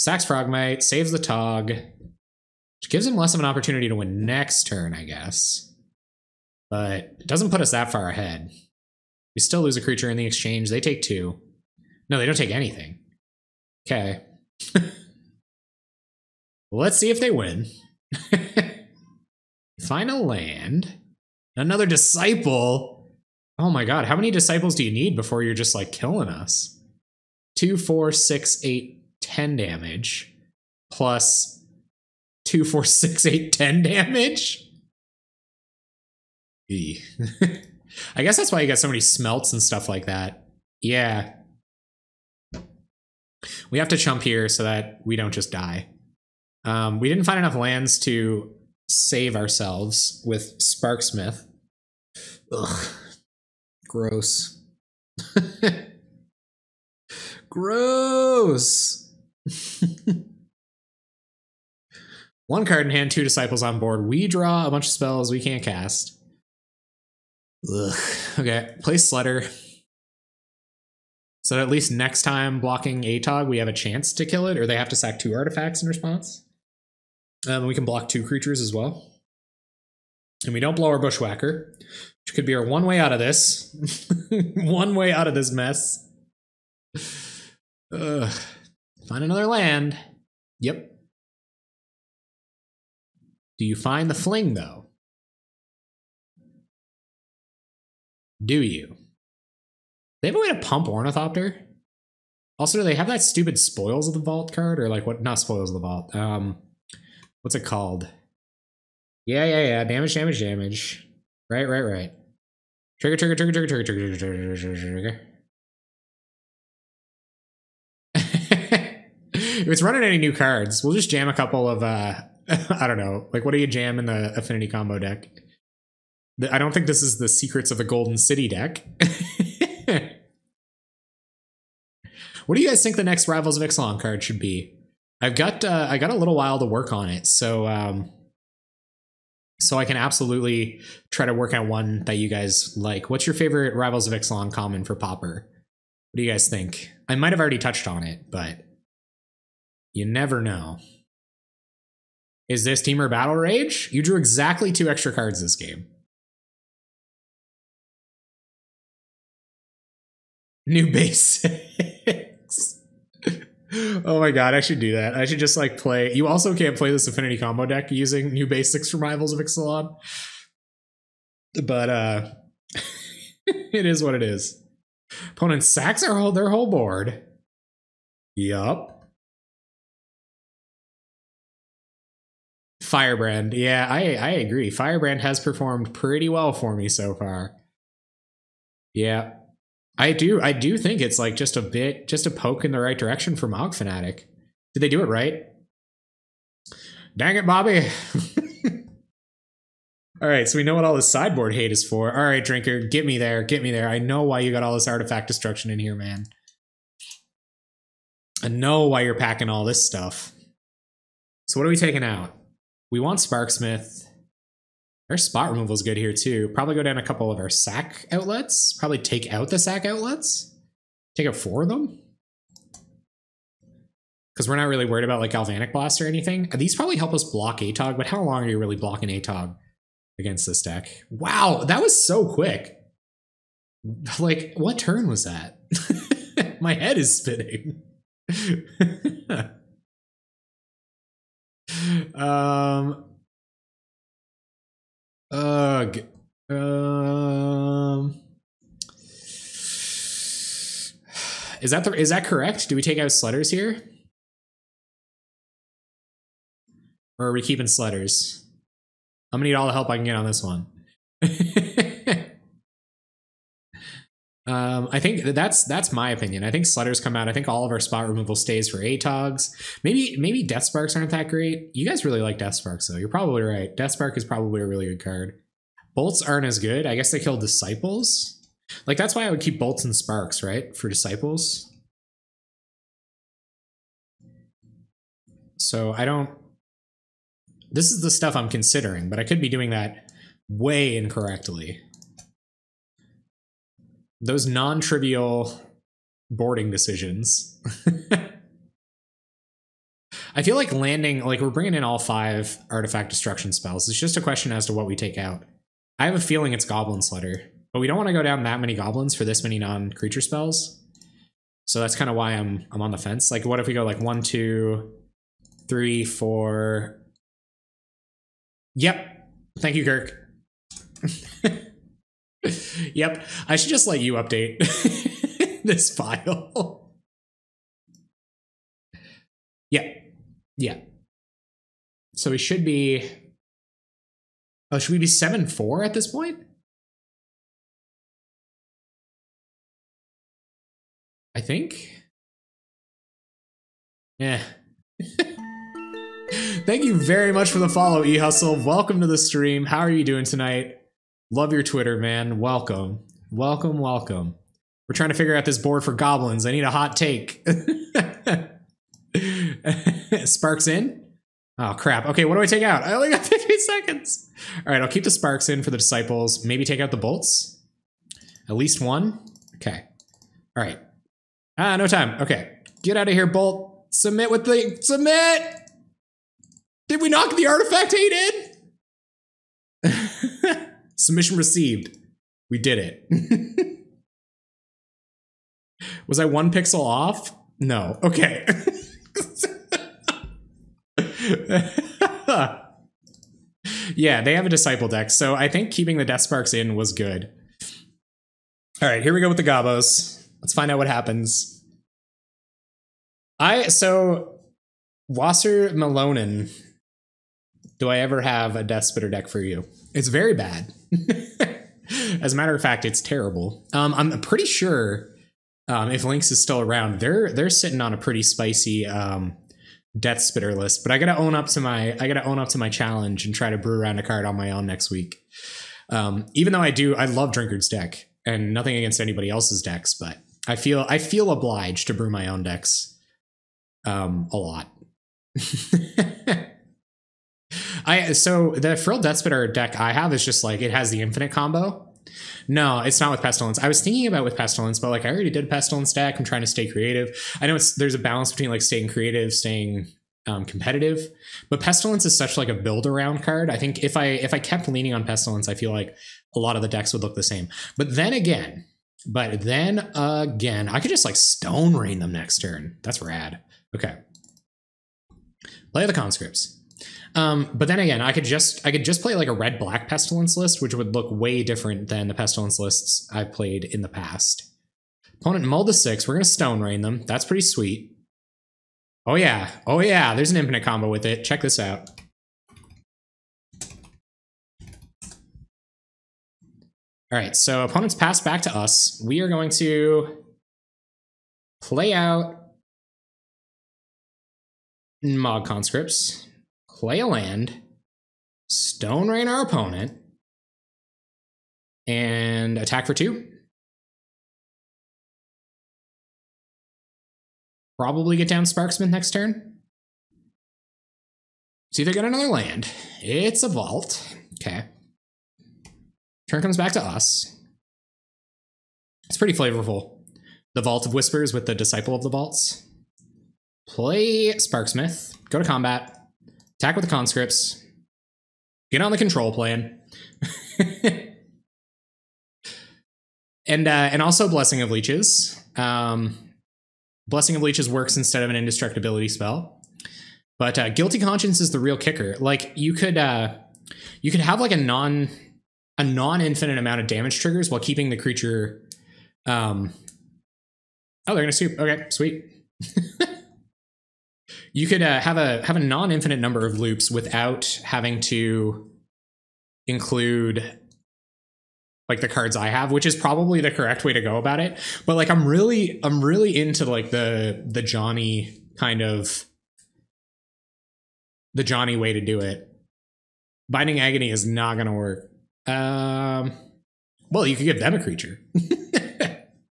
Sacks Frogmite, saves the Tog. Which gives him less of an opportunity to win next turn, I guess. But it doesn't put us that far ahead. We still lose a creature in the exchange. They take 2. No, they don't take anything. Okay. Let's see if they win. Final land. Another Disciple. Oh my god, how many disciples do you need before you're just like killing us? 2, 4, 6, 8, 10 damage. Plus 2, 4, 6, 8, 10 damage? I guess that's why you got so many smelts and stuff like that. Yeah. We have to chump here so that we don't just die. We didn't find enough lands to save ourselves with Sparksmith. Ugh. Gross. Gross. 1 card in hand, 2 disciples on board. We draw a bunch of spells we can't cast. Ugh. Okay, play Sledder. So that at least next time blocking Atog, we have a chance to kill it, or they have to sack 2 artifacts in response. We can block 2 creatures as well. And we don't blow our Bushwhacker, which could be our one way out of this. One way out of this mess. Ugh. Find another land. Yep. Do you find the fling, though? Do you? They have a way to pump Ornithopter? Also, do they have that stupid Spoils of the Vault card? Or like, what? Not Spoils of the Vault. What's it called? Yeah. Damage. Right. Trigger. If it's running any new cards, we'll just jam a couple of, I don't know. Like, what do you jam in the Affinity combo deck? I don't think this is the Secrets of the Golden City deck. What do you guys think the next Rivals of Ixalan card should be? I got a little while to work on it, so I can absolutely try to work out one that you guys like. What's your favorite Rivals of Ixalan common for Pauper? What do you guys think? I might have already touched on it, but you never know. Is this Teamer Battle Rage? You drew exactly 2 extra cards this game. New basics. Oh my god, I should do that. I should just like play. You also can't play this Affinity combo deck using new basics from Rivals of Ixalan. But it is what it is. Opponent sacks their whole board. Yup. Firebrand. Yeah, I agree. Firebrand has performed pretty well for me so far. Yeah. I do think it's like just a poke in the right direction for Mog Fanatic. Did they do it right? Dang it, Bobby. All right, so we know what all this sideboard hate is for. All right, Drinkard, get me there. I know why you got all this artifact destruction in here, man. I know why you're packing all this stuff. So what are we taking out? We want Sparksmith. Our spot removal is good here too. Probably go down a couple of our sack outlets. Probably take out the sack outlets. Take out 4 of them. Because we're not really worried about like Galvanic Blast or anything. These probably help us block Atog, but how long are you really blocking Atog against this deck? Wow, that was so quick. Like, what turn was that? My head is spinning. Is that correct? Do we take out Sledders here? Or are we keeping Sledders? I'm gonna need all the help I can get on this one. I think that's my opinion. I think Sledders come out. I think all of our spot removal stays for Atogs. Maybe Death Sparks aren't that great. You guys really like Death Sparks though. You're probably right. Death Spark is probably a really good card. Bolts aren't as good. I guess they kill Disciples. Like that's why I would keep Bolts and Sparks, right? For Disciples. So I don't... This is the stuff I'm considering, but I could be doing that way incorrectly. Those non-trivial boarding decisions. I feel like landing, like we're bringing in all 5 artifact destruction spells. It's just a question as to what we take out. I have a feeling it's Goblin Sledder, but we don't want to go down that many goblins for this many non-creature spells. So that's kind of why I'm on the fence. Like what if we go like 1, 2, 3, 4. Yep. Thank you, Kirk. Yep, I should just let you update this file. Yeah, yeah. So we should be... Oh, should we be 7-4 at this point? I think. Yeah. Thank you very much for the follow, eHustle. Welcome to the stream. How are you doing tonight? Love your Twitter, man. Welcome. Welcome, welcome. We're trying to figure out this board for goblins. I need a hot take. Sparks in? Oh, crap. Okay, what do I take out? I only got 50 seconds. All right, I'll keep the sparks in for the disciples. Maybe take out the bolts. At least one. Okay. All right. Ah, no time. Okay. Get out of here, bolt. Submit with the... Submit! Did we knock the artifact hate in? Submission received. We did it. Was I 1 pixel off? No. Okay. Yeah, they have a Disciple deck, so I think keeping the Death Sparks in was good. All right, here we go with the Gobos. Let's find out what happens. So Wasser Melonen, do I ever have a Death Spitter deck for you? It's very bad. As a matter of fact, it's terrible. I'm pretty sure if Lynx is still around, they're sitting on a pretty spicy Death Spitter list. But I gotta own up to my challenge and try to brew around a card on my own next week. Even though I love Drinkard's deck, and nothing against anybody else's decks, but I feel obliged to brew my own decks a lot. So the Frilled Death Spitter deck I have is just like, it has the infinite combo. No, it's not with Pestilence. I was thinking about with Pestilence, but like I already did Pestilence deck. I'm trying to stay creative. I know there's a balance between like staying creative, staying competitive, but Pestilence is such like a build around card. I think if I kept leaning on Pestilence, I feel like a lot of the decks would look the same. But then again, I could just like Stone Rain them next turn. That's rad. Okay. Play the conscripts. But then again, I could just play like a red-black Pestilence list, which would look way different than the Pestilence lists I've played in the past. Opponent mulled to 6. We're going to Stone Rain them. That's pretty sweet. Oh yeah. Oh yeah. There's an infinite combo with it. Check this out. All right. So opponent's passed back to us. We are going to play out Mog Conscripts. Play a land, Stone Rain our opponent, and attack for 2. Probably get down Sparksmith next turn. It's either get another land. It's a vault. Okay. Turn comes back to us. It's pretty flavorful. The Vault of Whispers with the Disciple of the Vaults. Play Sparksmith. Go to combat. Attack with the conscripts. Get on the control plan. and also Blessing of Leeches. Blessing of Leeches works instead of an indestructibility spell. But Guilty Conscience is the real kicker. Like you could have like a non-infinite amount of damage triggers while keeping the creature oh, they're gonna soup. Okay, sweet. You could have a non-infinite number of loops without having to include like the cards I have, which is probably the correct way to go about it. But like I'm really into like the Johnny kind of the Johnny way to do it. Binding Agony is not gonna work. Well, you could give them a creature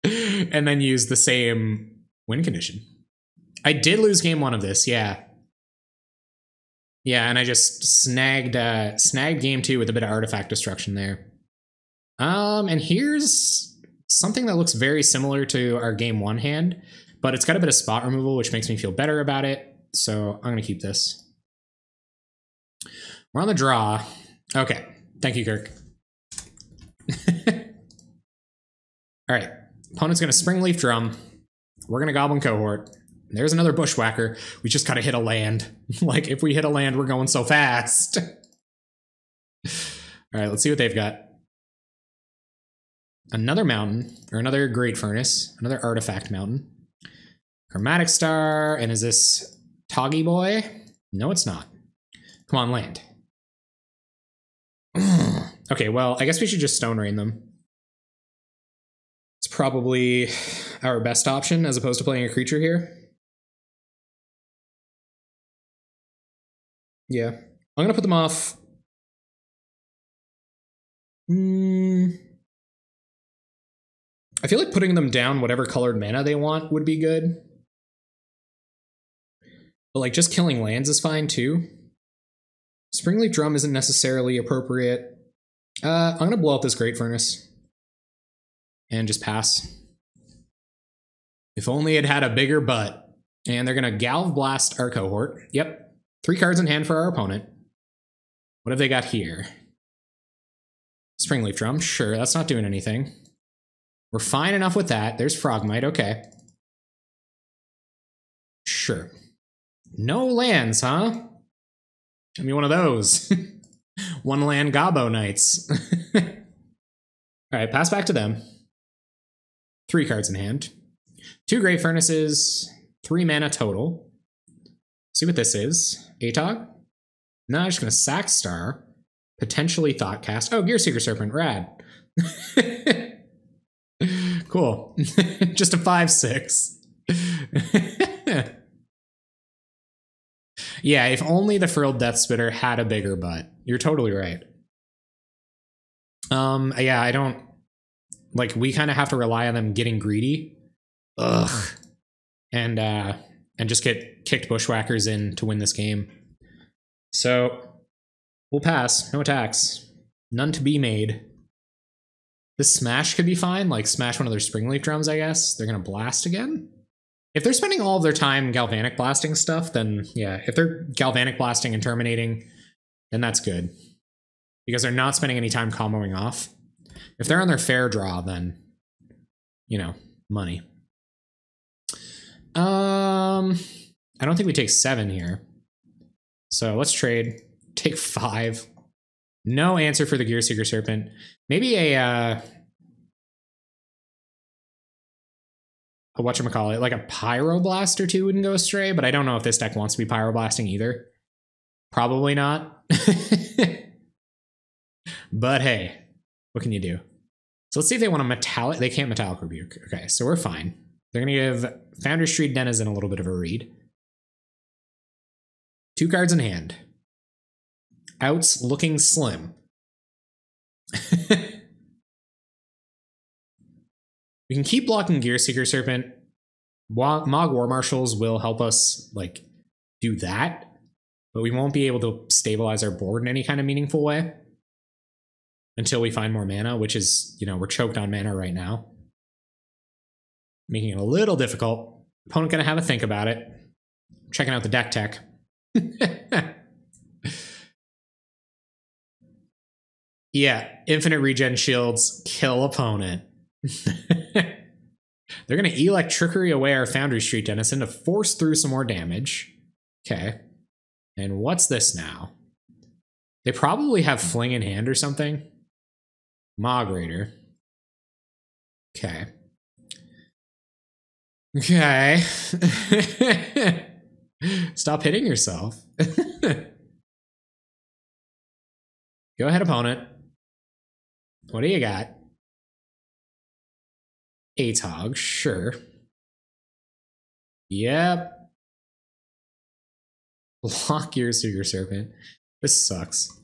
and then use the same win condition. I did lose game 1 of this, yeah. Yeah, and I just snagged game 2 with a bit of artifact destruction there. And here's something that looks very similar to our game 1 hand, but it's got a bit of spot removal, which makes me feel better about it. So I'm gonna keep this. We're on the draw. Okay, thank you, Kirk. All right, opponent's gonna Springleaf Drum. We're gonna Goblin Cohort. There's another Bushwhacker. We just gotta hit a land. Like, if we hit a land, we're going so fast. All right, let's see what they've got. Another mountain, or another great furnace, another artifact mountain. Chromatic star, and is this Toggy boy? No, it's not. Come on, land. Okay, well, I guess we should just stone rain them. It's probably our best option as opposed to playing a creature here. Yeah, I'm gonna put them off. I feel like putting them down whatever colored mana they want would be good. But like just killing lands is fine too. Springleaf Drum isn't necessarily appropriate. I'm gonna blow up this Great Furnace. And just pass. If only it had a bigger butt. And they're gonna Galv Blast our cohort. Yep. 3 cards in hand for our opponent. What have they got here? Springleaf Drum, sure, that's not doing anything. We're fine enough with that. There's Frogmite, okay. Sure. No lands, huh? Give me one of those. 1 land Gobbo Knights. Alright, pass back to them. 3 cards in hand. 2 Great Furnaces, 3 mana total. See what this is. Atog? No, I'm just gonna sack Star. Potentially Thoughtcast. Oh, Gearseeker Serpent, rad. Cool. Just a 5/6. Yeah, if only the Frilled Death Spitter had a bigger butt. You're totally right. Yeah, I don't... Like, we kind of have to rely on them getting greedy. Ugh. And just get kicked Bushwhackers in to win this game. So, we'll pass. No attacks. None to be made. This Smash could be fine. Like, smash one of their Springleaf Drums, I guess. They're gonna blast again? If they're spending all of their time Galvanic Blasting stuff, then yeah. If they're Galvanic Blasting and Terminating, then that's good. Because they're not spending any time comboing off. If they're on their fair draw, then, you know, money. I don't think we take 7 here. So let's trade. Take 5. No answer for the Gearseeker Serpent. Maybe a whatchamacallit, like a Pyroblast or 2 wouldn't go astray, but I don't know if this deck wants to be Pyroblasting either. Probably not. But hey, what can you do? So let's see if they want to Metallic. They can't Metallic Rebuke. Okay, so we're fine. They're going to give Foundry Street Denizen a little bit of a read. 2 cards in hand. Outs looking slim. We can keep blocking Gearseeker Serpent. Mog War Marshals will help us, like, do that, but we won't be able to stabilize our board in any kind of meaningful way until we find more mana, which is, you know, we're choked on mana right now. Making it a little difficult. Opponent gonna have a think about it. Checking out the deck tech. Yeah, infinite regen shields, kill opponent. They're going to Electrickery away our Foundry Street Denizen to force through some more damage. Okay. And what's this now? They probably have Fling in hand or something. Mog Raider. Okay. Okay. Stop hitting yourself. Go ahead, opponent. What do you got? Atog, sure. Yep. Block your Gearseeker Serpent. This sucks.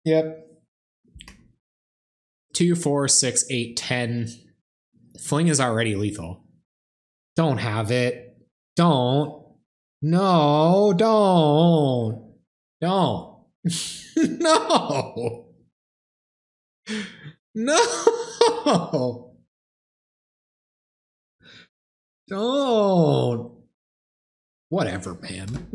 Yep. 2, 4, 6, 8, 10. Fling is already lethal. Don't have it. Don't. No, don't. Don't. No. No. Don't. Whatever, man.